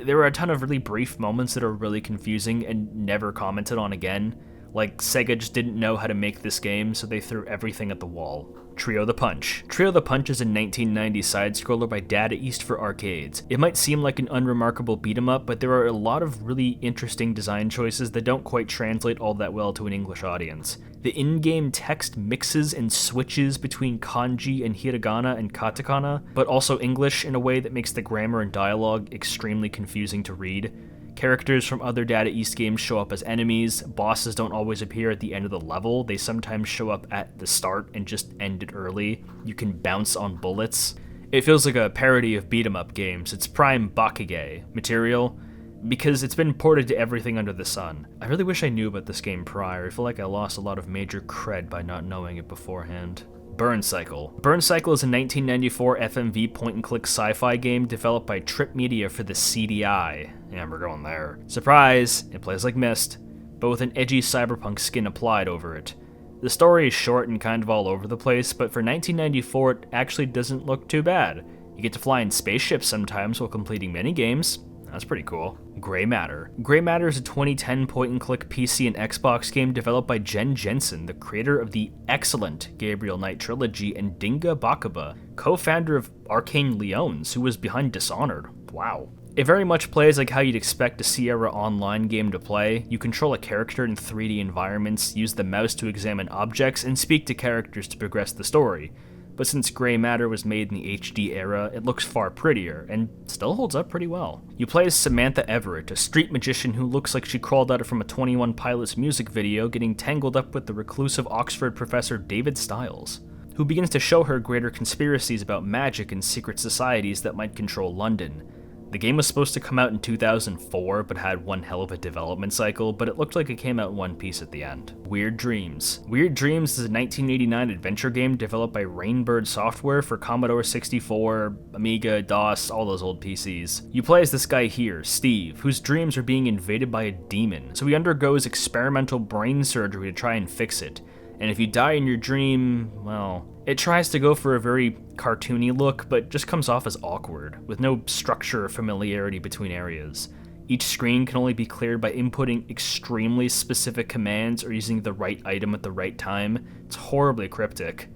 There are a ton of really brief moments that are really confusing and never commented on again. Like, Sega just didn't know how to make this game, so they threw everything at the wall. Trio the Punch. Trio the Punch is a 1990 side-scroller by Data East for arcades. It might seem like an unremarkable beat-em-up, but there are a lot of really interesting design choices that don't quite translate all that well to an English audience. The in-game text mixes and switches between kanji and hiragana and katakana, but also English in a way that makes the grammar and dialogue extremely confusing to read. Characters from other Data East games show up as enemies, bosses don't always appear at the end of the level, they sometimes show up at the start and just end it early. You can bounce on bullets. It feels like a parody of beat-em-up games. It's prime Bakige material, because it's been ported to everything under the sun. I really wish I knew about this game prior. I feel like I lost a lot of major cred by not knowing it beforehand. Burn Cycle. Burn Cycle is a 1994 FMV point-and-click sci-fi game developed by Trip Media for the CDI. Yeah, we're going there. Surprise! It plays like Myst, but with an edgy cyberpunk skin applied over it. The story is short and kind of all over the place, but for 1994 it actually doesn't look too bad. You get to fly in spaceships sometimes while completing mini-games. That's pretty cool. Grey Matter. Grey Matter is a 2010 point-and-click PC and Xbox game developed by Jen Jensen, the creator of the excellent Gabriel Knight trilogy, and Dinga Bakaba, co-founder of Arcane Leones, who was behind Dishonored. Wow. It very much plays like how you'd expect a Sierra Online game to play. You control a character in 3D environments, use the mouse to examine objects, and speak to characters to progress the story. But since Grey Matter was made in the HD era, it looks far prettier, and still holds up pretty well. You play as Samantha Everett, a street magician who looks like she crawled out from a 21 Pilots music video, getting tangled up with the reclusive Oxford professor David Stiles, who begins to show her greater conspiracies about magic and secret societies that might control London. The game was supposed to come out in 2004, but had one hell of a development cycle, but it looked like it came out in one piece at the end. Weird Dreams. Weird Dreams is a 1989 adventure game developed by Rainbird Software for Commodore 64, Amiga, DOS, all those old PCs. You play as this guy here, Steve, whose dreams are being invaded by a demon, so he undergoes experimental brain surgery to try and fix it. And if you die in your dream, well, it tries to go for a very cartoony look, but just comes off as awkward, with no structure or familiarity between areas. Each screen can only be cleared by inputting extremely specific commands or using the right item at the right time. It's horribly cryptic.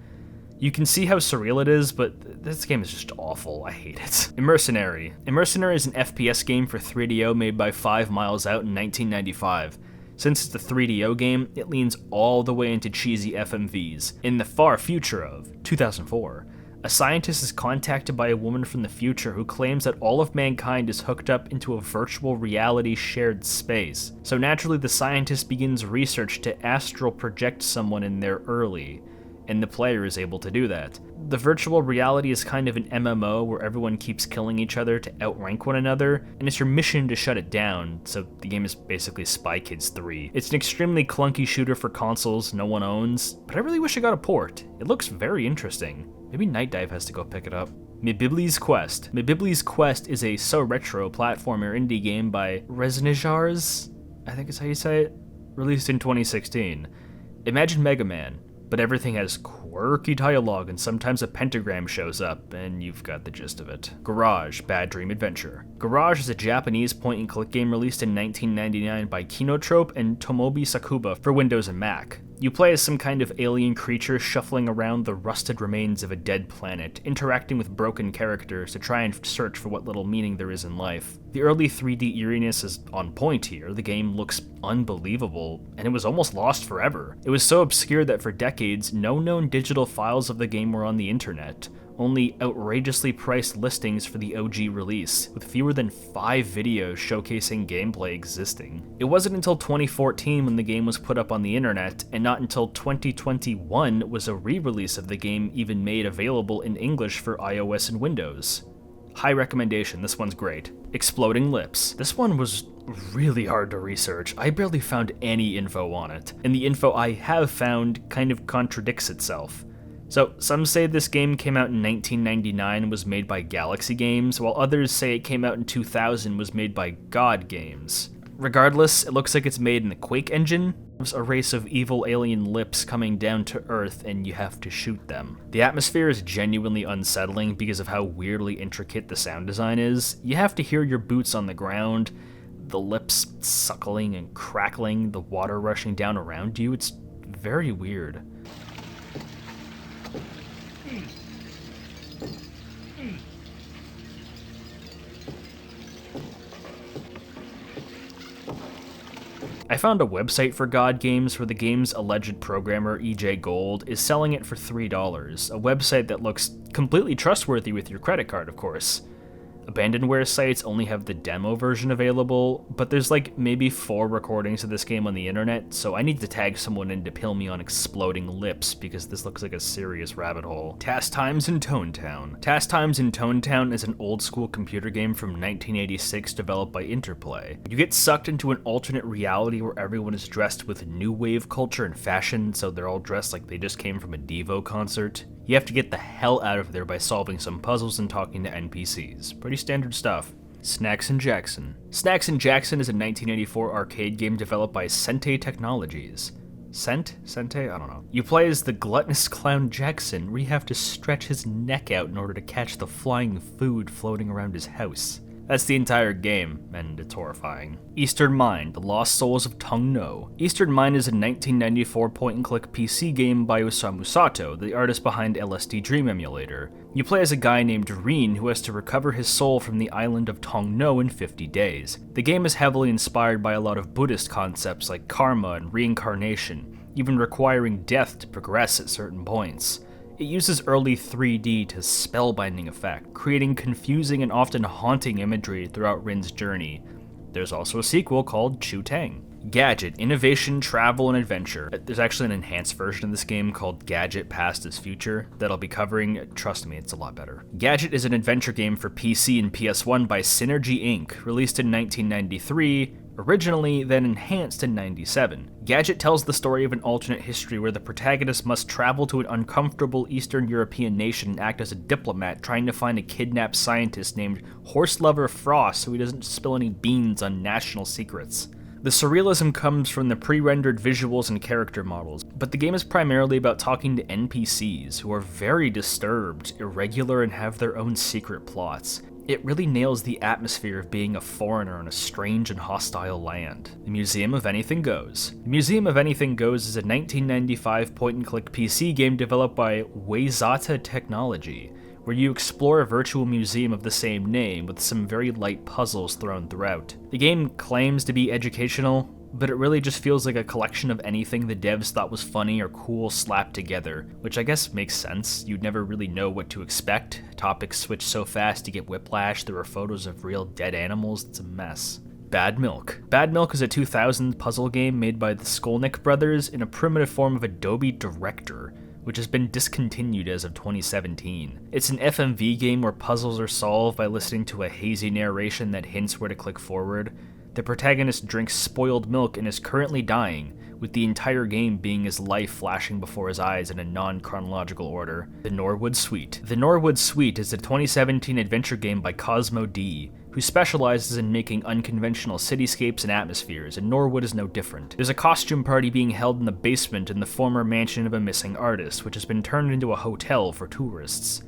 You can see how surreal it is, but this game is just awful. I hate it. Immersionary. Immersionary is an FPS game for 3DO made by 5 Miles Out in 1995. Since it's a 3DO game, it leans all the way into cheesy FMVs. In the far future of 2004, a scientist is contacted by a woman from the future who claims that all of mankind is hooked up into a virtual reality shared space. So naturally, the scientist begins research to astral project someone in there early, and the player is able to do that. The virtual reality is kind of an MMO where everyone keeps killing each other to outrank one another, and it's your mission to shut it down, so the game is basically Spy Kids 3. It's an extremely clunky shooter for consoles no one owns, but I really wish I got a port. It looks very interesting. Maybe Night Dive has to go pick it up. Mibibli's Quest. Mibibli's Quest is a So Retro platformer indie game by Resnijars, I think is how you say it, released in 2016. Imagine Mega Man, but everything has quirky dialogue and sometimes a pentagram shows up, and you've got the gist of it. Garage: Bad Dream Adventure. Garage is a Japanese point-and-click game released in 1999 by Kinotrope and Tomobi Sakuba for Windows and Mac. You play as some kind of alien creature shuffling around the rusted remains of a dead planet, interacting with broken characters to try and search for what little meaning there is in life. The early 3D eeriness is on point here, the game looks unbelievable, and it was almost lost forever. It was so obscure that for decades, no known digital files of the game were on the internet. Only outrageously priced listings for the OG release, with fewer than 5 videos showcasing gameplay existing. It wasn't until 2014 when the game was put up on the internet, and not until 2021 was a re-release of the game even made available in English for iOS and Windows. High recommendation, this one's great. Exploding Lips. This one was really hard to research. I barely found any info on it, and the info I have found kind of contradicts itself. So, some say this game came out in 1999 and was made by Galaxy Games, while others say it came out in 2000 and was made by God Games. Regardless, it looks like it's made in the Quake engine. There's a race of evil alien lips coming down to Earth and you have to shoot them. The atmosphere is genuinely unsettling because of how weirdly intricate the sound design is. You have to hear your boots on the ground, the lips suckling and crackling, the water rushing down around you. It's very weird. I found a website for God Games where the game's alleged programmer, EJ Gold, is selling it for $3, a website that looks completely trustworthy with your credit card, of course. Abandonware sites only have the demo version available, but there's like maybe 4 recordings of this game on the internet, so I need to tag someone in to pill me on exploding lips because this looks like a serious rabbit hole. Task Times in Tone Town. Task Times in Tone Town is an old school computer game from 1986 developed by Interplay. You get sucked into an alternate reality where everyone is dressed with new wave culture and fashion, so they're all dressed like they just came from a Devo concert. You have to get the hell out of there by solving some puzzles and talking to NPCs. Pretty standard stuff. Snacks and Jackson. Snacks and Jackson is a 1984 arcade game developed by Sente Technologies. Sente? I don't know. You play as the gluttonous clown Jackson, where you have to stretch his neck out in order to catch the flying food floating around his house. That's the entire game, and it's horrifying. Eastern Mind, The Lost Souls of Tung No. Eastern Mind is a 1994 point-and-click PC game by Osamu Sato, the artist behind LSD Dream Emulator. You play as a guy named Rin who has to recover his soul from the island of Tung No in 50 days. The game is heavily inspired by a lot of Buddhist concepts like karma and reincarnation, even requiring death to progress at certain points. It uses early 3D to spellbinding effect, creating confusing and often haunting imagery throughout Rin's journey. There's also a sequel called Chu Tang. Gadget, Innovation, Travel, and Adventure. There's actually an enhanced version of this game called Gadget Past is Future that I'll be covering. Trust me, it's a lot better. Gadget is an adventure game for PC and PS1 by Synergy Inc., released in 1993, originally, then enhanced in 97. Gadget tells the story of an alternate history where the protagonist must travel to an uncomfortable Eastern European nation and act as a diplomat trying to find a kidnapped scientist named Horse Lover Frost so he doesn't spill any beans on national secrets. The surrealism comes from the pre-rendered visuals and character models, but the game is primarily about talking to NPCs who are very disturbed, irregular, and have their own secret plots. It really nails the atmosphere of being a foreigner in a strange and hostile land. The Museum of Anything Goes. The Museum of Anything Goes is a 1995 point-and-click PC game developed by Waizata Technology, where you explore a virtual museum of the same name with some very light puzzles thrown throughout. The game claims to be educational, but it really just feels like a collection of anything the devs thought was funny or cool slapped together, which I guess makes sense. You'd never really know what to expect. Topics switch so fast you get whiplash, there are photos of real dead animals, it's a mess. Bad Milk. Bad Milk is a 2000 puzzle game made by the Skolnick brothers in a primitive form of Adobe Director, which has been discontinued as of 2017. It's an FMV game where puzzles are solved by listening to a hazy narration that hints where to click forward. The protagonist drinks spoiled milk and is currently dying, with the entire game being his life flashing before his eyes in a non-chronological order. The Norwood Suite. The Norwood Suite is a 2017 adventure game by Cosmo D, who specializes in making unconventional cityscapes and atmospheres, and Norwood is no different. There's a costume party being held in the basement in the former mansion of a missing artist, which has been turned into a hotel for tourists.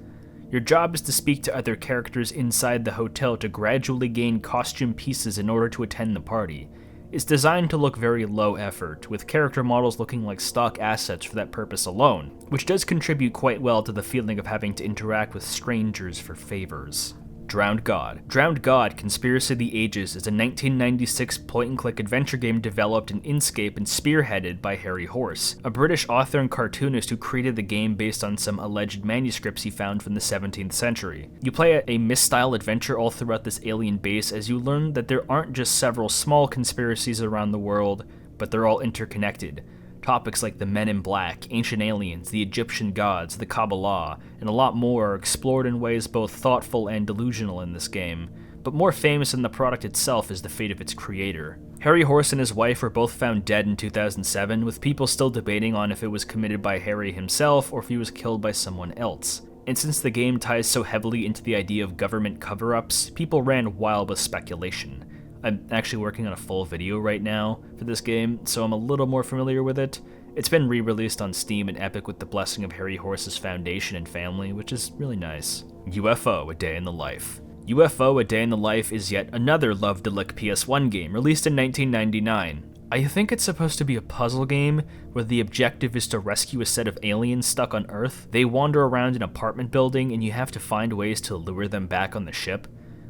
Your job is to speak to other characters inside the hotel to gradually gain costume pieces in order to attend the party. It's designed to look very low effort, with character models looking like stock assets for that purpose alone, which does contribute quite well to the feeling of having to interact with strangers for favors. Drowned God. Drowned God, Conspiracy of the Ages is a 1996 point-and-click adventure game developed in Inkscape and spearheaded by Harry Horse, a British author and cartoonist who created the game based on some alleged manuscripts he found from the 17th century. You play a Myst-style adventure all throughout this alien base as you learn that there aren't just several small conspiracies around the world, but they're all interconnected. Topics like the Men in Black, ancient aliens, the Egyptian gods, the Kabbalah, and a lot more are explored in ways both thoughtful and delusional in this game, but more famous than the product itself is the fate of its creator. Harry Horse and his wife were both found dead in 2007, with people still debating on if it was committed by Harry himself or if he was killed by someone else. And since the game ties so heavily into the idea of government cover-ups, people ran wild with speculation. I'm actually working on a full video right now for this game, so I'm a little more familiar with it. It's been re-released on Steam and Epic with the blessing of Harry Horse's foundation and family, which is really nice. UFO, A Day in the Life. UFO, A Day in the Life is yet another Love Delic PS1 game, released in 1999. I think it's supposed to be a puzzle game, where the objective is to rescue a set of aliens stuck on Earth. They wander around an apartment building, and you have to find ways to lure them back on the ship.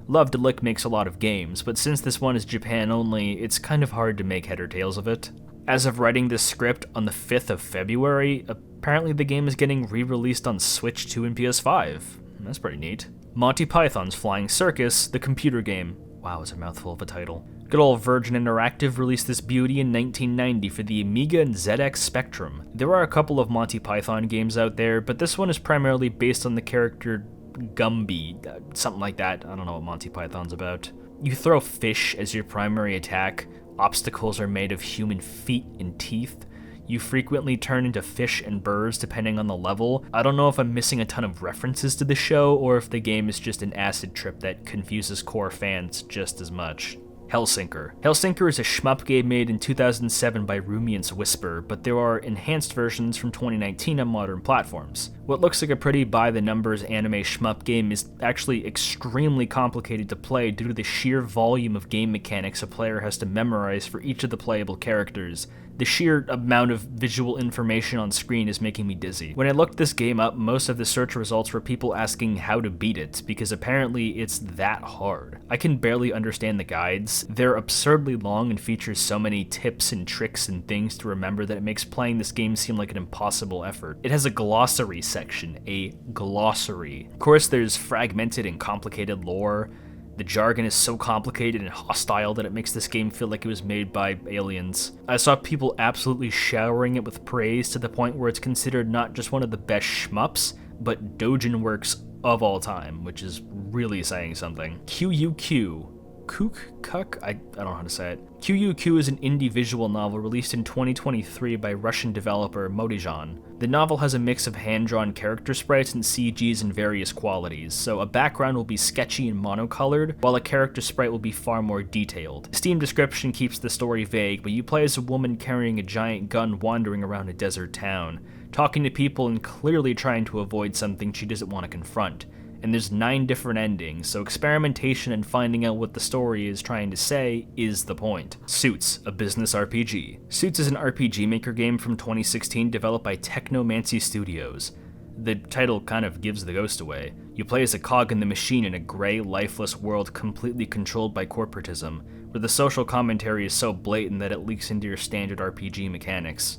Love to Lick makes a lot of games, but since this one is Japan only, it's kind of hard to make head or tails of it. As of writing this script on the 5th of February, apparently the game is getting re-released on Switch 2 and PS5. That's pretty neat. Monty Python's Flying Circus, the computer game. Wow, it's a mouthful of a title. Good old Virgin Interactive released this beauty in 1990 for the Amiga and ZX Spectrum. There are a couple of Monty Python games out there, but this one is primarily based on the character Gumby, something like that. I don't know what Monty Python's about. You throw fish as your primary attack. Obstacles are made of human feet and teeth. You frequently turn into fish and birds depending on the level. I don't know if I'm missing a ton of references to the show or if the game is just an acid trip that confuses core fans just as much. Hellsinker. Hellsinker is a shmup game made in 2007 by Rumiant's Whisper, but there are enhanced versions from 2019 on modern platforms. What looks like a pretty by-the-numbers anime shmup game is actually extremely complicated to play due to the sheer volume of game mechanics a player has to memorize for each of the playable characters. The sheer amount of visual information on screen is making me dizzy. When I looked this game up, most of the search results were people asking how to beat it, because apparently it's that hard. I can barely understand the guides. They're absurdly long and feature so many tips and tricks and things to remember that it makes playing this game seem like an impossible effort. It has a glossary section, a glossary. Of course, there's fragmented and complicated lore. The jargon is so complicated and hostile that it makes this game feel like it was made by aliens. I saw people absolutely showering it with praise to the point where it's considered not just one of the best shmups, but doujin works of all time, which is really saying something. QUQ. I don't know how to say it. QUQ is an indie visual novel released in 2023 by Russian developer Modijan. The novel has a mix of hand-drawn character sprites and CGs in various qualities, so a background will be sketchy and monocolored, while a character sprite will be far more detailed. The Steam description keeps the story vague, but you play as a woman carrying a giant gun wandering around a desert town, talking to people and clearly trying to avoid something she doesn't want to confront. And there's 9 different endings, so experimentation and finding out what the story is trying to say is the point. Suits, a business RPG. Suits is an RPG Maker game from 2016 developed by Technomancy Studios. The title kind of gives the ghost away. You play as a cog in the machine in a gray, lifeless world completely controlled by corporatism, where the social commentary is so blatant that it leaks into your standard RPG mechanics.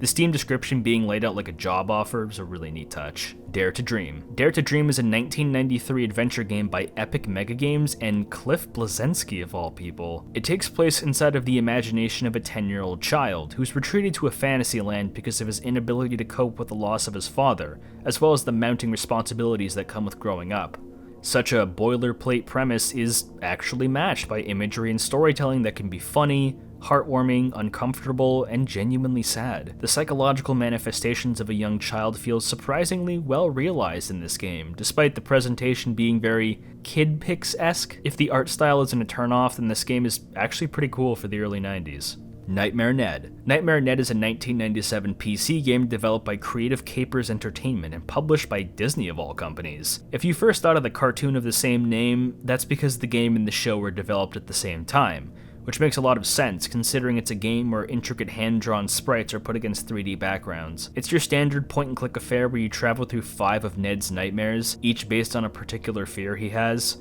The Steam description being laid out like a job offer is a really neat touch. Dare to Dream. Dare to Dream is a 1993 adventure game by Epic Mega Games and Cliff Bleszinski of all people. It takes place inside of the imagination of a 10-year-old child who's retreated to a fantasy land because of his inability to cope with the loss of his father, as well as the mounting responsibilities that come with growing up. Such a boilerplate premise is actually matched by imagery and storytelling that can be funny, heartwarming, uncomfortable, and genuinely sad. The psychological manifestations of a young child feel surprisingly well realized in this game, despite the presentation being very Kid Pix-esque. If the art style isn't a turnoff, then this game is actually pretty cool for the early 90s. Nightmare Ned. Nightmare Ned is a 1997 PC game developed by Creative Capers Entertainment and published by Disney of all companies. If you first thought of the cartoon of the same name, that's because the game and the show were developed at the same time, which makes a lot of sense considering it's a game where intricate hand-drawn sprites are put against 3D backgrounds. It's your standard point-and-click affair where you travel through 5 of Ned's nightmares, each based on a particular fear he has.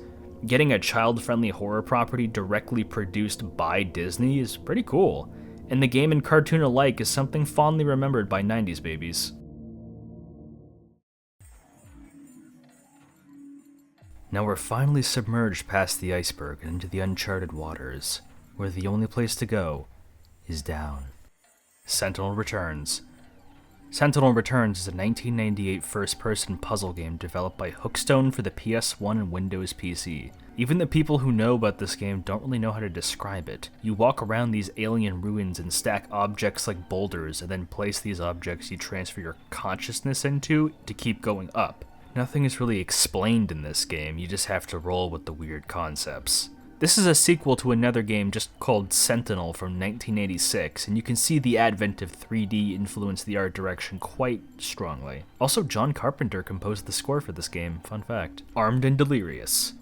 Getting a child-friendly horror property directly produced by Disney is pretty cool, and the game and cartoon alike is something fondly remembered by 90s babies. Now we're finally submerged past the iceberg and into the uncharted waters, where the only place to go is down. Sentinel Returns. Sentinel Returns is a 1998 first-person puzzle game developed by Hookstone for the PS1 and Windows PC. Even the people who know about this game don't really know how to describe it. You walk around these alien ruins and stack objects like boulders, and then place these objects you transfer your consciousness into to keep going up. Nothing is really explained in this game, you just have to roll with the weird concepts. This is a sequel to another game just called Sentinel from 1986, and you can see the advent of 3D influence the art direction quite strongly. Also, John Carpenter composed the score for this game, fun fact. Armed and Delirious.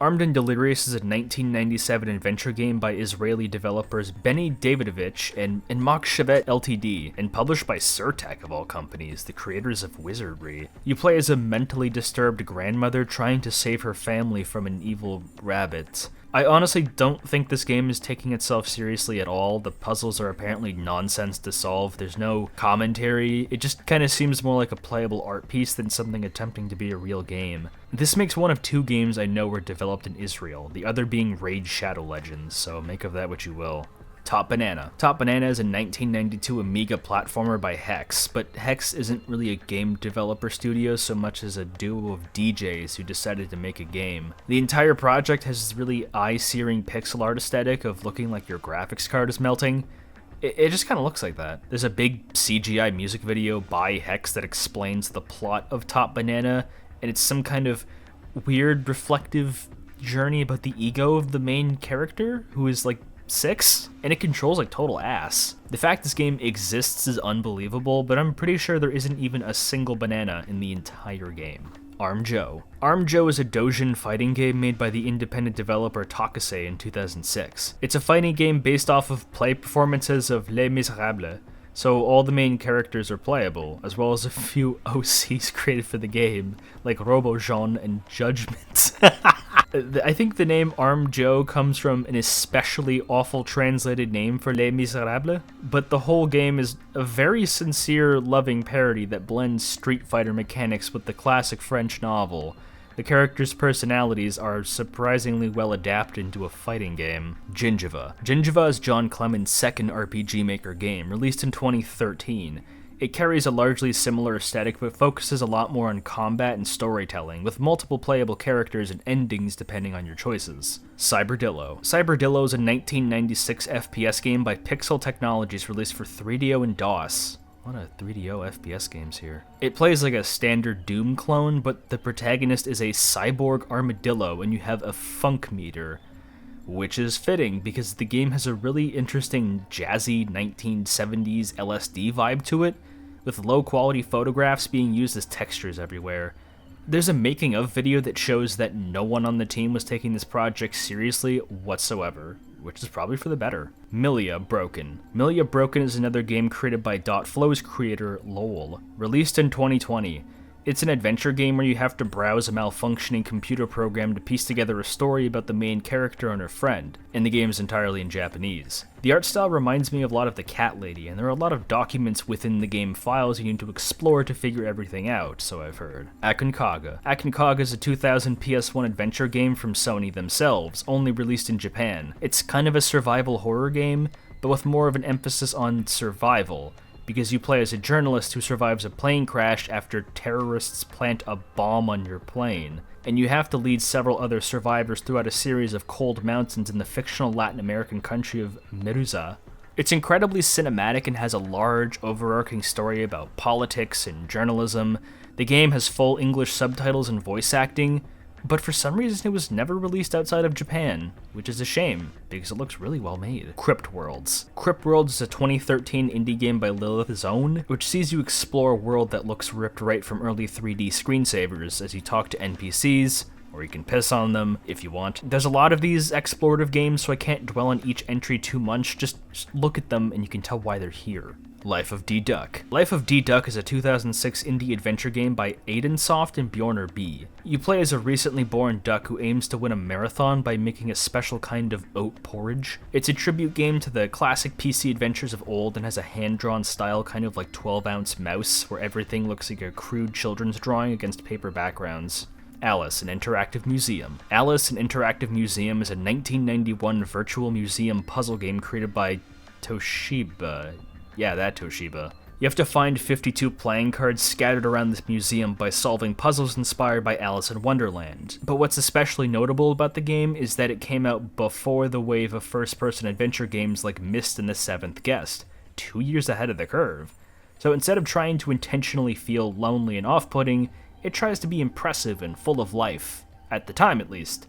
Armed and Delirious is a 1997 adventure game by Israeli developers Benny Davidovich and Mokshevet Ltd, and published by Surtech of all companies, the creators of Wizardry. You play as a mentally disturbed grandmother trying to save her family from an evil rabbit. I honestly don't think this game is taking itself seriously at all. The puzzles are apparently nonsense to solve. There's no commentary. It just kind of seems more like a playable art piece than something attempting to be a real game. This makes one of two games I know were developed in Israel, the other being Raid Shadow Legends, so make of that what you will. Top Banana. Top Banana is a 1992 Amiga platformer by Hex, but Hex isn't really a game developer studio so much as a duo of DJs who decided to make a game. The entire project has this really eye-searing pixel art aesthetic of looking like your graphics card is melting. It just kind of looks like that. There's a big CGI music video by Hex that explains the plot of Top Banana, and it's some kind of weird reflective journey about the ego of the main character, who is like 6, and it controls like total ass. The fact this game exists is unbelievable, but I'm pretty sure there isn't even a single banana in the entire game. Arm Joe. Arm Joe is a Dojin fighting game made by the independent developer Takase in 2006. It's a fighting game based off of play performances of Les Miserables, so all the main characters are playable, as well as a few OCs created for the game, like Robo-Jean and Judgment. I think the name Arm Joe comes from an especially awful translated name for Les Miserables, but the whole game is a very sincere, loving parody that blends Street Fighter mechanics with the classic French novel. The characters' personalities are surprisingly well adapted into a fighting game. Gingiva. Gingiva is John Clement's second RPG Maker game, released in 2013. It carries a largely similar aesthetic, but focuses a lot more on combat and storytelling, with multiple playable characters and endings depending on your choices. Cyberdillo. Cyberdillo is a 1996 FPS game by Pixel Technologies released for 3DO and DOS. A lot of 3DO FPS games here. It plays like a standard Doom clone, but the protagonist is a cyborg armadillo and you have a funk meter, which is fitting because the game has a really interesting jazzy 1970s LSD vibe to it, with low quality photographs being used as textures everywhere. There's a making of video that shows that no one on the team was taking this project seriously whatsoever, which is probably for the better. Milia Broken. Milia Broken is another game created by .flow's creator, Lowell, released in 2020. It's an adventure game where you have to browse a malfunctioning computer program to piece together a story about the main character and her friend, and the game is entirely in Japanese. The art style reminds me of a lot of The Cat Lady, and there are a lot of documents within the game files you need to explore to figure everything out, so I've heard. Aconcagua. Aconcagua is a 2000 PS1 adventure game from Sony themselves, only released in Japan. It's kind of a survival horror game, but with more of an emphasis on survival, because you play as a journalist who survives a plane crash after terrorists plant a bomb on your plane, and you have to lead several other survivors throughout a series of cold mountains in the fictional Latin American country of Meruza. It's incredibly cinematic and has a large, overarching story about politics and journalism. The game has full English subtitles and voice acting, but for some reason it was never released outside of Japan, which is a shame, because it looks really well made. Crypt Worlds. Crypt Worlds is a 2013 indie game by Lilith Zone, which sees you explore a world that looks ripped right from early 3D screensavers as you talk to NPCs, or you can piss on them if you want. There's a lot of these explorative games, so I can't dwell on each entry too much, just look at them and you can tell why they're here. Life of D-Duck. Life of D-Duck is a 2006 indie adventure game by Aidensoft and Bjorner B. You play as a recently born duck who aims to win a marathon by making a special kind of oat porridge. It's a tribute game to the classic PC adventures of old and has a hand-drawn style kind of like 12-ounce mouse, where everything looks like a crude children's drawing against paper backgrounds. Alice, an Interactive Museum. Alice, an Interactive Museum is a 1991 virtual museum puzzle game created by Toshiba. Yeah, that Toshiba. You have to find 52 playing cards scattered around this museum by solving puzzles inspired by Alice in Wonderland. But what's especially notable about the game is that it came out before the wave of first-person adventure games like Myst and the Seventh Guest, 2 years ahead of the curve. So instead of trying to intentionally feel lonely and off-putting, it tries to be impressive and full of life, at the time at least.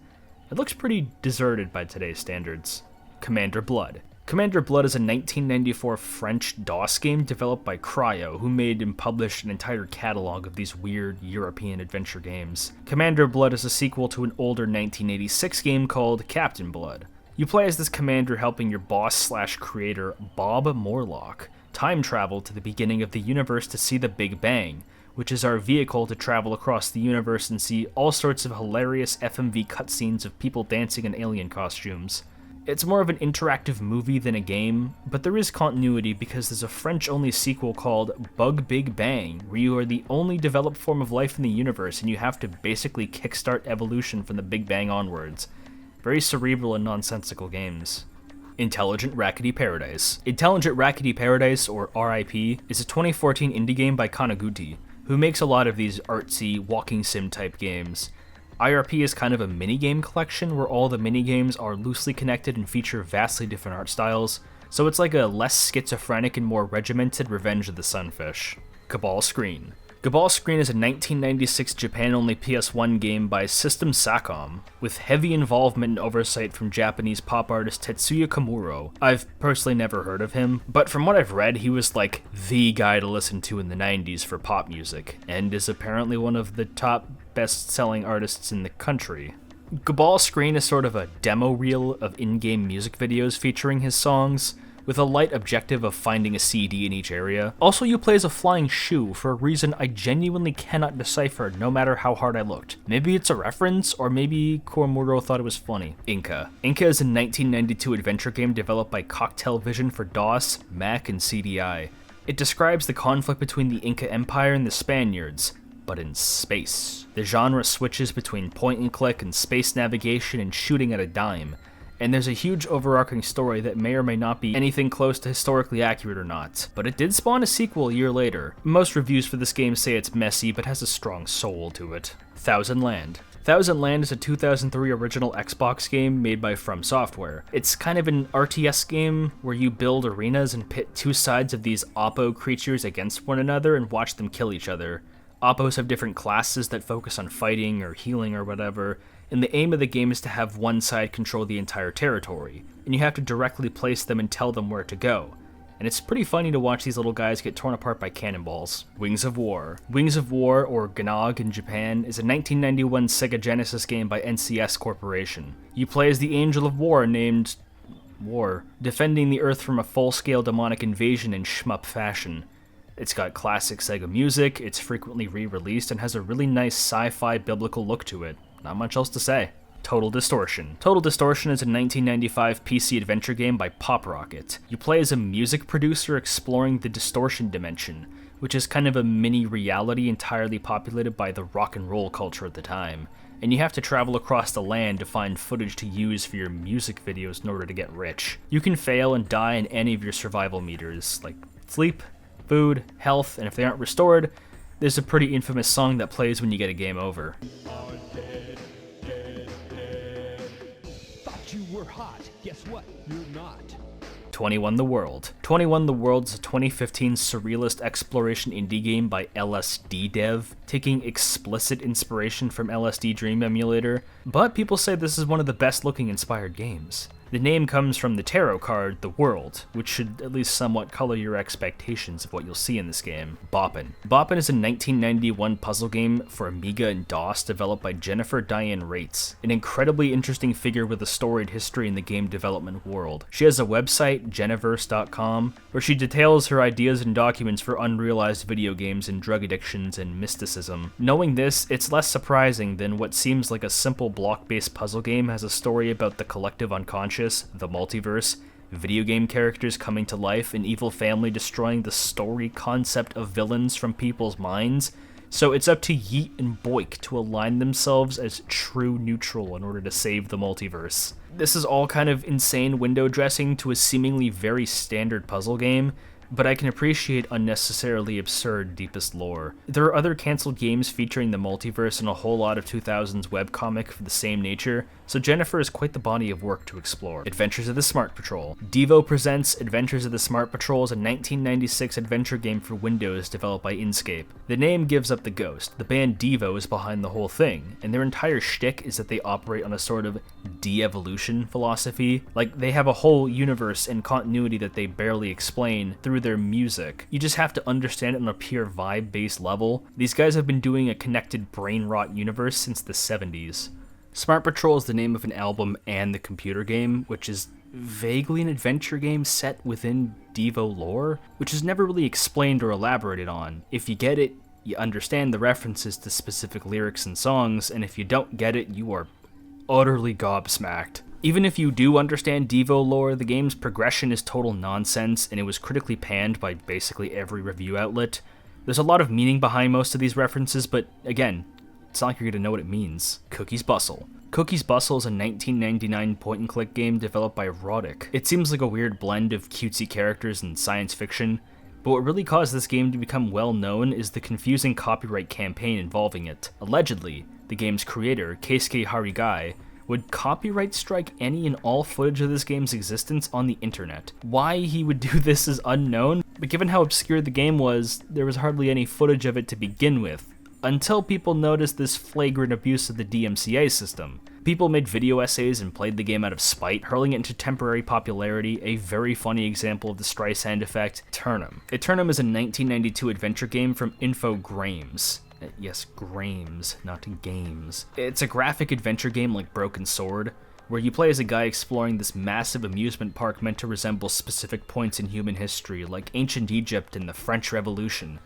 It looks pretty deserted by today's standards. Commander Blood. Commander Blood is a 1994 French DOS game developed by Cryo, who made and published an entire catalog of these weird European adventure games. Commander Blood is a sequel to an older 1986 game called Captain Blood. You play as this commander helping your boss/creator, Bob Morlock, time travel to the beginning of the universe to see the Big Bang, which is our vehicle to travel across the universe and see all sorts of hilarious FMV cutscenes of people dancing in alien costumes. It's more of an interactive movie than a game, but there is continuity because there's a French-only sequel called Bug Big Bang, where you are the only developed form of life in the universe and you have to basically kickstart evolution from the Big Bang onwards. Very cerebral and nonsensical games. Intelligent Rackety Paradise. Intelligent Rackety Paradise, or RIP, is a 2014 indie game by Kanaguchi, who makes a lot of these artsy, walking sim type games. IRP is kind of a minigame collection where all the minigames are loosely connected and feature vastly different art styles, so it's like a less schizophrenic and more regimented Revenge of the Sunfish. Cabal Screen. Cabal Screen is a 1996 Japan-only PS1 game by System Sacom, with heavy involvement and oversight from Japanese pop artist Tetsuya Komuro. I've personally never heard of him, but from what I've read, he was like the guy to listen to in the 90s for pop music, and is apparently one of the top best-selling artists in the country. Cabal Screen is sort of a demo reel of in-game music videos featuring his songs, with a light objective of finding a CD in each area. Also, you play as a flying shoe for a reason I genuinely cannot decipher no matter how hard I looked. Maybe it's a reference, or maybe Komuro thought it was funny. Inca. Inca is a 1992 adventure game developed by Cocktail Vision for DOS, Mac, and CDI. It describes the conflict between the Inca Empire and the Spaniards, but in space. The genre switches between point and click and space navigation and shooting at a dime, and there's a huge overarching story that may or may not be anything close to historically accurate or not. But it did spawn a sequel a year later. Most reviews for this game say it's messy, but has a strong soul to it. Thousand Land. Thousand Land is a 2003 original Xbox game made by From Software. It's kind of an RTS game where you build arenas and pit two sides of these Oppo creatures against one another and watch them kill each other. Oppos have different classes that focus on fighting or healing or whatever, and the aim of the game is to have one side control the entire territory, and you have to directly place them and tell them where to go. And it's pretty funny to watch these little guys get torn apart by cannonballs. Wings of War. Wings of War, or Gnog in Japan, is a 1991 Sega Genesis game by NCS Corporation. You play as the Angel of War named War, defending the Earth from a full-scale demonic invasion in shmup fashion. It's got classic Sega music, it's frequently re-released, and has a really nice sci-fi biblical look to it. Not much else to say. Total Distortion. Total Distortion is a 1995 PC adventure game by Pop Rocket. You play as a music producer exploring the distortion dimension, which is kind of a mini reality entirely populated by the rock and roll culture at the time, and you have to travel across the land to find footage to use for your music videos in order to get rich. You can fail and die in any of your survival meters, like sleep, food, health, and if they aren't restored, there's a pretty infamous song that plays when you get a game over. Thought you were hot. Guess what? You're not. 21 The World. 21 The World is a 2015 surrealist exploration indie game by LSD Dev, taking explicit inspiration from LSD Dream Emulator, but people say this is one of the best looking inspired games. The name comes from the tarot card, The World, which should at least somewhat color your expectations of what you'll see in this game. Boppin'. Boppin' is a 1991 puzzle game for Amiga and DOS developed by Jennifer Diane Rates, an incredibly interesting figure with a storied history in the game development world. She has a website, Jenniverse.com, where she details her ideas and documents for unrealized video games and drug addictions and mysticism. Knowing this, it's less surprising than what seems like a simple block-based puzzle game has a story about the collective unconscious, the multiverse, video game characters coming to life, an evil family destroying the story concept of villains from people's minds. So it's up to Yeet and Boik to align themselves as true neutral in order to save the multiverse. This is all kind of insane window dressing to a seemingly very standard puzzle game, but I can appreciate unnecessarily absurd deepest lore. There are other cancelled games featuring the multiverse and a whole lot of 2000s webcomic for the same nature, so Jennifer is quite the body of work to explore. Adventures of the Smart Patrol. Devo presents Adventures of the Smart Patrol is a 1996 adventure game for Windows developed by Inkscape. The name gives up the ghost. The band Devo is behind the whole thing, and their entire shtick is that they operate on a sort of de-evolution philosophy. Like, they have a whole universe and continuity that they barely explain through their music. You just have to understand it on a pure vibe-based level. These guys have been doing a connected brain rot universe since the 70s. Smart Patrol is the name of an album and the computer game, which is vaguely an adventure game set within Devo lore, which is never really explained or elaborated on. If you get it, you understand the references to specific lyrics and songs, and if you don't get it, you are utterly gobsmacked. Even if you do understand Devo lore, the game's progression is total nonsense, and it was critically panned by basically every review outlet. There's a lot of meaning behind most of these references, but again, it's not like you're gonna know what it means. Cookie's Bustle. Cookie's Bustle is a 1999 point-and-click game developed by Roddick. It seems like a weird blend of cutesy characters and science fiction, but what really caused this game to become well known is the confusing copyright campaign involving it. Allegedly, the game's creator, Keisuke Harigai, would copyright strike any and all footage of this game's existence on the internet. Why he would do this is unknown, but given how obscure the game was, there was hardly any footage of it to begin with, until people noticed this flagrant abuse of the DMCA system. People made video essays and played the game out of spite, hurling it into temporary popularity. A very funny example of the Streisand effect, Eternum. Eternum is a 1992 adventure game from Infogrames. Yes, Grames, not games. It's a graphic adventure game like Broken Sword, where you play as a guy exploring this massive amusement park meant to resemble specific points in human history, like ancient Egypt and the French Revolution.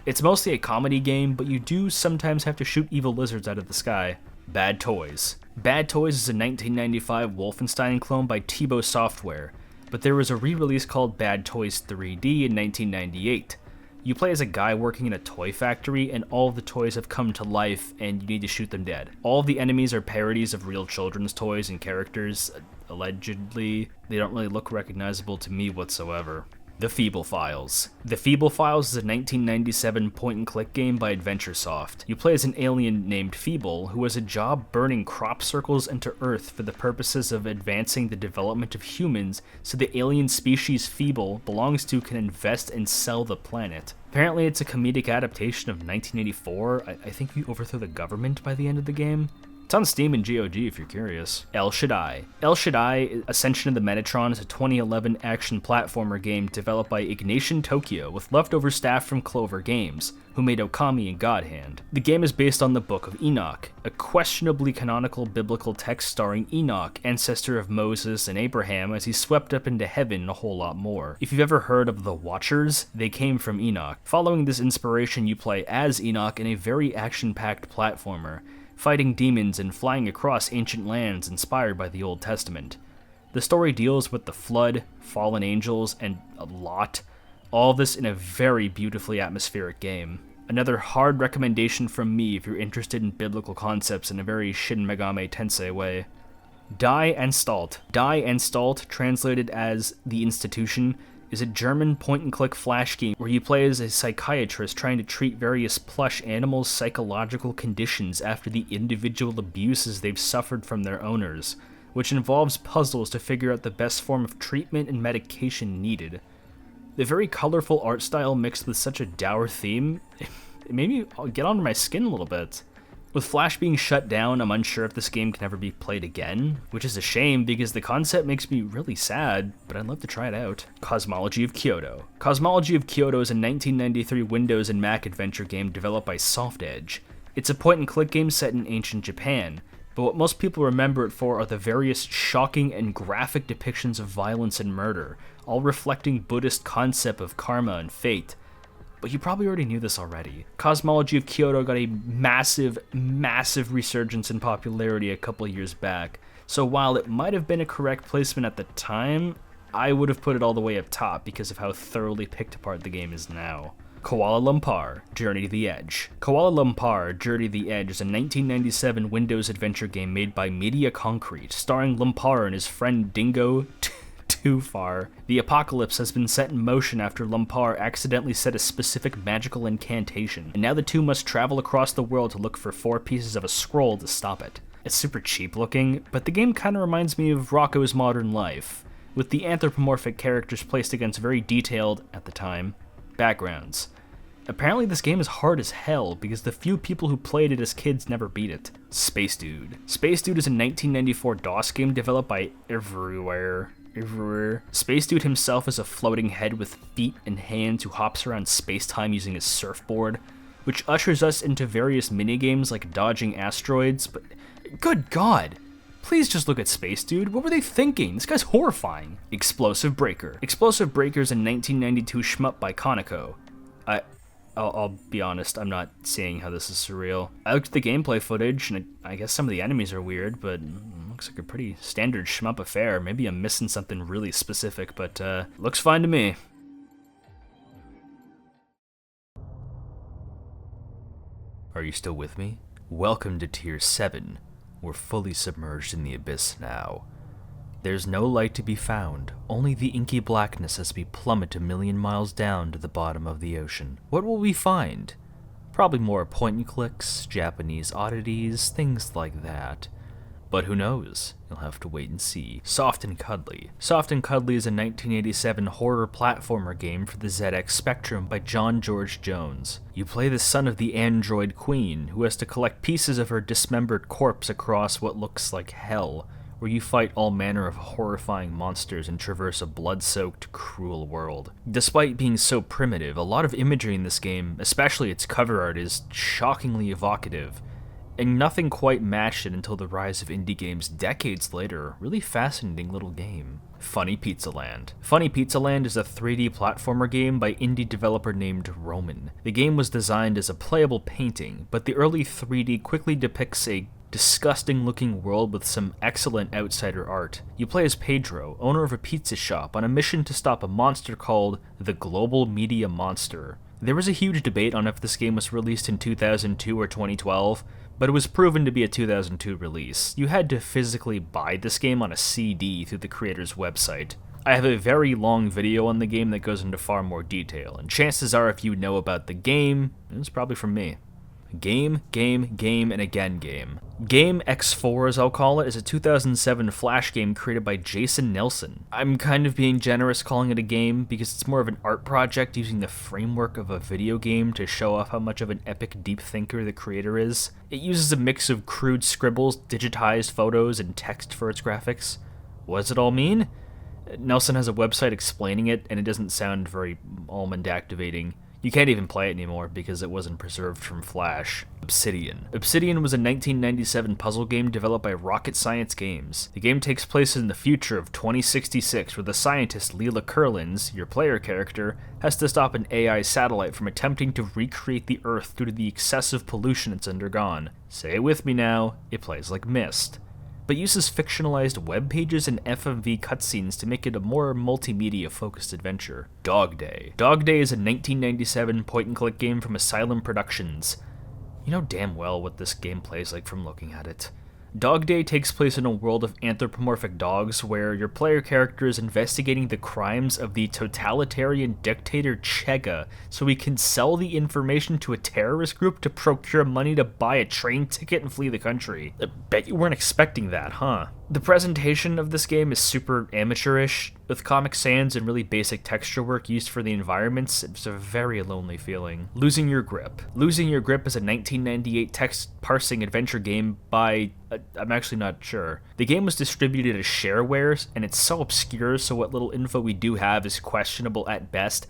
It's mostly a comedy game, but you do sometimes have to shoot evil lizards out of the sky. Bad Toys. Bad Toys is a 1995 Wolfenstein clone by Tibo Software, but there was a re-release called Bad Toys 3D in 1998. You play as a guy working in a toy factory, and all of the toys have come to life, and you need to shoot them dead. All of the enemies are parodies of real children's toys and characters. Allegedly, they don't really look recognizable to me whatsoever. The Feeble Files. The Feeble Files is a 1997 point-and-click game by AdventureSoft. You play as an alien named Feeble, who has a job burning crop circles into Earth for the purposes of advancing the development of humans, so the alien species Feeble belongs to can invest and sell the planet. Apparently it's a comedic adaptation of 1984. I think you overthrow the government by the end of the game. It's on Steam and GOG if you're curious. El Shaddai. El Shaddai, Ascension of the Metatron, is a 2011 action platformer game developed by Ignatian Tokyo with leftover staff from Clover Games, who made Okami and God Hand. The game is based on the Book of Enoch, a questionably canonical biblical text starring Enoch, ancestor of Moses and Abraham, as he swept up into heaven and a whole lot more. If you've ever heard of the Watchers, they came from Enoch. Following this inspiration, you play as Enoch in a very action-packed platformer, fighting demons and flying across ancient lands inspired by the Old Testament. The story deals with the flood, fallen angels, and a lot. All of this in a very beautifully atmospheric game. Another hard recommendation from me if you're interested in biblical concepts in a very Shin Megami Tensei way. Die Anstalt. Die Anstalt, translated as The Institution, is a German point-and-click flash game where you play as a psychiatrist trying to treat various plush animals' psychological conditions after the individual abuses they've suffered from their owners, which involves puzzles to figure out the best form of treatment and medication needed. The very colorful art style mixed with such a dour theme, it made me get under my skin a little bit. With Flash being shut down, I'm unsure if this game can ever be played again, which is a shame because the concept makes me really sad, but I'd love to try it out. Cosmology of Kyoto. Cosmology of Kyoto is a 1993 Windows and Mac adventure game developed by Soft Edge. It's a point-and-click game set in ancient Japan, but what most people remember it for are the various shocking and graphic depictions of violence and murder, all reflecting Buddhist concept of karma and fate. But you probably already knew this already. Cosmology of Kyoto got a massive, massive resurgence in popularity a couple years back, so while it might have been a correct placement at the time, I would have put it all the way up top because of how thoroughly picked apart the game is now. Kuala Lumpur, Journey to the Edge. Kuala Lumpur, Journey to the Edge is a 1997 Windows adventure game made by Media Concrete, starring Lumpur and his friend Dingo too far. The apocalypse has been set in motion after Lumpar accidentally said a specific magical incantation, and now the two must travel across the world to look for 4 pieces of a scroll to stop it. It's super cheap looking, but the game kinda reminds me of Rocco's Modern Life, with the anthropomorphic characters placed against very detailed, at the time, backgrounds. Apparently this game is hard as hell because the few people who played it as kids never beat it. Space Dude. Space Dude is a 1994 DOS game developed by Everywhere. Space Dude himself is a floating head with feet and hands who hops around space-time using his surfboard, which ushers us into various minigames like dodging asteroids, but good god! Please just look at Space Dude. What were they thinking? This guy's horrifying. Explosive Breaker. Explosive Breaker is a 1992 shmup by Conoco. I'll be honest, I'm not seeing how this is surreal. I looked at the gameplay footage, and I guess some of the enemies are weird, but it looks like a pretty standard shmup affair. Maybe I'm missing something really specific, but looks fine to me. Are you still with me? Welcome to Tier 7. We're fully submerged in the abyss now. There's no light to be found, only the inky blackness as we plummet a million miles down to the bottom of the ocean. What will we find? Probably more point-and-clicks, Japanese oddities, things like that. But who knows? You'll have to wait and see. Soft and Cuddly. Soft and Cuddly is a 1987 horror platformer game for the ZX Spectrum by John George Jones. You play the son of the android queen, who has to collect pieces of her dismembered corpse across what looks like hell, where you fight all manner of horrifying monsters and traverse a blood-soaked, cruel world. Despite being so primitive, a lot of imagery in this game, especially its cover art, is shockingly evocative, and nothing quite matched it until the rise of indie games decades later. Really fascinating little game. Funny Pizza Land. Funny Pizza Land is a 3D platformer game by indie developer named Roman. The game was designed as a playable painting, but the early 3D quickly depicts a disgusting looking world with some excellent outsider art. You play as Pedro, owner of a pizza shop, on a mission to stop a monster called the Global Media Monster. There was a huge debate on if this game was released in 2002 or 2012, but it was proven to be a 2002 release. You had to physically buy this game on a CD through the creator's website. I have a very long video on the game that goes into far more detail, and chances are if you know about the game, it was probably from me. Game, and again game. Game X4, as I'll call it, is a 2007 Flash game created by Jason Nelson. I'm kind of being generous calling it a game because it's more of an art project using the framework of a video game to show off how much of an epic deep thinker the creator is. It uses a mix of crude scribbles, digitized photos, and text for its graphics. What does it all mean? Nelson has a website explaining it, and it doesn't sound very almond activating. You can't even play it anymore because it wasn't preserved from Flash. Obsidian. Obsidian was a 1997 puzzle game developed by Rocket Science Games. The game takes place in the future of 2066, where the scientist Leela Kurlins, your player character, has to stop an AI satellite from attempting to recreate the Earth due to the excessive pollution it's undergone. Say it with me now, it plays like Myst, but uses fictionalized web pages and FMV cutscenes to make it a more multimedia-focused adventure. Dog Day. Dog Day is a 1997 point-and-click game from Asylum Productions. You know damn well what this game plays like from looking at it. Dog Day takes place in a world of anthropomorphic dogs where your player character is investigating the crimes of the totalitarian dictator Chega so he can sell the information to a terrorist group to procure money to buy a train ticket and flee the country. I bet you weren't expecting that, huh? The presentation of this game is super amateurish, with Comic Sans and really basic texture work used for the environments. It's a very lonely feeling. Losing Your Grip. Losing Your Grip is a 1998 text-parsing adventure game by... I'm actually not sure. The game was distributed as shareware, and it's so obscure, so what little info we do have is questionable at best.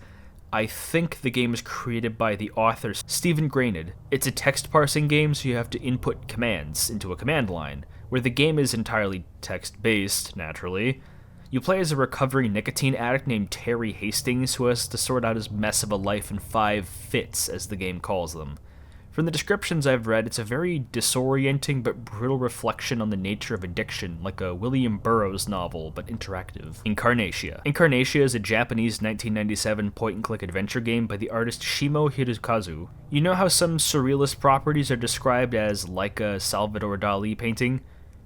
I think the game was created by the author Stephen Grained. It's a text-parsing game, so you have to input commands into a command line, where the game is entirely text-based, naturally. You play as a recovering nicotine addict named Terry Hastings who has to sort out his mess of a life in 5 fits, as the game calls them. From the descriptions I've read, it's a very disorienting but brutal reflection on the nature of addiction, like a William Burroughs novel, but interactive. Incarnatia. Incarnatia is a Japanese 1997 point-and-click adventure game by the artist Shimo Hirokazu. You know how some surrealist properties are described as like a Salvador Dali painting?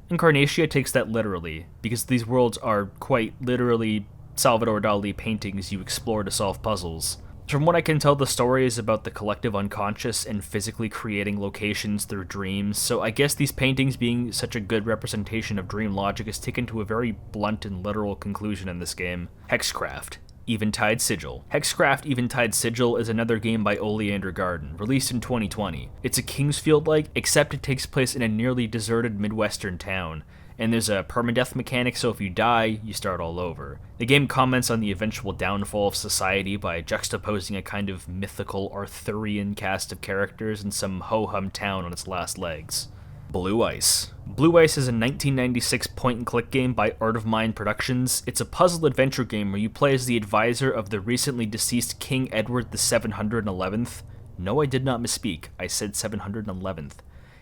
Incarnatia takes that literally, because these worlds are quite literally Salvador Dali paintings you explore to solve puzzles. From what I can tell, the story is about the collective unconscious and physically creating locations through dreams, so I guess these paintings being such a good representation of dream logic is taken to a very blunt and literal conclusion in this game. Hexcraft. Eventide Sigil. Hexcraft Eventide Sigil is another game by Oleander Garden, released in 2020. It's a Kingsfield-like, except it takes place in a nearly deserted Midwestern town, and there's a permadeath mechanic, so if you die, you start all over. The game comments on the eventual downfall of society by juxtaposing a kind of mythical Arthurian cast of characters in some ho-hum town on its last legs. Blue Ice. Blue Ice is a 1996 point-and-click game by Art of Mind Productions. It's a puzzle-adventure game where you play as the advisor of the recently deceased King Edward the 711th. No, I did not misspeak. I said 711th.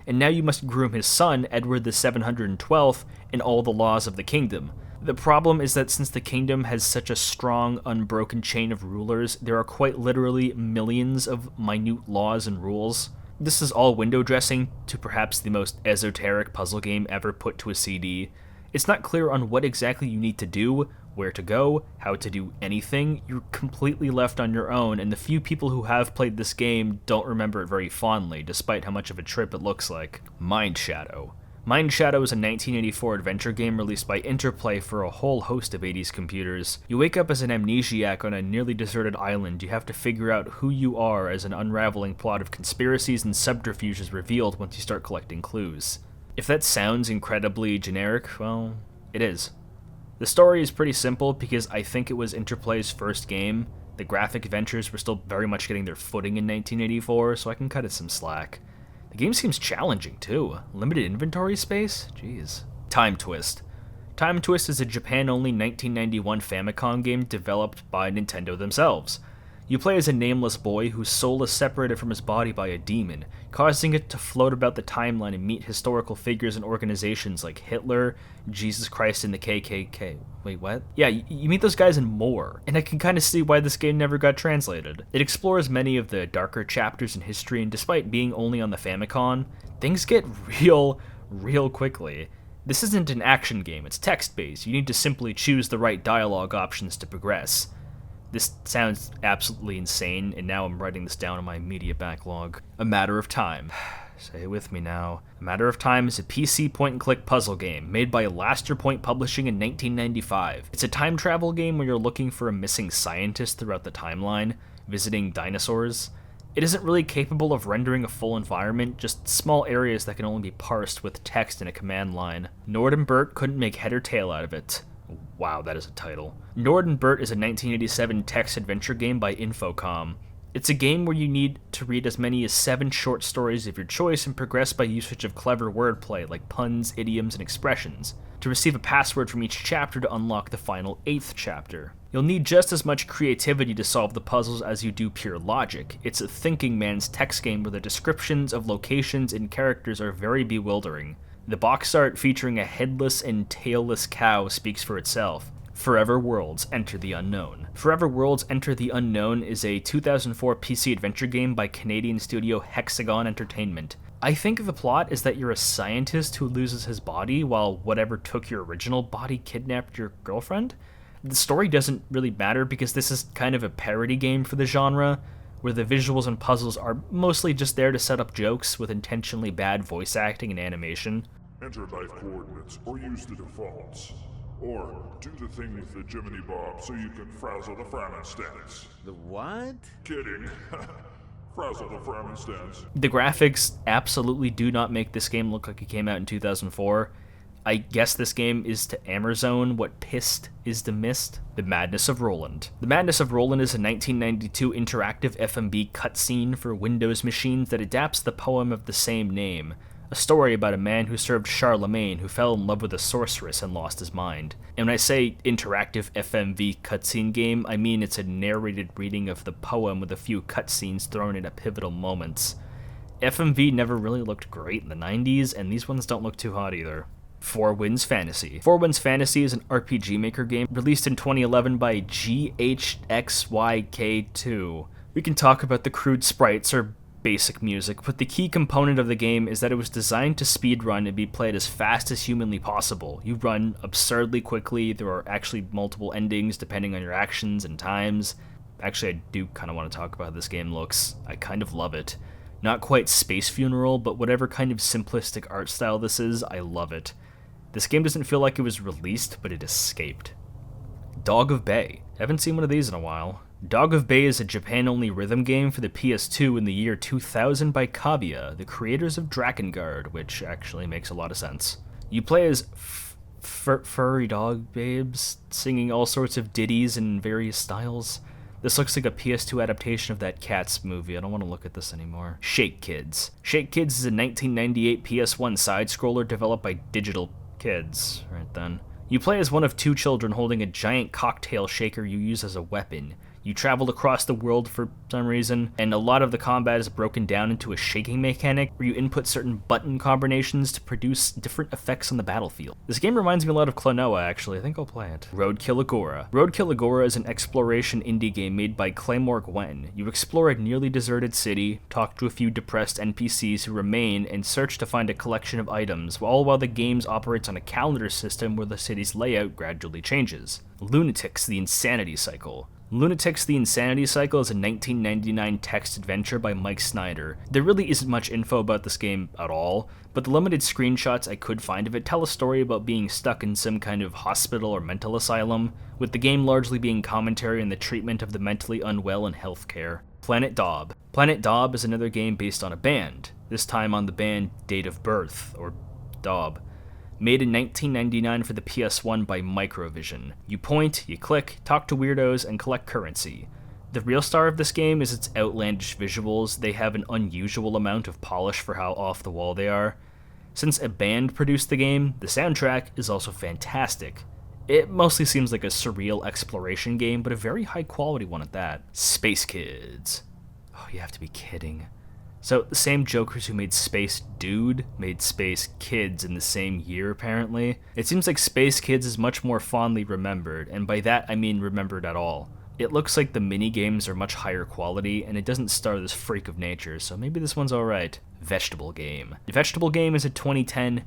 And now you must groom his son, Edward the 712th, in all the laws of the kingdom. The problem is that since the kingdom has such a strong, unbroken chain of rulers, there are quite literally millions of minute laws and rules. This is all window dressing to perhaps the most esoteric puzzle game ever put to a CD. It's not clear on what exactly you need to do, where to go, how to do anything. You're completely left on your own, and the few people who have played this game don't remember it very fondly, despite how much of a trip it looks like. Mind Shadow. Mind Shadow is a 1984 adventure game released by Interplay for a whole host of 80s computers. You wake up as an amnesiac on a nearly deserted island. You have to figure out who you are as an unraveling plot of conspiracies and subterfuge is revealed once you start collecting clues. If that sounds incredibly generic, well, it is. The story is pretty simple because I think it was Interplay's first game. The graphic ventures were still very much getting their footing in 1984, so I can cut it some slack. The game seems challenging too. Limited inventory space? Jeez. Time Twist. Time Twist is a Japan-only 1991 Famicom game developed by Nintendo themselves. You play as a nameless boy whose soul is separated from his body by a demon, causing it to float about the timeline and meet historical figures and organizations like Hitler, Jesus Christ, and the KKK. Wait, what? Yeah, you meet those guys and more, and I can kind of see why this game never got translated. It explores many of the darker chapters in history, and despite being only on the Famicom, things get real quickly. This isn't an action game, it's text-based. You need to simply choose the right dialogue options to progress. This sounds absolutely insane, and now I'm writing this down in my media backlog. A Matter of Time. Say it with me now. A Matter of Time is a PC point-and-click puzzle game made by Laster Point Publishing in 1995. It's a time travel game where you're looking for a missing scientist throughout the timeline, visiting dinosaurs. It isn't really capable of rendering a full environment, just small areas that can only be parsed with text in a command line. Nord and Bert couldn't make head or tail out of it. Wow, that is a title. Nord and Bert is a 1987 text-adventure game by Infocom. It's a game where you need to read as many as 7 short stories of your choice and progress by usage of clever wordplay like puns, idioms, and expressions, to receive a password from each chapter to unlock the final 8th chapter. You'll need just as much creativity to solve the puzzles as you do pure logic. It's a thinking man's text game where the descriptions of locations and characters are very bewildering. The box art featuring a headless and tailless cow speaks for itself. Forever Worlds Enter the Unknown. Forever Worlds Enter the Unknown is a 2004 PC adventure game by Canadian studio Hexagon Entertainment. I think the plot is that you're a scientist who loses his body while whatever took your original body kidnapped your girlfriend. The story doesn't really matter because this is kind of a parody game for the genre, where the visuals and puzzles are mostly just there to set up jokes with intentionally bad voice acting and animation. Enter life coordinates, or use the defaults. Or do the thing with the Jiminy Bob so you can frazzle the Framenstans. The what? Kidding. Frazzle the Framenstans. The graphics absolutely do not make this game look like it came out in 2004. I guess this game is to Amazon what Pissed is to Mist. The Madness of Roland. The Madness of Roland is a 1992 interactive FMV cutscene for Windows machines that adapts the poem of the same name, a story about a man who served Charlemagne who fell in love with a sorceress and lost his mind. And when I say interactive FMV cutscene game, I mean it's a narrated reading of the poem with a few cutscenes thrown in at pivotal moments. FMV never really looked great in the 90s, and these ones don't look too hot either. Four Winds Fantasy. Four Winds Fantasy is an RPG Maker game released in 2011 by GHXYK2. We can talk about the crude sprites or basic music, but the key component of the game is that it was designed to speedrun and be played as fast as humanly possible. You run absurdly quickly, there are actually multiple endings depending on your actions and times. Actually, I do kind of want to talk about how this game looks. I kind of love it. Not quite Space Funeral, but whatever kind of simplistic art style this is, I love it. This game doesn't feel like it was released, but it escaped. Dog of Bay. Haven't seen one of these in a while. Dog of Bay is a Japan-only rhythm game for the PS2 in the year 2000 by Kaguya, the creators of Drakengard, which actually makes a lot of sense. You play as furry dog babes, singing all sorts of ditties in various styles. This looks like a PS2 adaptation of that Cats movie. I don't want to look at this anymore. Shake Kids. Shake Kids is a 1998 PS1 side-scroller developed by Digital Kids. Right then. You play as one of two children holding a giant cocktail shaker you use as a weapon. You travel across the world for some reason, and a lot of the combat is broken down into a shaking mechanic where you input certain button combinations to produce different effects on the battlefield. This game reminds me a lot of Klonoa, actually. I think I'll play it. Roadkill Agora. Roadkill Agora is an exploration indie game made by Claymore Gwen. You explore a nearly deserted city, talk to a few depressed NPCs who remain, and search to find a collection of items, all while the game operates on a calendar system where the city's layout gradually changes. Lunatics: The Insanity Cycle. Lunatics: The Insanity Cycle is a 1999 text adventure by Mike Snyder. There really isn't much info about this game at all, but the limited screenshots I could find of it tell a story about being stuck in some kind of hospital or mental asylum, with the game largely being commentary on the treatment of the mentally unwell in healthcare. Planet Daub. Planet Daub is another game based on a band, this time on the band Date of Birth, or Daub. Made in 1999 for the PS1 by Microvision. You point, you click, talk to weirdos, and collect currency. The real star of this game is its outlandish visuals. They have an unusual amount of polish for how off the wall they are. Since a band produced the game, the soundtrack is also fantastic. It mostly seems like a surreal exploration game, but a very high quality one at that. Space Kids. Oh, you have to be kidding. So, the same jokers who made Space Dude made Space Kids in the same year, apparently. It seems like Space Kids is much more fondly remembered, and by that I mean remembered at all. It looks like the mini-games are much higher quality, and it doesn't star this freak of nature, so maybe this one's alright. Vegetable Game. Vegetable Game is a 2010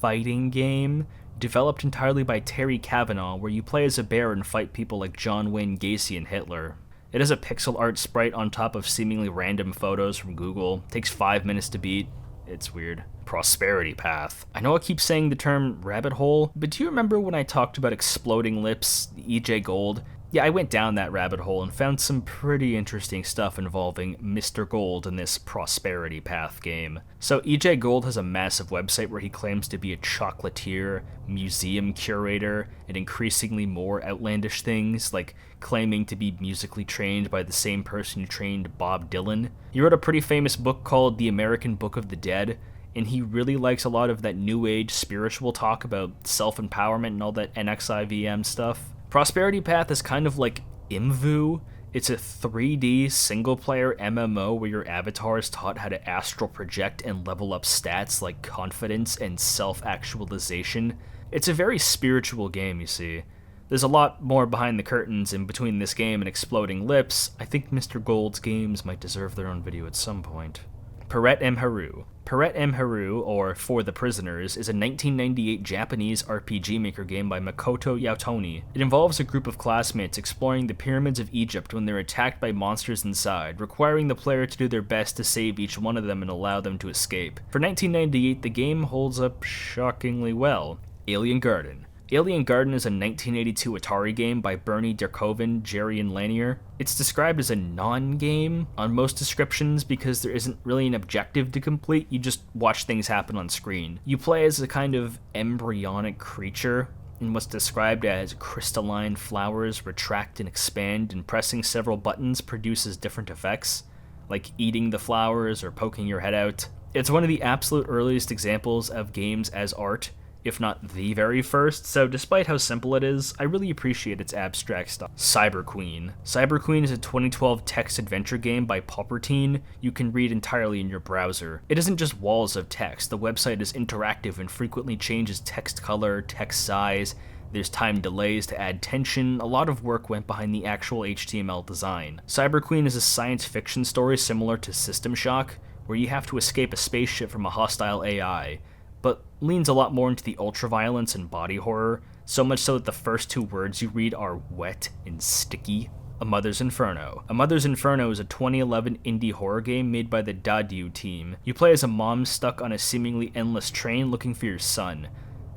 fighting game, developed entirely by Terry Kavanagh, where you play as a bear and fight people like John Wayne Gacy and Hitler. It has a pixel art sprite on top of seemingly random photos from Google. Takes 5 minutes to beat. It's weird. Prosperity Path. I know I keep saying the term rabbit hole, but do you remember when I talked about Exploding Lips, EJ Gold? Yeah, I went down that rabbit hole and found some pretty interesting stuff involving Mr. Gold in this Prosperity Path game. So EJ Gold has a massive website where he claims to be a chocolatier, museum curator, and increasingly more outlandish things, like claiming to be musically trained by the same person who trained Bob Dylan. He wrote a pretty famous book called The American Book of the Dead, and he really likes a lot of that new age spiritual talk about self-empowerment and all that NXIVM stuff. Prosperity Path is kind of like Imvu. It's a 3D single-player MMO where your avatar is taught how to astral project and level up stats like confidence and self-actualization. It's a very spiritual game, you see. There's a lot more behind the curtains, and between this game and Exploding Lips, I think Mr. Gold's games might deserve their own video at some point. Perret M. Haru. Perret M. Haru, or For the Prisoners, is a 1998 Japanese RPG Maker game by Makoto Yaotoni. It involves a group of classmates exploring the pyramids of Egypt when they're attacked by monsters inside, requiring the player to do their best to save each one of them and allow them to escape. For 1998, the game holds up shockingly well. Alien Garden. Alien Garden is a 1982 Atari game by Bernie Derkoven, Jerry, and Lanier. It's described as a non-game on most descriptions because there isn't really an objective to complete, you just watch things happen on screen. You play as a kind of embryonic creature in what's described as crystalline flowers retract and expand, and pressing several buttons produces different effects, like eating the flowers or poking your head out. It's one of the absolute earliest examples of games as art, if not the very first, so despite how simple it is, I really appreciate its abstract stuff. Cyber Queen. Cyber Queen is a 2012 text adventure game by Paupertine you can read entirely in your browser. It isn't just walls of text, the website is interactive and frequently changes text color, text size, There's time delays to add tension, a lot of work went behind the actual HTML design. Cyber Queen is a science fiction story similar to System Shock, where you have to escape a spaceship from a hostile AI, but leans a lot more into the ultraviolence and body horror, so much so that the first 2 words you read are wet and sticky. A Mother's Inferno. A Mother's Inferno is a 2011 indie horror game made by the Dadu team. You play as a mom stuck on a seemingly endless train looking for your son.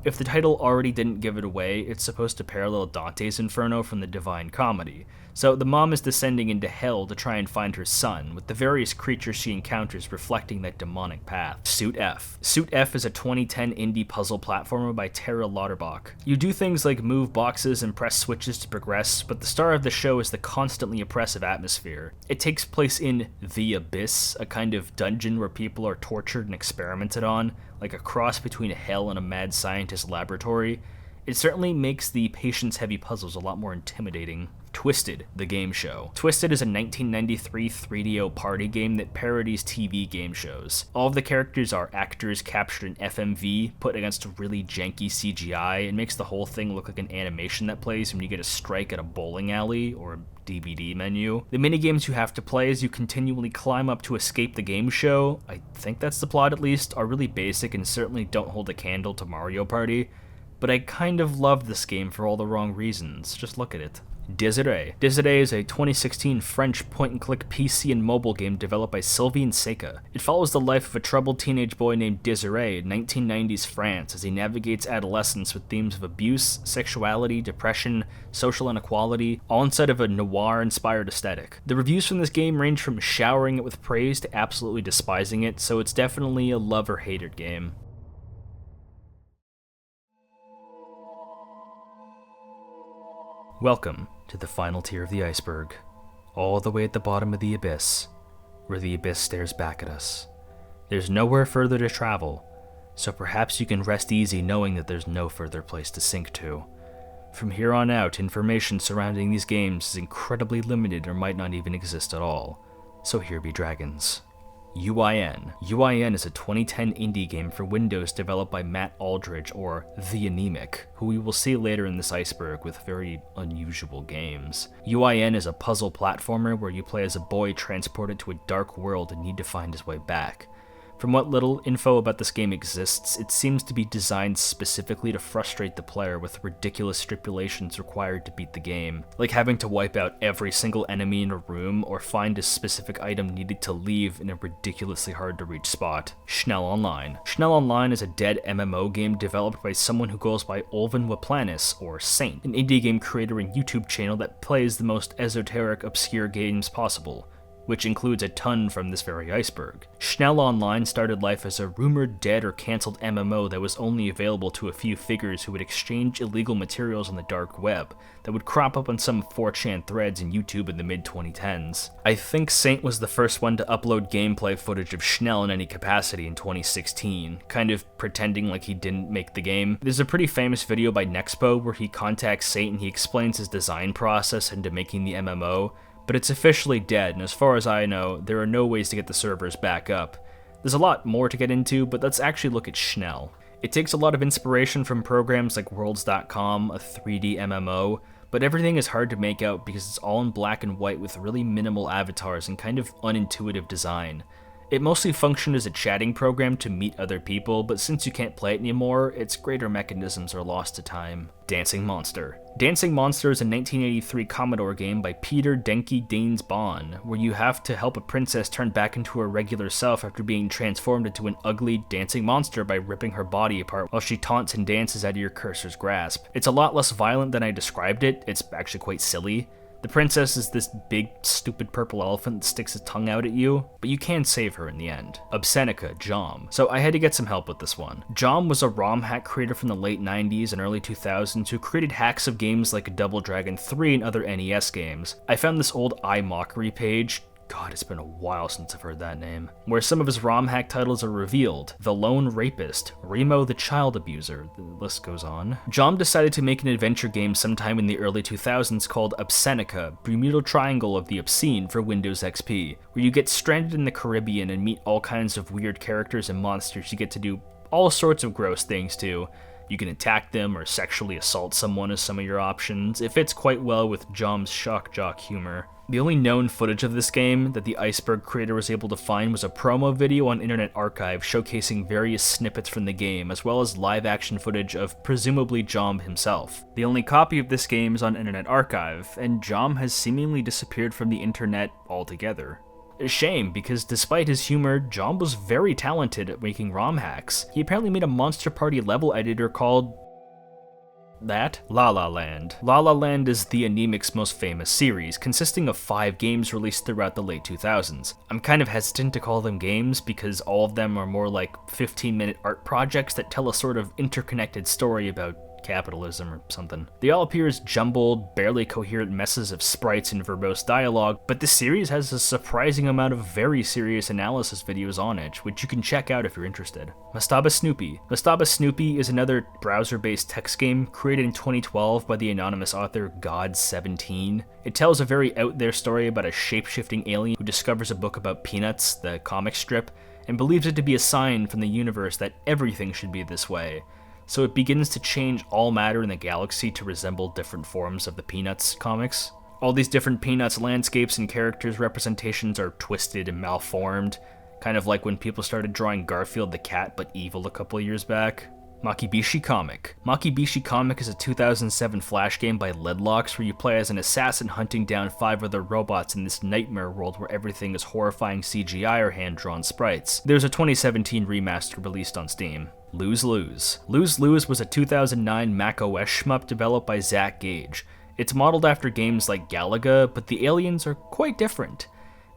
If the title already didn't give it away, it's supposed to parallel Dante's Inferno from the Divine Comedy. So the mom is descending into hell to try and find her son, with the various creatures she encounters reflecting that demonic path. Suit F. Suit F is a 2010 indie puzzle platformer by Tara Lauterbach. You do things like move boxes and press switches to progress, but the star of the show is the constantly oppressive atmosphere. It takes place in The Abyss, a kind of dungeon where people are tortured and experimented on, like a cross between hell and a mad scientist laboratory. It certainly makes the patience-heavy puzzles a lot more intimidating. Twisted, the game show. Twisted is a 1993 3DO party game that parodies TV game shows. All of the characters are actors captured in FMV, put against really janky CGI, and makes the whole thing look like an animation that plays when you get a strike at a bowling alley or a DVD menu. The minigames you have to play as you continually climb up to escape the game show, I think that's the plot at least, are really basic and certainly don't hold a candle to Mario Party, but I kind of love this game for all the wrong reasons. Just look at it. Desiree. Desiree is a 2016 French point-and-click PC and mobile game developed by Sylvain Seca. It follows the life of a troubled teenage boy named Desiree in 1990s France as he navigates adolescence with themes of abuse, sexuality, depression, social inequality, all inside of a noir-inspired aesthetic. The reviews from this game range from showering it with praise to absolutely despising it, so it's definitely a love or hate it game. Welcome to the final tier of the iceberg, all the way at the bottom of the abyss, where the abyss stares back at us. There's nowhere further to travel, so perhaps you can rest easy knowing that there's no further place to sink to. From here on out, information surrounding these games is incredibly limited or might not even exist at all, so here be dragons. UIN. UIN is a 2010 indie game for Windows developed by Matt Aldridge, or The Anemic, who we will see later in this iceberg with very unusual games. UIN is a puzzle platformer where you play as a boy transported to a dark world and need to find his way back. From what little info about this game exists, it seems to be designed specifically to frustrate the player with ridiculous stipulations required to beat the game, like having to wipe out every single enemy in a room or find a specific item needed to leave in a ridiculously hard to reach spot. Schnell Online. Schnell Online is a dead MMO game developed by someone who goes by Olven Waplanis, or Saint, an indie game creator and YouTube channel that plays the most esoteric, obscure games possible, which includes a ton from this very iceberg. Schnell Online started life as a rumored dead or cancelled MMO that was only available to a few figures who would exchange illegal materials on the dark web that would crop up on some 4chan threads in YouTube in the mid-2010s. I think Saint was the first one to upload gameplay footage of Schnell in any capacity in 2016, kind of pretending like he didn't make the game. There's a pretty famous video by Nexpo where he contacts Saint and he explains his design process into making the MMO, but it's officially dead, and as far as I know, there are no ways to get the servers back up. There's a lot more to get into, but let's actually look at Schnell. It takes a lot of inspiration from programs like Worlds.com, a 3D MMO, but everything is hard to make out because it's all in black and white with really minimal avatars and kind of unintuitive design. It mostly functioned as a chatting program to meet other people, but since you can't play it anymore, its greater mechanisms are lost to time. Dancing Monster. Dancing Monster is a 1983 Commodore game by Peter Denke Danes Bond, where you have to help a princess turn back into her regular self after being transformed into an ugly dancing monster by ripping her body apart while she taunts and dances out of your cursor's grasp. It's a lot less violent than I described it, it's actually quite silly. The princess is this big, stupid purple elephant that sticks its tongue out at you, but you can save her in the end. Obscenica, Jom. So I had to get some help with this one. Jom was a ROM hack creator from the late 90s and early 2000s who created hacks of games like Double Dragon 3 and other NES games. I found this old iMockery page, God, it's been a while since I've heard that name, where some of his ROM hack titles are revealed. The Lone Rapist, Remo the Child Abuser, the list goes on. Jom decided to make an adventure game sometime in the early 2000s called Obscenica, Bermuda Triangle of the Obscene for Windows XP, where you get stranded in the Caribbean and meet all kinds of weird characters and monsters you get to do all sorts of gross things to. You can attack them or sexually assault someone as some of your options. It fits quite well with Jom's shock jock humor. The only known footage of this game that the Iceberg creator was able to find was a promo video on Internet Archive showcasing various snippets from the game, as well as live-action footage of presumably Jom himself. The only copy of this game is on Internet Archive, and Jom has seemingly disappeared from the internet altogether. A shame, because despite his humor, Jom was very talented at making ROM hacks. He apparently made a Monster Party level editor called La La Land. La La Land is the Anemic's most famous series, consisting of 5 games released throughout the late 2000s. I'm kind of hesitant to call them games because all of them are more like 15-minute art projects that tell a sort of interconnected story about capitalism or something. They all appear as jumbled, barely coherent messes of sprites and verbose dialogue, but this series has a surprising amount of very serious analysis videos on it, which you can check out if you're interested. Mastaba Snoopy. Mastaba Snoopy is another browser-based text game created in 2012 by the anonymous author God17. It tells a very out-there story about a shape-shifting alien who discovers a book about Peanuts, the comic strip, and believes it to be a sign from the universe that everything should be this way. So it begins to change all matter in the galaxy to resemble different forms of the Peanuts comics. All these different Peanuts landscapes and characters' representations are twisted and malformed, kind of like when people started drawing Garfield the cat but evil a couple years back. Makibishi Comic. Makibishi Comic is a 2007 flash game by Leadlocks where you play as an assassin hunting down 5 other robots in this nightmare world where everything is horrifying CGI or hand-drawn sprites. There's a 2017 remaster released on Steam. Lose Lose. Lose Lose was a 2009 macOS shmup developed by Zach Gage. It's modeled after games like Galaga, but the aliens are quite different.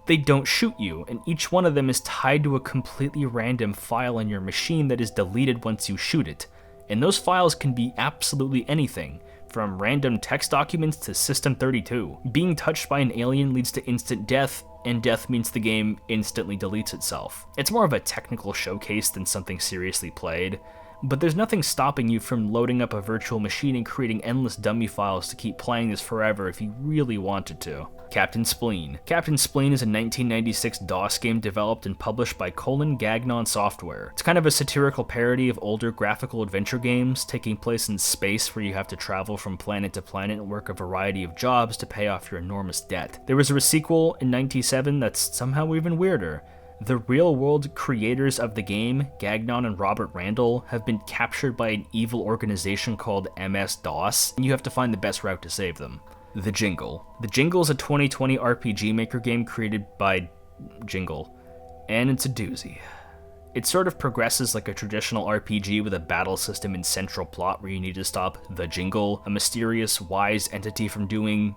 They don't shoot you, and each one of them is tied to a completely random file on your machine that is deleted once you shoot it. And those files can be absolutely anything, from random text documents to System32. Being touched by an alien leads to instant death, and death means the game instantly deletes itself. It's more of a technical showcase than something seriously played, but there's nothing stopping you from loading up a virtual machine and creating endless dummy files to keep playing this forever if you really wanted to. Captain Spleen. Captain Spleen is a 1996 DOS game developed and published by Gagnon Software. It's kind of a satirical parody of older graphical adventure games, taking place in space where you have to travel from planet to planet and work a variety of jobs to pay off your enormous debt. There was a sequel in 97 that's somehow even weirder. The real-world creators of the game, Gagnon and Robert Randall, have been captured by an evil organization called MS-DOS, and you have to find the best route to save them. The Jingle. The Jingle is a 2020 RPG Maker game created by Jingle, and it's a doozy. It sort of progresses like a traditional RPG with a battle system and central plot where you need to stop the Jingle, a mysterious, wise entity from doing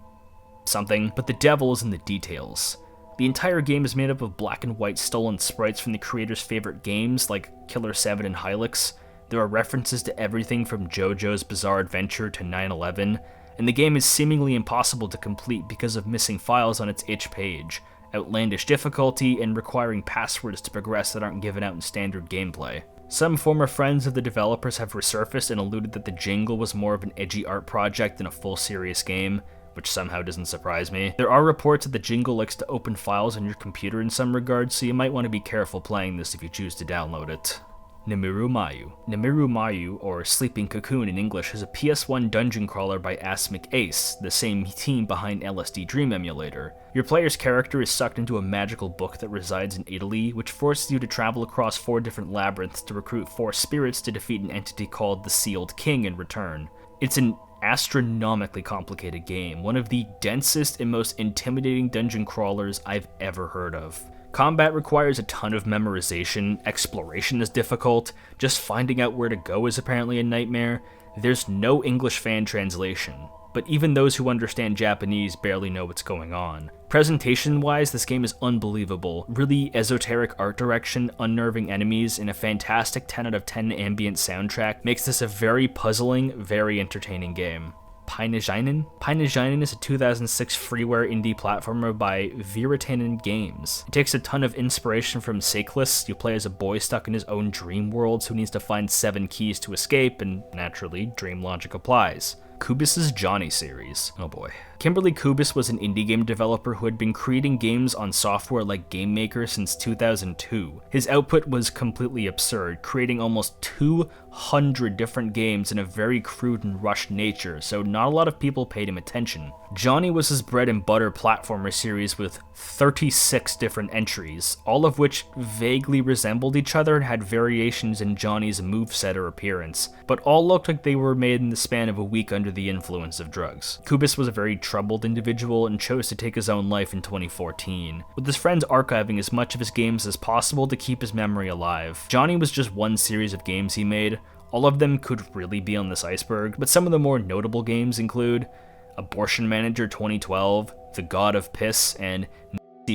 something, but the devil is in the details. The entire game is made up of black and white stolen sprites from the creator's favorite games like Killer 7 and Hylix. There are references to everything from JoJo's Bizarre Adventure to 9/11, and the game is seemingly impossible to complete because of missing files on its itch page, outlandish difficulty, and requiring passwords to progress that aren't given out in standard gameplay. Some former friends of the developers have resurfaced and alluded that the Jingle was more of an edgy art project than a full serious game, which somehow doesn't surprise me. There are reports that the Jingle likes to open files on your computer in some regards, so you might want to be careful playing this if you choose to download it. Nimiru Mayu. Nimiru Mayu, or Sleeping Cocoon in English, is a PS1 dungeon crawler by Asmic Ace, the same team behind LSD Dream Emulator. Your player's character is sucked into a magical book that resides in Italy, which forces you to travel across 4 different labyrinths to recruit 4 spirits to defeat an entity called the Sealed King in return. It's an astronomically complicated game, one of the densest and most intimidating dungeon crawlers I've ever heard of. Combat requires a ton of memorization, exploration is difficult, just finding out where to go is apparently a nightmare. There's no English fan translation, but even those who understand Japanese barely know what's going on. Presentation-wise, this game is unbelievable. Really esoteric art direction, unnerving enemies, and a fantastic 10 out of 10 ambient soundtrack makes this a very puzzling, very entertaining game. Painajainen? Painajainen is a 2006 freeware indie platformer by Viratanen Games. It takes a ton of inspiration from Seikless. You play as a boy stuck in his own dream worlds who needs to find 7 keys to escape, and naturally, dream logic applies. Kubus's Johnny series. Oh boy. Kimberly Kubus was an indie game developer who had been creating games on software like Game Maker since 2002. His output was completely absurd, creating almost 200 different games in a very crude and rushed nature, so not a lot of people paid him attention. Johnny was his bread and butter platformer series with 36 different entries, all of which vaguely resembled each other and had variations in Johnny's moveset or appearance, but all looked like they were made in the span of a week under the influence of drugs. Kubus was a very troubled individual and chose to take his own life in 2014, with his friends archiving as much of his games as possible to keep his memory alive. Johnny was just one series of games he made. All of them could really be on this iceberg, but some of the more notable games include Abortion Manager 2012, The God of Piss, and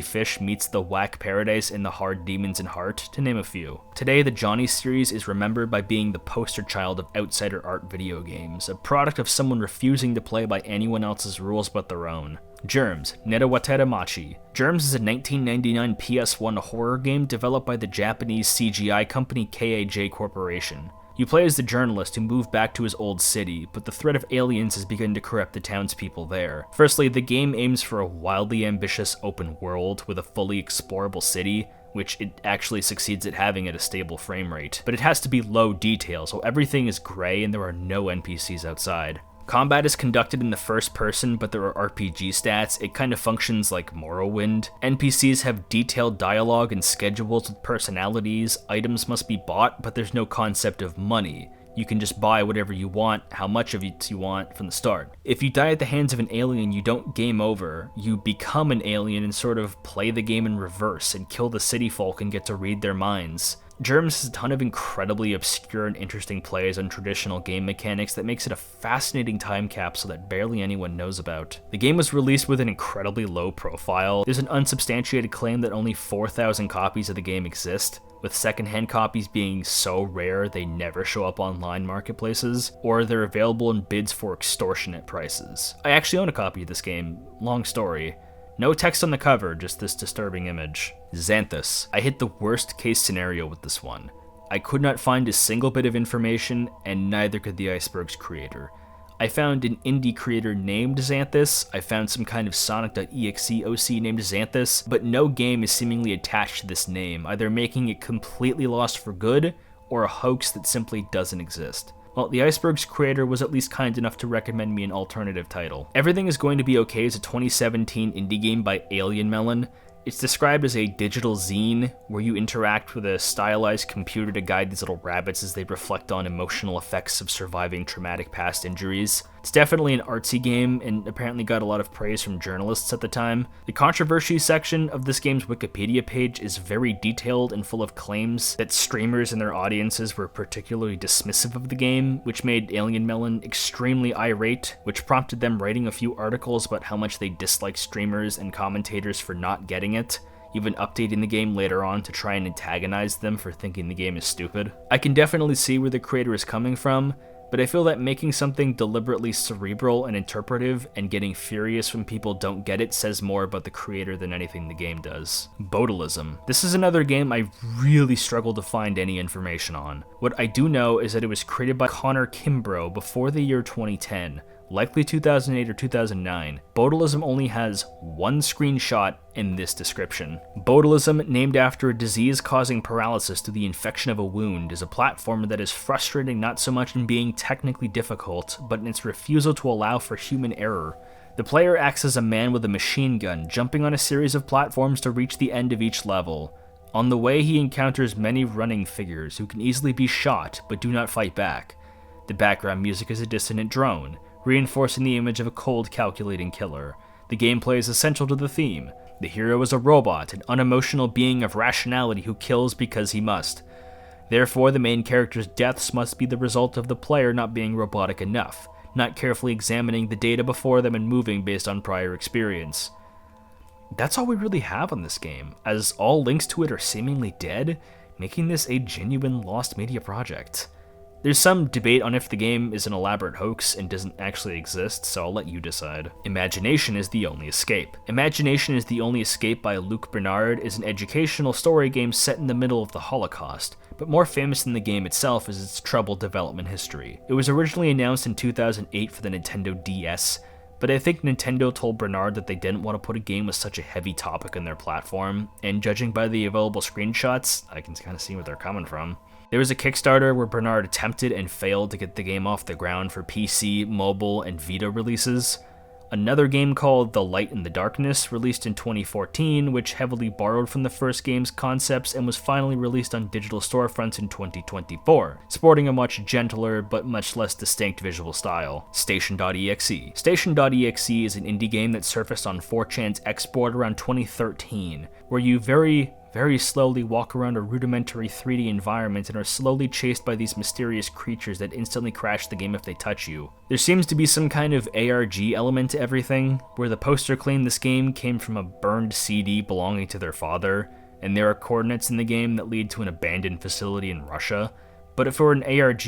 Fish Meets the Whack Paradise in the Hard Demons and Heart, to name a few. Today, the Johnny series is remembered by being the poster child of outsider art video games, a product of someone refusing to play by anyone else's rules but their own. Germs, Netawatera Machi. Germs is a 1999 PS1 horror game developed by the Japanese CGI company KAJ Corporation. You play as the journalist who moved back to his old city, but the threat of aliens has begun to corrupt the townspeople there. Firstly, the game aims for a wildly ambitious open world with a fully explorable city, which it actually succeeds at having at a stable frame rate. But it has to be low detail, so everything is gray and there are no NPCs outside. Combat is conducted in the first person, but there are RPG stats. It kind of functions like Morrowind. NPCs have detailed dialogue and schedules with personalities. Items must be bought, but there's no concept of money. You can just buy whatever you want, how much of it you want from the start. If you die at the hands of an alien, you don't game over. You become an alien and sort of play the game in reverse and kill the city folk and get to read their minds. Germs has a ton of incredibly obscure and interesting plays on traditional game mechanics that makes it a fascinating time capsule that barely anyone knows about. The game was released with an incredibly low profile. There's an unsubstantiated claim that only 4,000 copies of the game exist, with secondhand copies being so rare they never show up online marketplaces, or they're available in bids for extortionate prices. I actually own a copy of this game, long story. No text on the cover, just this disturbing image. Xanthus. I hit the worst case scenario with this one. I could not find a single bit of information, and neither could the Iceberg's creator. I found an indie creator named Xanthus, I found some kind of Sonic.exe OC named Xanthus, but no game is seemingly attached to this name, either making it completely lost for good, or a hoax that simply doesn't exist. Well, the Iceberg's creator was at least kind enough to recommend me an alternative title. Everything is Going to Be Okay is a 2017 indie game by Alien Melon. It's described as a digital zine where you interact with a stylized computer to guide these little rabbits as they reflect on emotional effects of surviving traumatic past injuries. It's definitely an artsy game and apparently got a lot of praise from journalists at the time. The controversy section of this game's Wikipedia page is very detailed and full of claims that streamers and their audiences were particularly dismissive of the game, which made Alien Melon extremely irate, which prompted them writing a few articles about how much they dislike streamers and commentators for not getting it, even updating the game later on to try and antagonize them for thinking the game is stupid. I can definitely see where the creator is coming from, but I feel that making something deliberately cerebral and interpretive and getting furious when people don't get it says more about the creator than anything the game does. Bodalism. This is another game I really struggled to find any information on. What I do know is that it was created by Connor Kimbrough before the year 2010, likely 2008 or 2009. Bodalism only has one screenshot in this description. Bodalism, named after a disease causing paralysis through the infection of a wound, is a platformer that is frustrating not so much in being technically difficult, but in its refusal to allow for human error. The player acts as a man with a machine gun, jumping on a series of platforms to reach the end of each level. On the way, he encounters many running figures who can easily be shot, but do not fight back. The background music is a dissonant drone, reinforcing the image of a cold, calculating killer. The gameplay is essential to the theme. The hero is a robot, an unemotional being of rationality who kills because he must. Therefore, the main character's deaths must be the result of the player not being robotic enough, not carefully examining the data before them and moving based on prior experience. That's all we really have on this game, as all links to it are seemingly dead, making this a genuine lost media project. There's some debate on if the game is an elaborate hoax and doesn't actually exist, so I'll let you decide. Imagination is the Only Escape. Imagination is the Only Escape by Luc Bernard is an educational story game set in the middle of the Holocaust, but more famous than the game itself is its troubled development history. It was originally announced in 2008 for the Nintendo DS, but I think Nintendo told Bernard that they didn't want to put a game with such a heavy topic on their platform, and judging by the available screenshots, I can kind of see where they're coming from. There was a Kickstarter where Bernard attempted and failed to get the game off the ground for PC, mobile, and Vita releases. Another game called The Light in the Darkness released in 2014, which heavily borrowed from the first game's concepts and was finally released on digital storefronts in 2024, sporting a much gentler but much less distinct visual style. Station.exe. Station.exe is an indie game that surfaced on 4chan's Export around 2013, where you very slowly walk around a rudimentary 3D environment and are slowly chased by these mysterious creatures that instantly crash the game if they touch you. There seems to be some kind of ARG element to everything, where the poster claimed this game came from a burned CD belonging to their father, and there are coordinates in the game that lead to an abandoned facility in Russia. But if it were an ARG,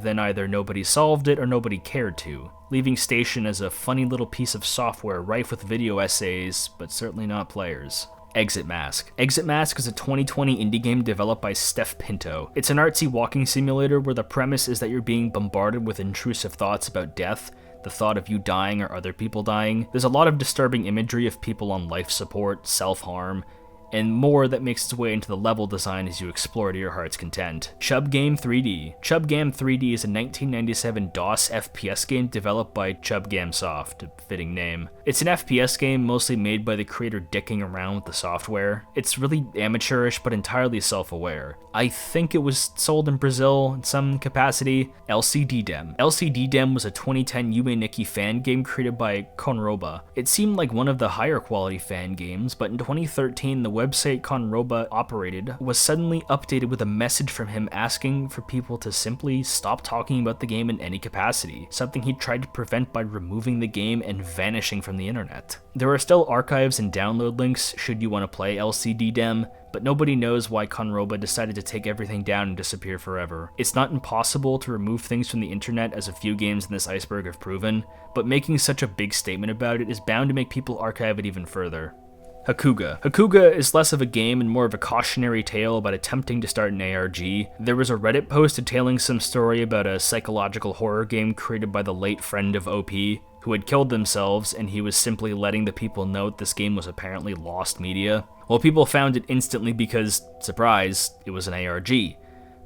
then either nobody solved it or nobody cared to, leaving Station as a funny little piece of software rife with video essays, but certainly not players. Exit Mask. Exit Mask is a 2020 indie game developed by Steph Pinto. It's an artsy walking simulator where the premise is that you're being bombarded with intrusive thoughts about death, the thought of you dying or other people dying. There's a lot of disturbing imagery of people on life support, self-harm, and more that makes its way into the level design as you explore to your heart's content. Chub Game 3D. Chub Game 3D is a 1997 DOS FPS game developed by Chub Game Soft, a fitting name. It's an FPS game mostly made by the creator dicking around with the software. It's really amateurish but entirely self-aware. I think it was sold in Brazil in some capacity. LCD Dem. LCD Dem was a 2010 Yume Nikki fan game created by Conroba. It seemed like one of the higher quality fan games, but in 2013 the website Conroba operated was suddenly updated with a message from him asking for people to simply stop talking about the game in any capacity, something he tried to prevent by removing the game and vanishing from the internet. There are still archives and download links should you want to play LCD Dem, but nobody knows why Conroba decided to take everything down and disappear forever. It's not impossible to remove things from the internet, as a few games in this Iceberg have proven, but making such a big statement about it is bound to make people archive it even further. Hakuga. Hakuga is less of a game and more of a cautionary tale about attempting to start an ARG. There was a Reddit post detailing some story about a psychological horror game created by the late friend of OP, who had killed themselves, and he was simply letting the people know this game was apparently lost media. Well, people found it instantly because, surprise, it was an ARG.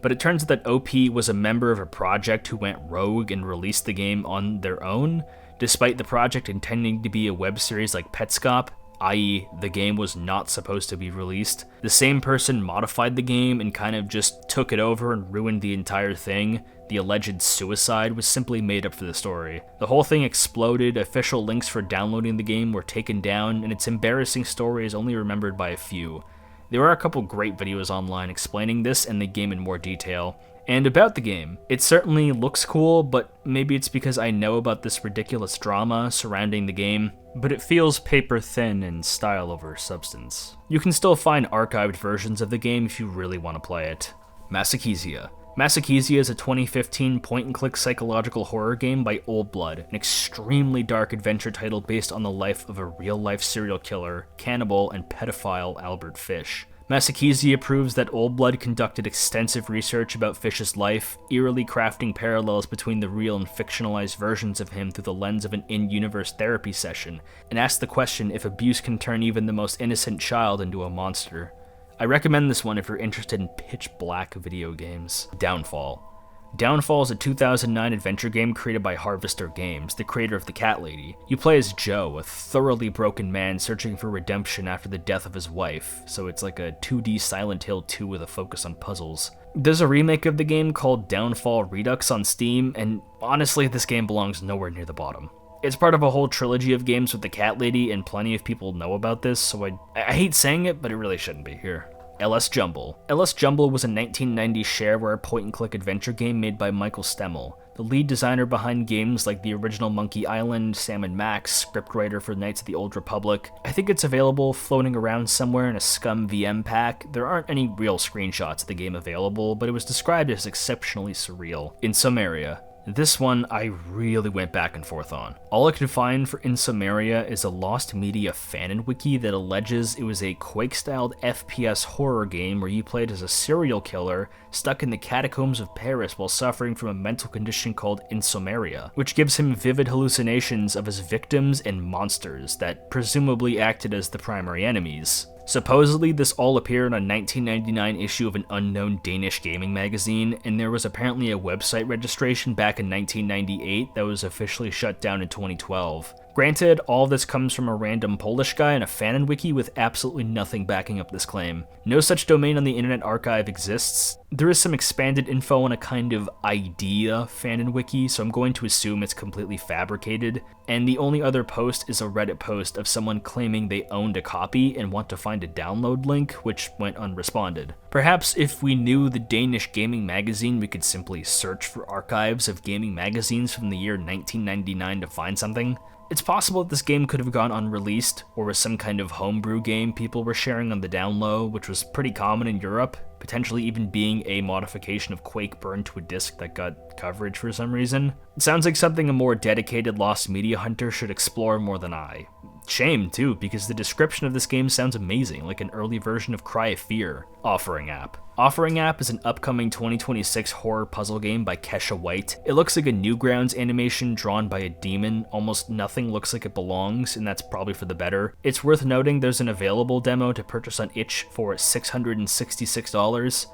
But it turns out that OP was a member of a project who went rogue and released the game on their own, despite the project intending to be a web series like Petscop, i.e. the game was not supposed to be released. The same person modified the game and kind of just took it over and ruined the entire thing. The alleged suicide was simply made up for the story. The whole thing exploded, official links for downloading the game were taken down, and its embarrassing story is only remembered by a few. There are a couple great videos online explaining this and the game in more detail. And about the game, it certainly looks cool, but maybe it's because I know about this ridiculous drama surrounding the game, but it feels paper thin in style over substance. You can still find archived versions of the game if you really want to play it. Massachesia. Massachesia is a 2015 point-and-click psychological horror game by Old Blood, an extremely dark adventure title based on the life of a real-life serial killer, cannibal, and pedophile Albert Fish. Massachesia proves that Old Blood conducted extensive research about Fish's life, eerily crafting parallels between the real and fictionalized versions of him through the lens of an in-universe therapy session, and asked the question if abuse can turn even the most innocent child into a monster. I recommend this one if you're interested in pitch-black video games. Downfall. Downfall is a 2009 adventure game created by Harvester Games, the creator of The Cat Lady. You play as Joe, a thoroughly broken man searching for redemption after the death of his wife, so it's like a 2D Silent Hill 2 with a focus on puzzles. There's a remake of the game called Downfall Redux on Steam, and honestly, this game belongs nowhere near the bottom. It's part of a whole trilogy of games with The Cat Lady, and plenty of people know about this, so I hate saying it, but it really shouldn't be here. LS Jumble. LS Jumble was a 1990 shareware point-and-click adventure game made by Michael Stemmel, the lead designer behind games like the original Monkey Island, Sam & Max, scriptwriter for Knights of the Old Republic. I think it's available floating around somewhere in a Scum VM pack. There aren't any real screenshots of the game available, but it was described as exceptionally surreal. In Sumeria. This one I really went back and forth on. All I could find for In Sumeria is a Lost Media fanon wiki that alleges it was a Quake-styled FPS horror game where you played as a serial killer stuck in the catacombs of Paris while suffering from a mental condition called insomnia, which gives him vivid hallucinations of his victims and monsters that presumably acted as the primary enemies. Supposedly, this all appeared on a 1999 issue of an unknown Danish gaming magazine, and there was apparently a website registration back in 1998 that was officially shut down in 2012. Granted, all of this comes from a random Polish guy in a fanon wiki with absolutely nothing backing up this claim. No such domain on the Internet Archive exists. There is some expanded info on a kind of idea fanon wiki, so I'm going to assume it's completely fabricated, and the only other post is a Reddit post of someone claiming they owned a copy and want to find a download link, which went unresponded. Perhaps if we knew the Danish gaming magazine, we could simply search for archives of gaming magazines from the year 1999 to find something. It's possible that this game could have gone unreleased, or was some kind of homebrew game people were sharing on the down low, which was pretty common in Europe, potentially even being a modification of Quake burned to a disc that got coverage for some reason. It sounds like something a more dedicated Lost Media hunter should explore more than I. Shame, too, because the description of this game sounds amazing, like an early version of Cry of Fear. Offering App. Offering App is an upcoming 2026 horror puzzle game by Kesha White. It looks like a Newgrounds animation drawn by a demon. Almost nothing looks like it belongs, and that's probably for the better. It's worth noting there's an available demo to purchase on itch for $666.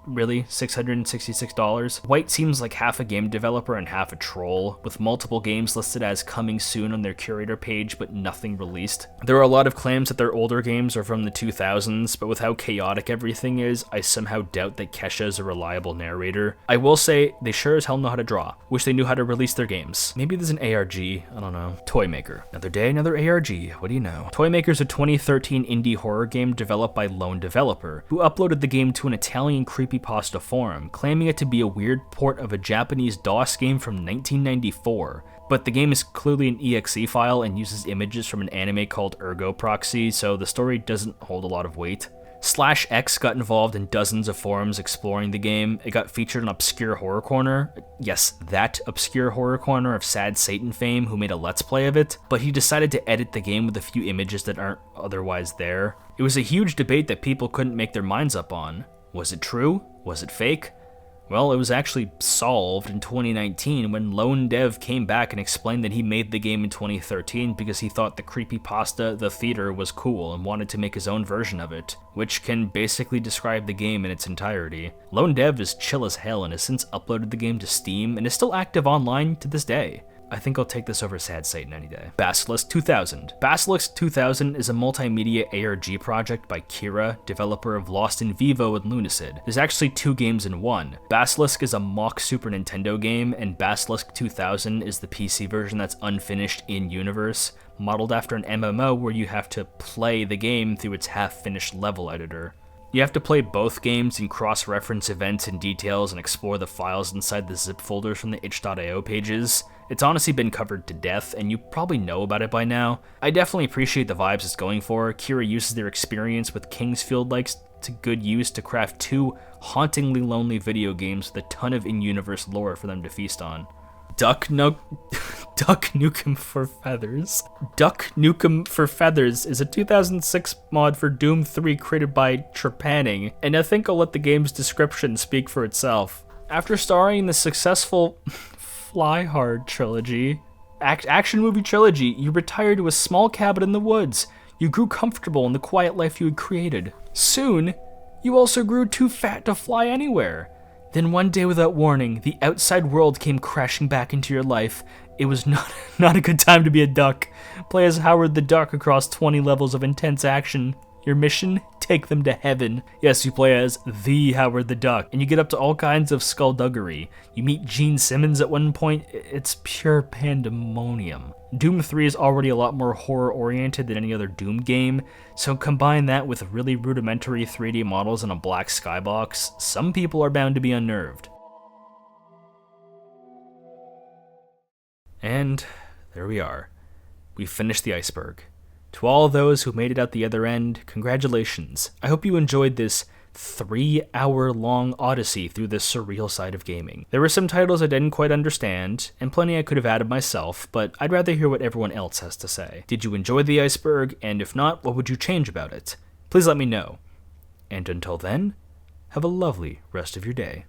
Really? $666? White seems like half a game developer and half a troll, with multiple games listed as coming soon on their curator page but nothing released. There are a lot of claims that their older games are from the 2000s, but with how chaotic everything is, I somehow doubt that Kesha is a reliable narrator. I will say, they sure as hell know how to draw. Wish they knew how to release their games. Maybe there's an ARG, I don't know. Toymaker. Another day, another ARG, what do you know? Toymaker's a 2013 indie horror game developed by Lone Developer, who uploaded the game to an Italian creepypasta forum, claiming it to be a weird port of a Japanese DOS game from 1994. But the game is clearly an exe file and uses images from an anime called Ergo Proxy, so the story doesn't hold a lot of weight. Slash X got involved in dozens of forums exploring the game. It got featured on Obscure Horror Corner. Yes, that Obscure Horror Corner of Sad Satan fame, who made a Let's Play of it, but he decided to edit the game with a few images that aren't otherwise there. It was a huge debate that people couldn't make their minds up on. Was it true? Was it fake? Well, it was actually solved in 2019 when Lone Dev came back and explained that he made the game in 2013 because he thought the creepypasta The Theater was cool and wanted to make his own version of it, which can basically describe the game in its entirety. Lone Dev is chill as hell and has since uploaded the game to Steam and is still active online to this day. I think I'll take this over Sad Satan any day. Basilisk 2000. Basilisk 2000 is a multimedia ARG project by Kira, developer of Lost in Vivo and Lunacid. There's actually two games in one. Basilisk is a mock Super Nintendo game, and Basilisk 2000 is the PC version that's unfinished in-universe, modeled after an MMO where you have to play the game through its half-finished level editor. You have to play both games and cross-reference events and details and explore the files inside the zip folders from the itch.io pages. It's honestly been covered to death, and you probably know about it by now. I definitely appreciate the vibes it's going for. Kira uses their experience with Kingsfield Likes to good use to craft two hauntingly lonely video games with a ton of in-universe lore for them to feast on. Duck Nukem for Feathers. Duck Nukem for Feathers is a 2006 mod for Doom 3 created by Trepanning, and I think I'll let the game's description speak for itself. After starring in the successful Fly Hard trilogy, action movie trilogy, you retired to a small cabin in the woods. You grew comfortable in the quiet life you had created. Soon, you also grew too fat to fly anywhere. Then one day without warning, the outside world came crashing back into your life. It was not a good time to be a duck. Play as Howard the Duck across 20 levels of intense action. Your mission? Take them to heaven. Yes, you play as the Howard the Duck, and you get up to all kinds of skullduggery. You meet Gene Simmons at one point. It's pure pandemonium. Doom 3 is already a lot more horror-oriented than any other Doom game, so combine that with really rudimentary 3D models in a black skybox, some people are bound to be unnerved. And there we are. We finished the Iceberg. To all those who made it out the other end, congratulations. I hope you enjoyed this 3-hour-long odyssey through the surreal side of gaming. There were some titles I didn't quite understand, and plenty I could have added myself, but I'd rather hear what everyone else has to say. Did you enjoy the Iceberg, and if not, what would you change about it? Please let me know. And until then, have a lovely rest of your day.